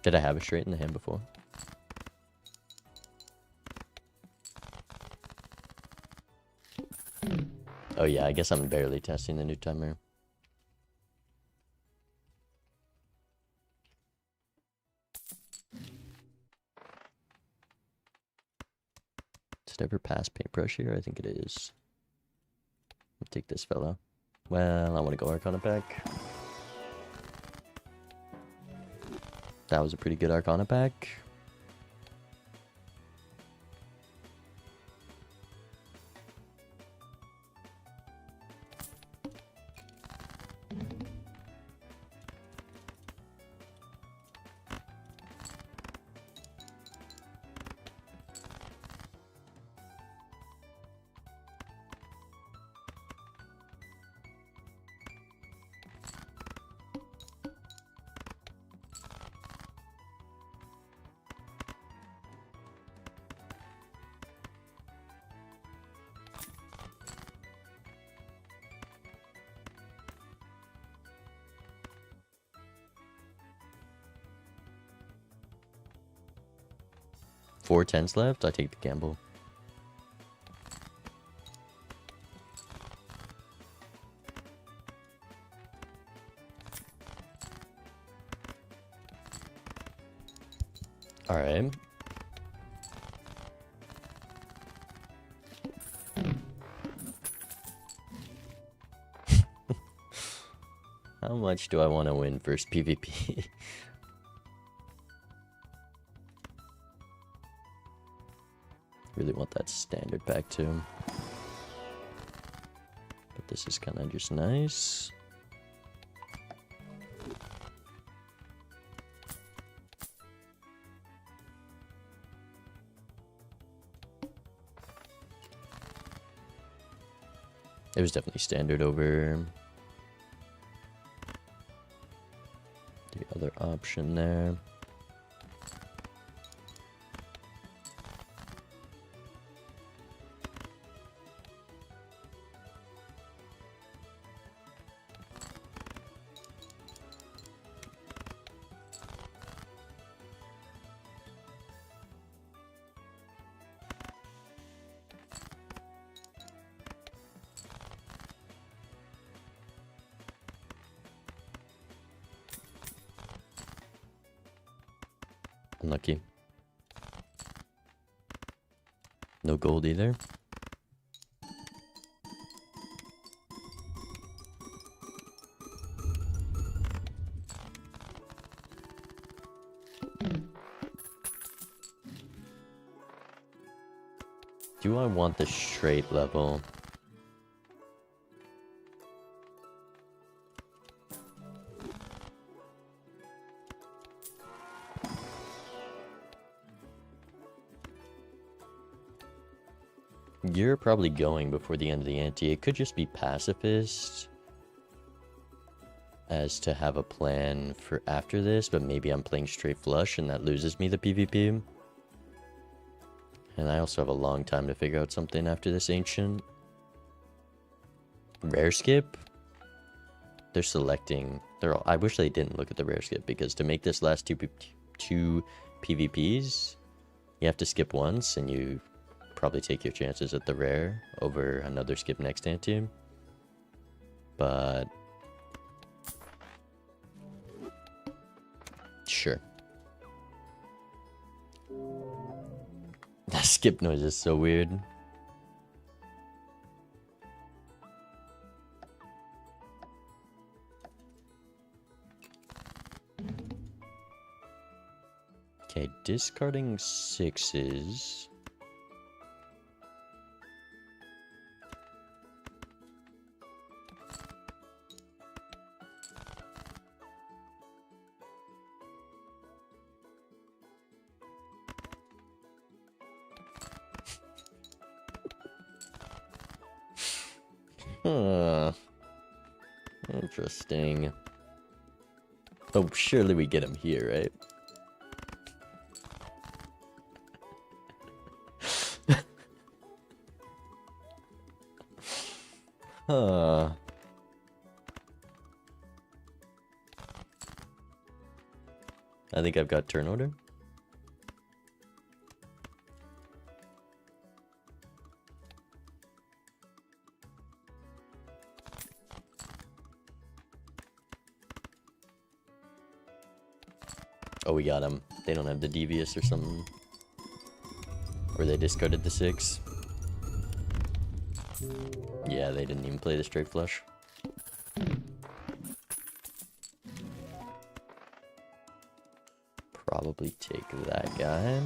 A: Did I have a straight in the hand before? Oh yeah, I guess I'm barely testing the new timer. Did it ever pass paintbrush here? I think it is. I'll take this fella. Well, I want to go Arcana pack. That was a pretty good Arcana pack. Four tens left. I take the gamble. All right. How much do I want to win first PvP? Really want that standard pack too. But this is kind of just nice. It was definitely standard over the other option there. Unlucky. No gold either. Do I want the straight level? You're probably going before the end of the ante. It could just be pacifist as to have a plan for after this, but maybe I'm playing straight flush and that loses me the PvP. And I also have a long time to figure out something after this ancient. Rare skip? They're selecting. I wish they didn't look at the rare skip, because to make this last two PvPs, you have to skip once and you probably take your chances at the rare over another skip next ante. But sure. That skip noise is so weird. Okay, discarding sixes. Huh. Interesting. Oh, surely we get him here, right? Huh. I think I've got turn order. Oh, we got him. They don't have the devious or something. Or they discarded the 6. Yeah, they didn't even play the straight flush. Probably take that guy.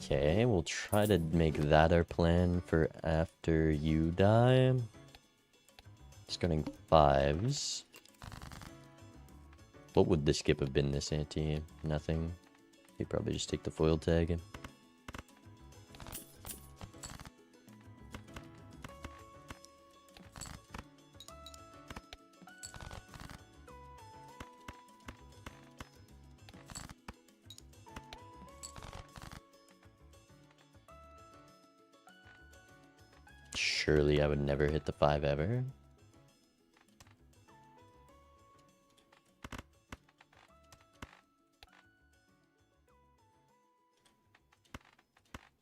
A: Okay, we'll try to make that our plan for after you die. Starting 5s. What would the skip have been this ante? Nothing. He'd probably just take the foil tag. Surely I would never hit the 5 ever.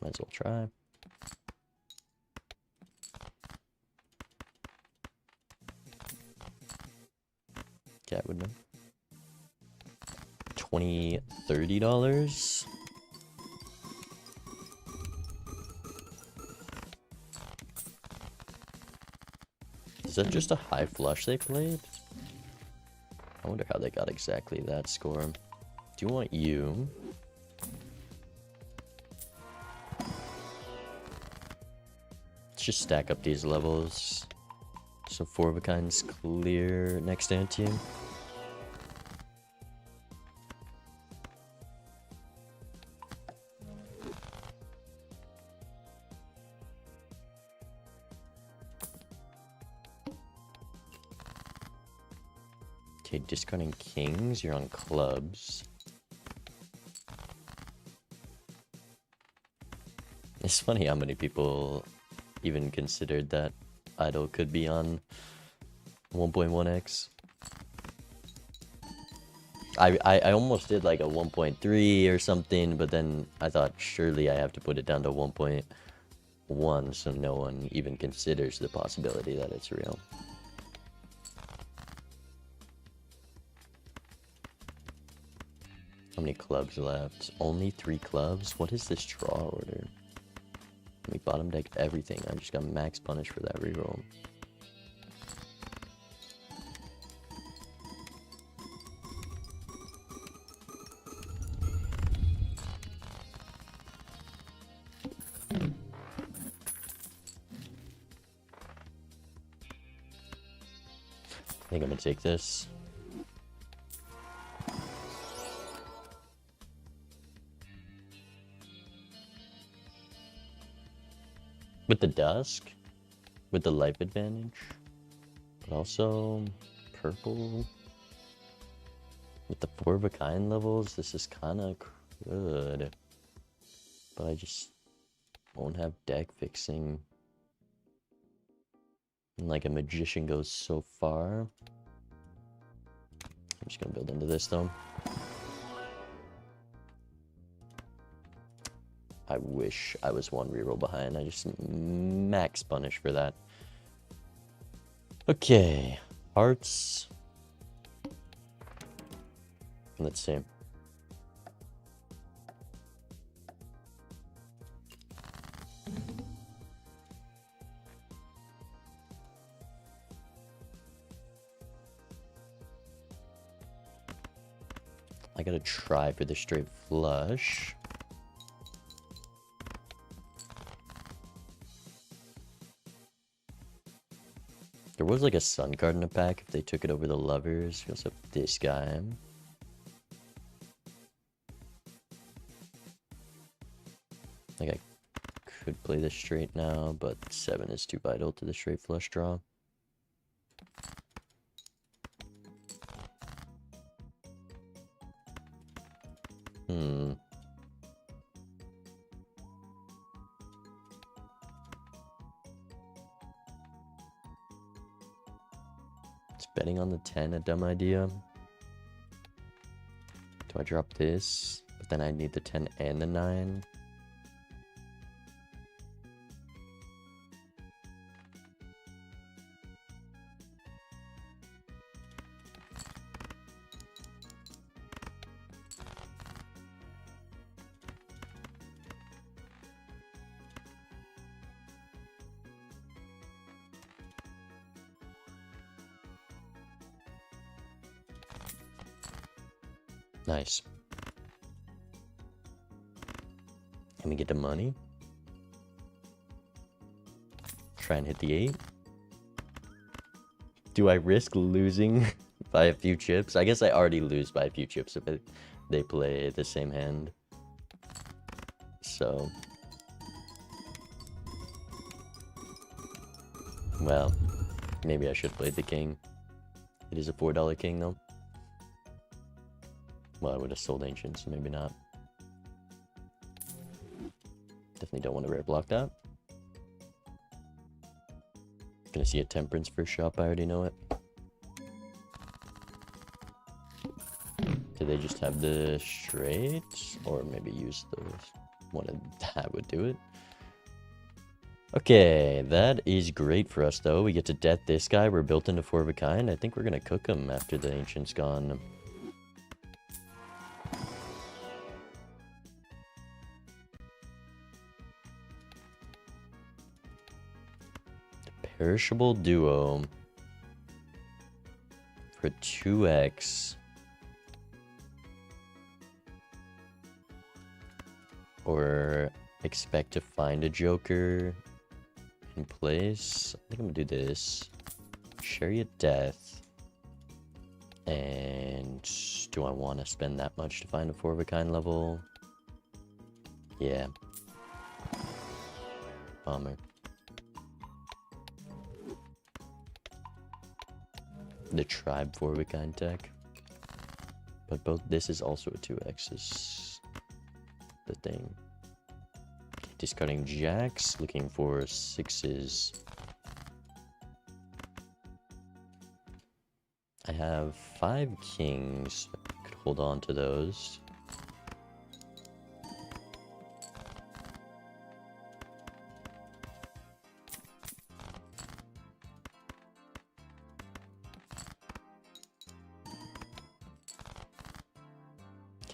A: Might as well try. Cat would know. $20, $30. Is that just a high flush they played? I wonder how they got exactly that score. Do you want you? Let's just stack up these levels. So 4 of a kind's clear next ante. Okay, discarding kings, you're on clubs. It's funny how many people even considered that idol could be on 1.1x. I almost did like a 1.3 or something, but then I thought surely I have to put it down to 1.1 so no one even considers the possibility that it's real. How many clubs left? Only 3 clubs? What is this draw order? We bottom deck everything. I just got max punish for that reroll. I think I'm gonna take this. With the dusk, with the life advantage, but also purple. With the 4 of a kind levels, this is kind of good. But I just won't have deck fixing. And like a magician goes so far. I'm just gonna build into this though. I wish I was 1 reroll behind. I just max punish for that. Okay, hearts. Let's see. I gotta try for the straight flush. There was like a sun card in the pack if they took it over the lovers. We also have this guy. I think I could play this straight now, but 7 is too vital to the straight flush draw. Is betting on the 10 a dumb idea? Do I drop this? But then I need the 10 and the 9. Nice. Can we get the money? Try and hit the 8. Do I risk losing by a few chips? I guess I already lose by a few chips if they play the same hand. So. Well, maybe I should play the king. It is a $4 king though. Well, I would have sold ancients, maybe not. Definitely don't want to rare block that. Gonna see a temperance first shop, I already know it. Do they just have the straight? Or maybe use those? One of that would do it. Okay, that is great for us though. We get to death this guy. We're built into 4 of a kind. I think we're gonna cook him after the ancient's gone. Perishable duo for 2x, or expect to find a joker in place. I think I'm gonna do this. Chariot Death. And do I want to spend that much to find a 4 of a kind level? Yeah. Bummer. The tribe 4 of a kind tech. But both this is also a 2x is the thing. Discarding jacks, looking for 6s. I have 5 kings. I could hold on to those.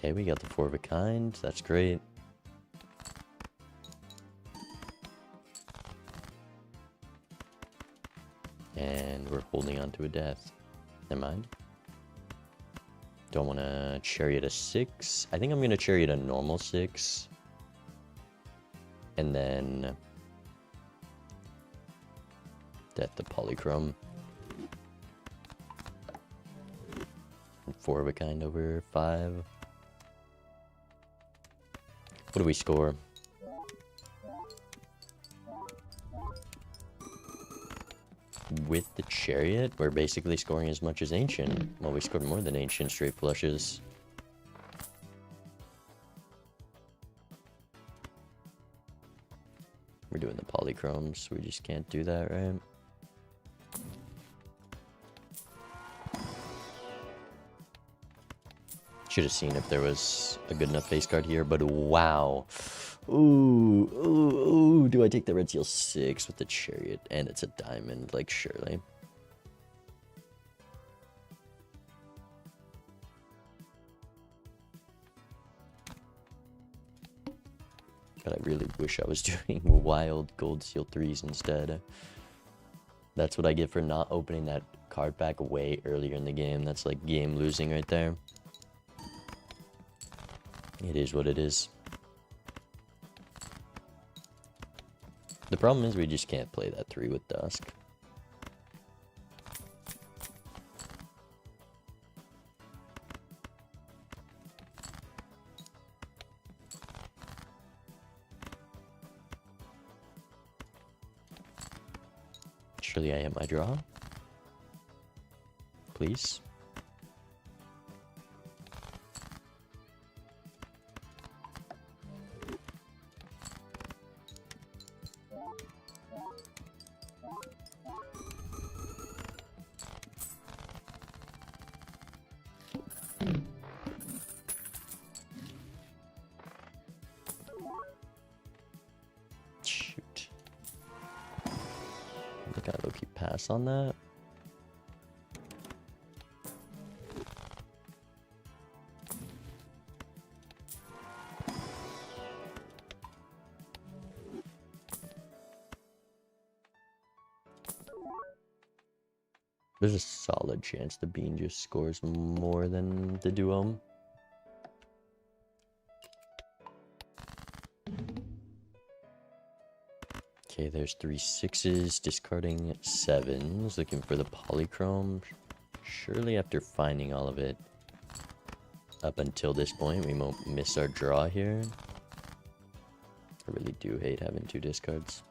A: Okay, we got the 4 of a kind. That's great. And we're holding on to a death. Never mind. Don't want to chariot a 6. I think I'm going to chariot a normal 6. And then death the polychrome. 4 of a kind over 5. What do we score? With the chariot, we're basically scoring as much as ancient. Well, we scored more than ancient straight flushes. We're doing the polychromes. We just can't do that, right? Should have seen if there was a good enough base card here, but wow. Ooh, do I take the red seal 6 with the chariot? And it's a diamond, like, surely. But I really wish I was doing wild gold seal 3s instead. That's what I get for not opening that card pack way earlier in the game. That's like game losing right there. It is what it is. The problem is we just can't play that 3 with Dusk. Surely I hit my draw. Please. Shoot. I think I low-key pass on that. There's a solid chance the bean just scores more than the duo. Okay, there's 3 6s, discarding 7s, looking for the polychrome. Surely after finding all of it up until this point, we won't miss our draw here. I really do hate having 2 discards.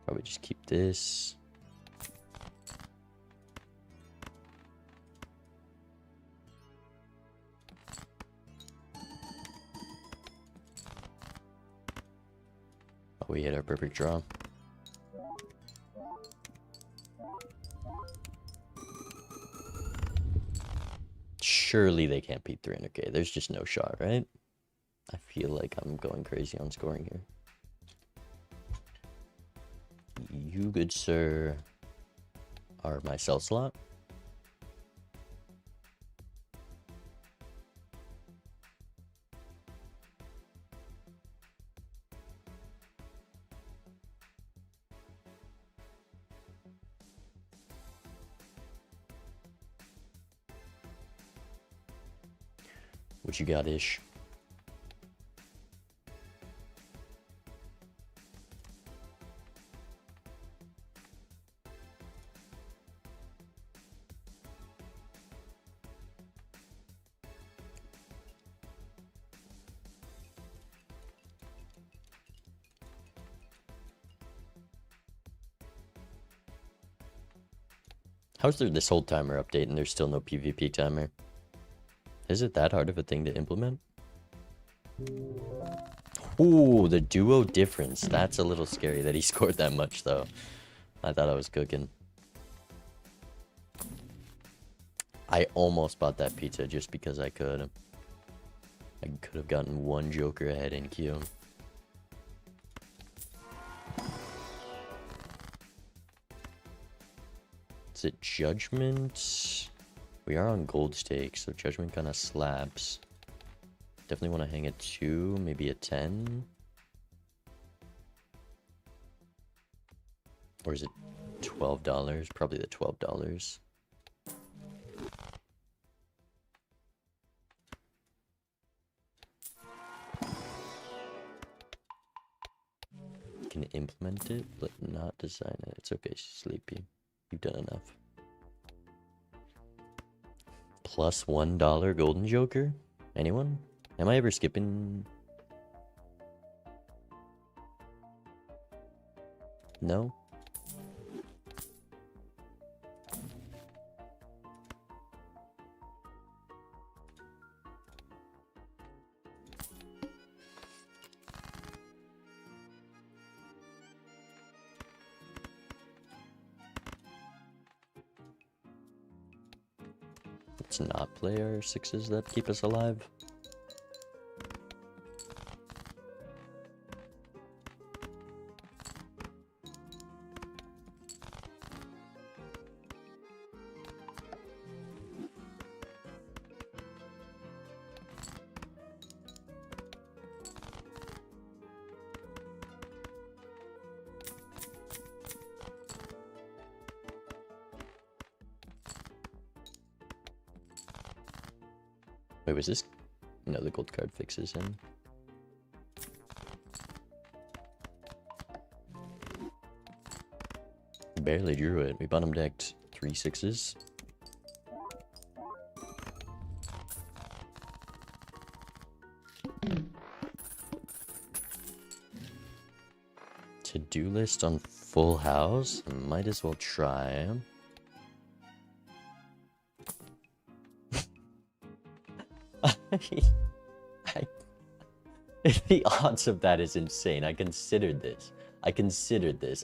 A: Probably just keep this. Oh, we hit our perfect draw. Surely they can't beat 300k. There's just no shot, right? I feel like I'm going crazy on scoring here. You, good sir, are my sell slot. What you got, Ish? How's there this whole timer update and there's still no PvP timer? Is it that hard of a thing to implement? Ooh, the duo difference. That's a little scary that he scored that much, though. I thought I was cooking. I almost bought that pizza just because I could. I could have gotten 1 joker ahead in queue. Is it Judgment? We are on gold stake, so Judgment kind of slaps. Definitely want to hang a 2, maybe a 10. Or is it $12? Probably the $12. Can implement it, but not design it. It's okay, Sleepy. You've done enough. Plus $1 golden joker? Anyone? Am I ever skipping? No? Let's not play our 6s that keep us alive. Wait, was this? No, the gold card fixes him. Barely drew it. We bottom decked 3 6s. To-do list on full house? Might as well try. The odds of that is insane. I considered this.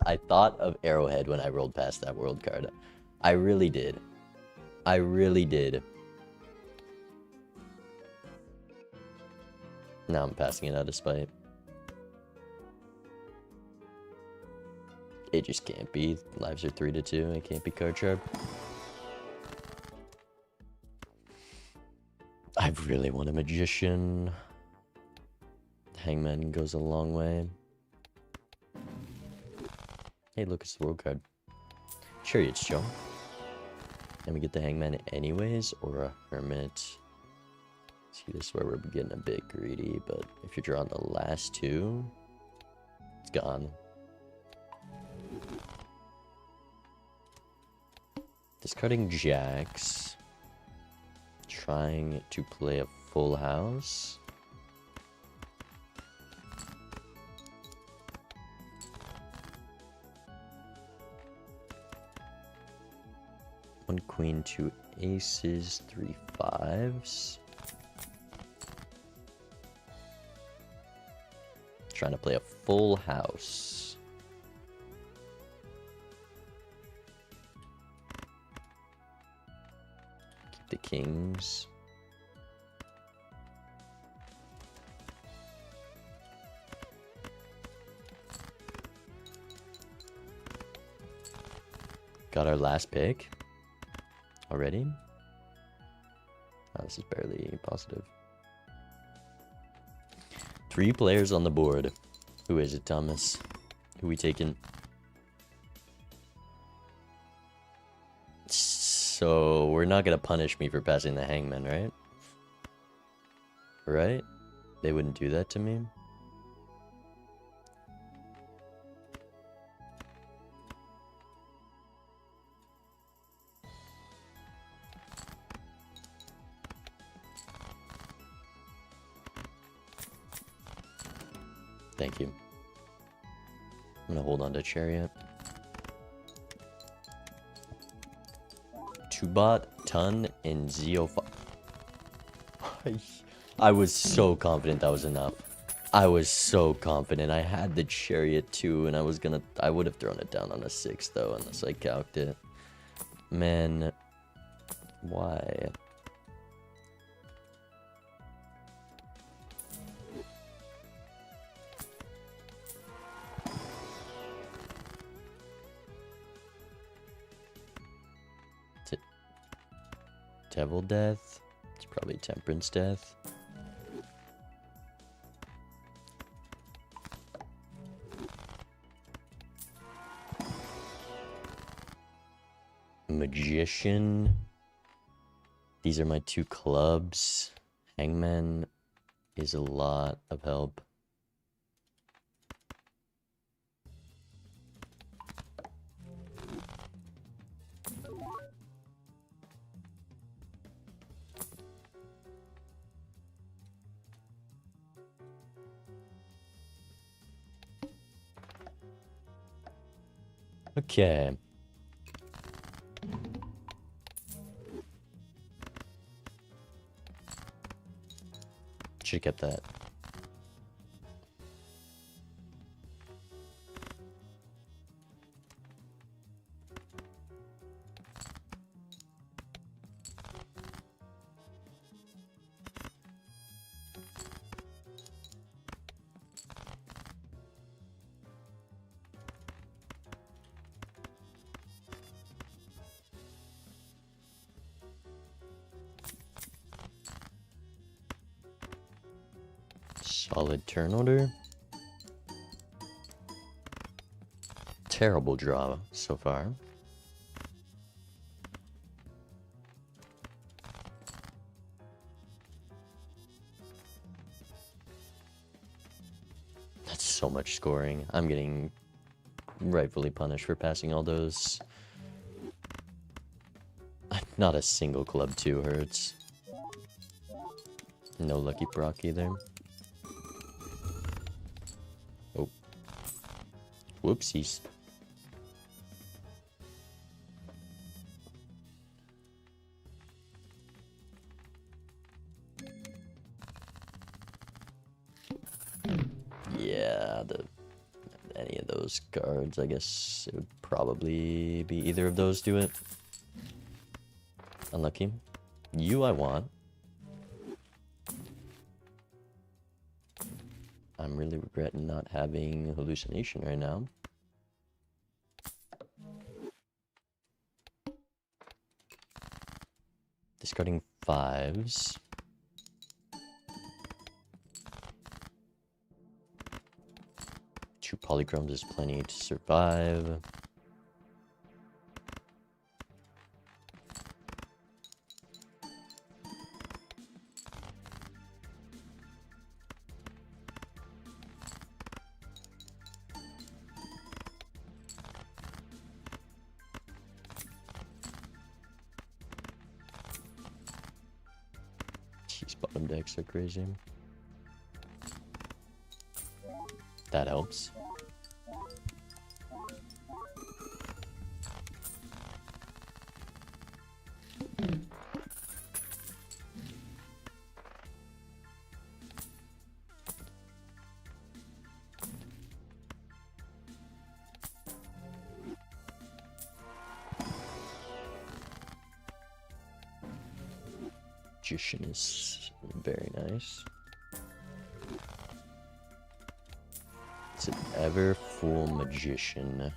A: I thought of Arrowhead when I rolled past that world card. I really did. I really did. Now I'm passing it out of spite. It just can't be. Lives are 3-2. It can't be card sharp. I really want a magician. Hangman goes a long way. Hey, look, it's the world card. Chariot's chill. And we get the Hangman anyways, or a Hermit. See, this is where we're getting a bit greedy, but if you're drawing the last 2, it's gone. Discarding jacks. Trying to play a full house. One queen, 2 aces, 3 5s. Trying to play a full house. Keep the kings. Got our last pick. Already? Oh, this is barely positive. 3 players on the board. Who is it, Thomas? Who we taking? So, we're not gonna punish me for passing the Hangman, right? Right? They wouldn't do that to me? Thank you. I'm gonna hold on to Chariot. Tubot, Ton, and Zeo5. I was so confident that was enough. I was so confident. I had the Chariot too, and I would have thrown it down on a 6 though, unless I calced it. Man, why? Devil Death. It's probably Temperance Death. Magician. These are my 2 clubs. Hangman is a lot of help. Okay. Should get that. Solid turn order. Terrible draw so far. so much scoring. I'm getting rightfully punished for passing all those. Not a single club 2 hurts. No lucky proc either. Oh. Whoopsies. Yeah, any of those cards, I guess it would probably be either of those do it. Unlucky. You I want. I'm really regretting not having hallucination right now. Discarding 5s. Two polychromes is plenty to survive. These bottom decks are crazy. That helps. Magician is very nice. It's an ever full magician.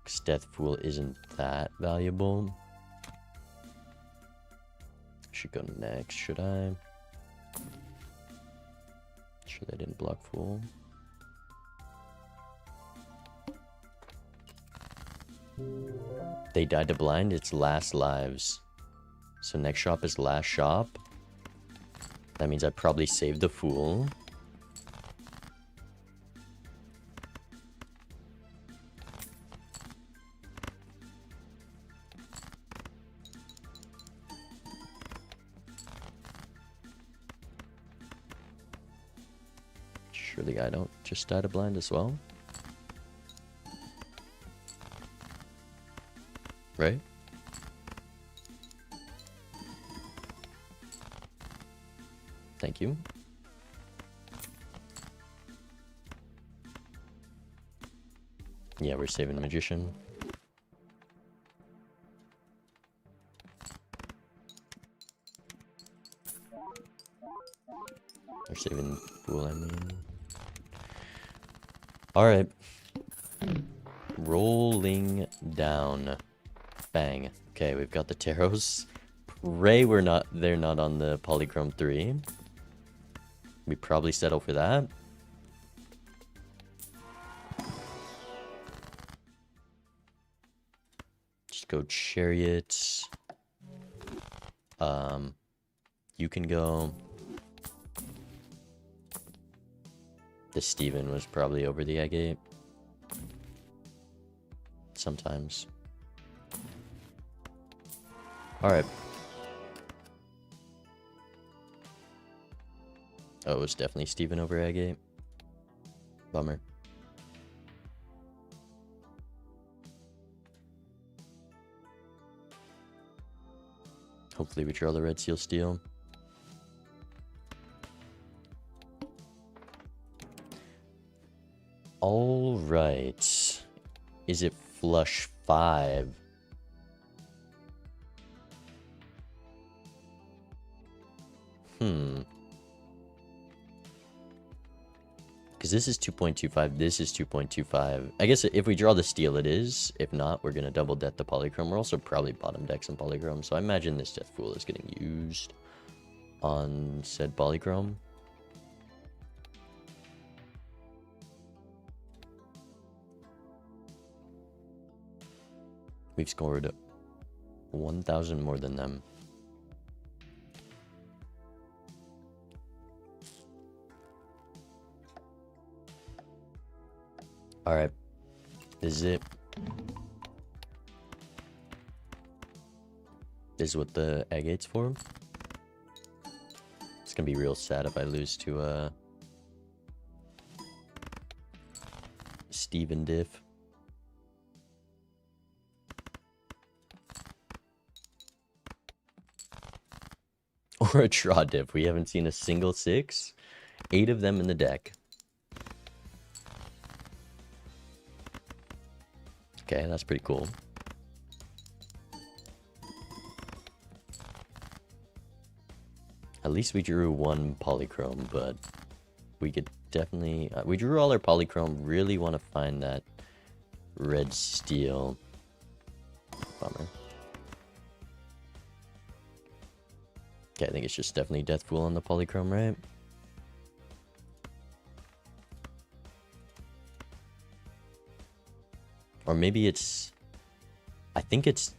A: 'Cause Death Fool isn't that valuable. Should go next, should I? Sure they didn't block Fool. They died to blind, it's last lives. So next shop is last shop. That means I probably saved the Fool. Sure the guy don't just die to blind as well. Right? Thank you. Yeah, we're saving the magician. We're saving Fool, I mean. Alright. Rolling down. Bang. Okay, we've got the tarots. Pray they're not on the polychrome 3. We probably settle for that. Just go chariots. You can go. The Steven was probably over the agate. Sometimes. Alright. Oh, it was definitely Steven over agate. Bummer. Hopefully we draw the red seal steel. All right. Is it flush 5? Because this is 2.25, this is 2.25. I guess if we draw the steel, it is. If not, we're going to double death the polychrome. We're also probably bottom deck some polychrome. So I imagine this Death Fool is getting used on said polychrome. We've scored 1,000 more than them. Alright. This is it. This is what the egg eight's for. It's gonna be real sad if I lose to Steven Diff. Or a draw diff. We haven't seen a single 6. 8 of them in the deck. Okay, that's pretty cool. At least we drew one polychrome, but we could definitely... we drew all our polychrome. Really want to find that red steel. Bummer. Okay, I think it's just definitely Death Fool on the polychrome, right? Or maybe it's... I think it's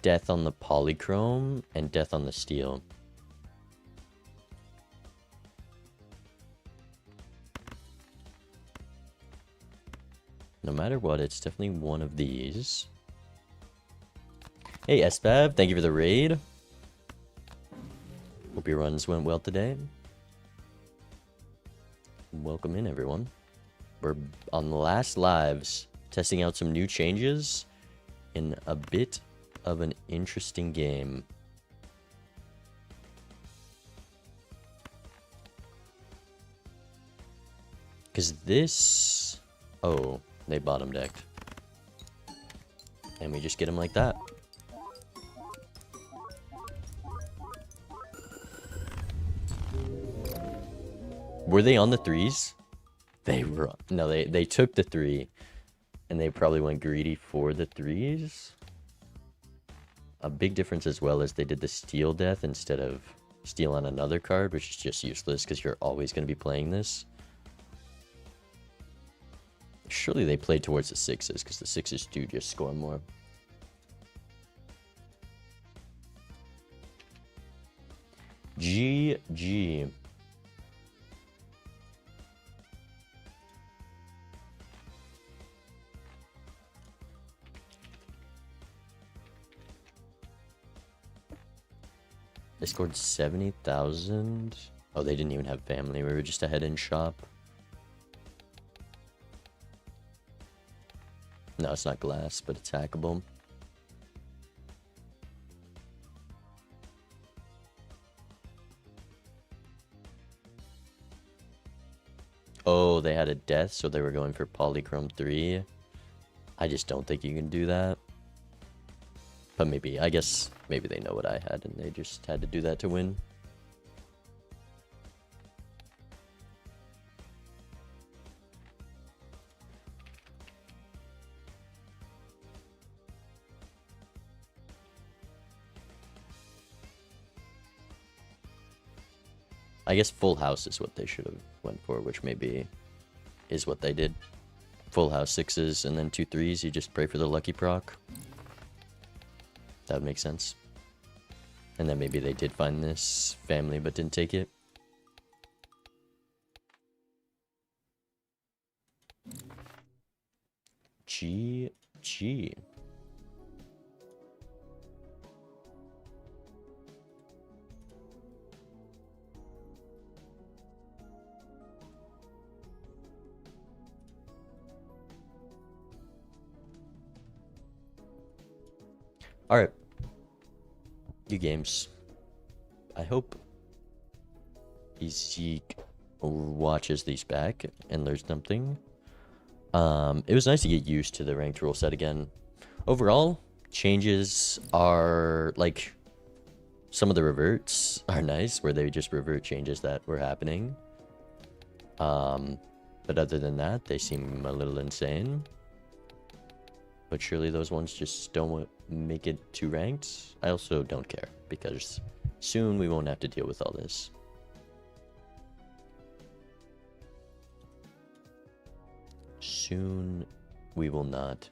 A: Death on the polychrome and Death on the steel. No matter what, it's definitely one of these. Hey, Espev, thank you for the raid. Hope your runs went well today. Welcome in, everyone. We're on the last lives, testing out some new changes in a bit of an interesting game. Because this... Oh, they bottom decked. And we just get them like that. Were they on the 3s? They were. No, they took the 3. And they probably went greedy for the 3s. A big difference as well is they did the steal death instead of steal on another card, which is just useless because you're always going to be playing this. Surely they played towards the 6s because the 6s do just score more. GG. They scored 70,000. Oh, they didn't even have family. We were just a head-in shop. No, it's not glass, but it's hackable. Oh, they had a death, so they were going for polychrome 3. I just don't think you can do that. But maybe, I guess, maybe they know what I had and they just had to do that to win. I guess full house is what they should have went for, which maybe is what they did. Full house 6s and then 2 3s, you just pray for the lucky proc. That would make sense. And then maybe they did find this family but didn't take it. GG. Alright. New games. I hope Zeke watches these back and learns something. It was nice to get used to the ranked rule set again. Overall, changes are like some of the reverts are nice, where they just revert changes that were happening. But other than that, they seem a little insane. But surely those ones just don't make it to ranked. I also don't care, because soon we won't have to deal with all this. Soon we will not.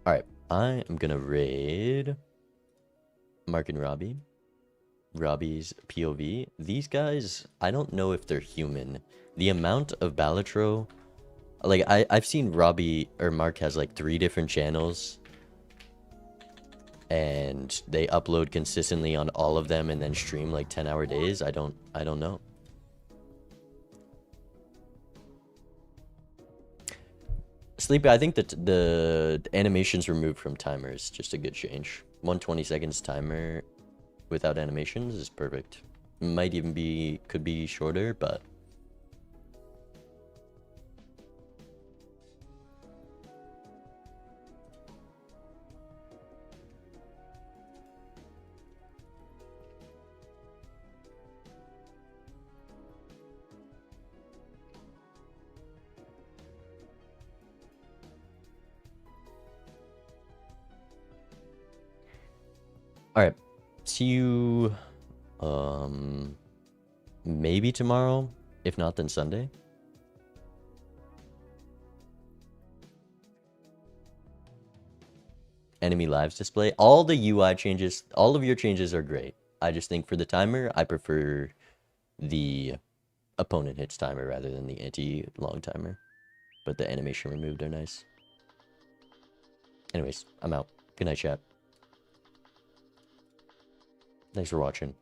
A: Alright, I am gonna raid Mark and Robbie. Robbie's POV. These guys, I don't know if they're human. The amount of Balatro, like I've seen Robbie or Mark has like 3 different channels, and they upload consistently on all of them and then stream like 10-hour days. I don't know. Sleepy, I think that the animations removed from timer is just a good change. 120 seconds timer without animations is perfect. Might even be, could be shorter, but all right. See you maybe tomorrow, if not then Sunday. Enemy lives display. All the UI changes, all of your changes are great. I just think for the timer, I prefer the opponent hits timer rather than the anti-long timer. But the animation removed are nice. Anyways, I'm out. Good night, chat. Thanks for watching.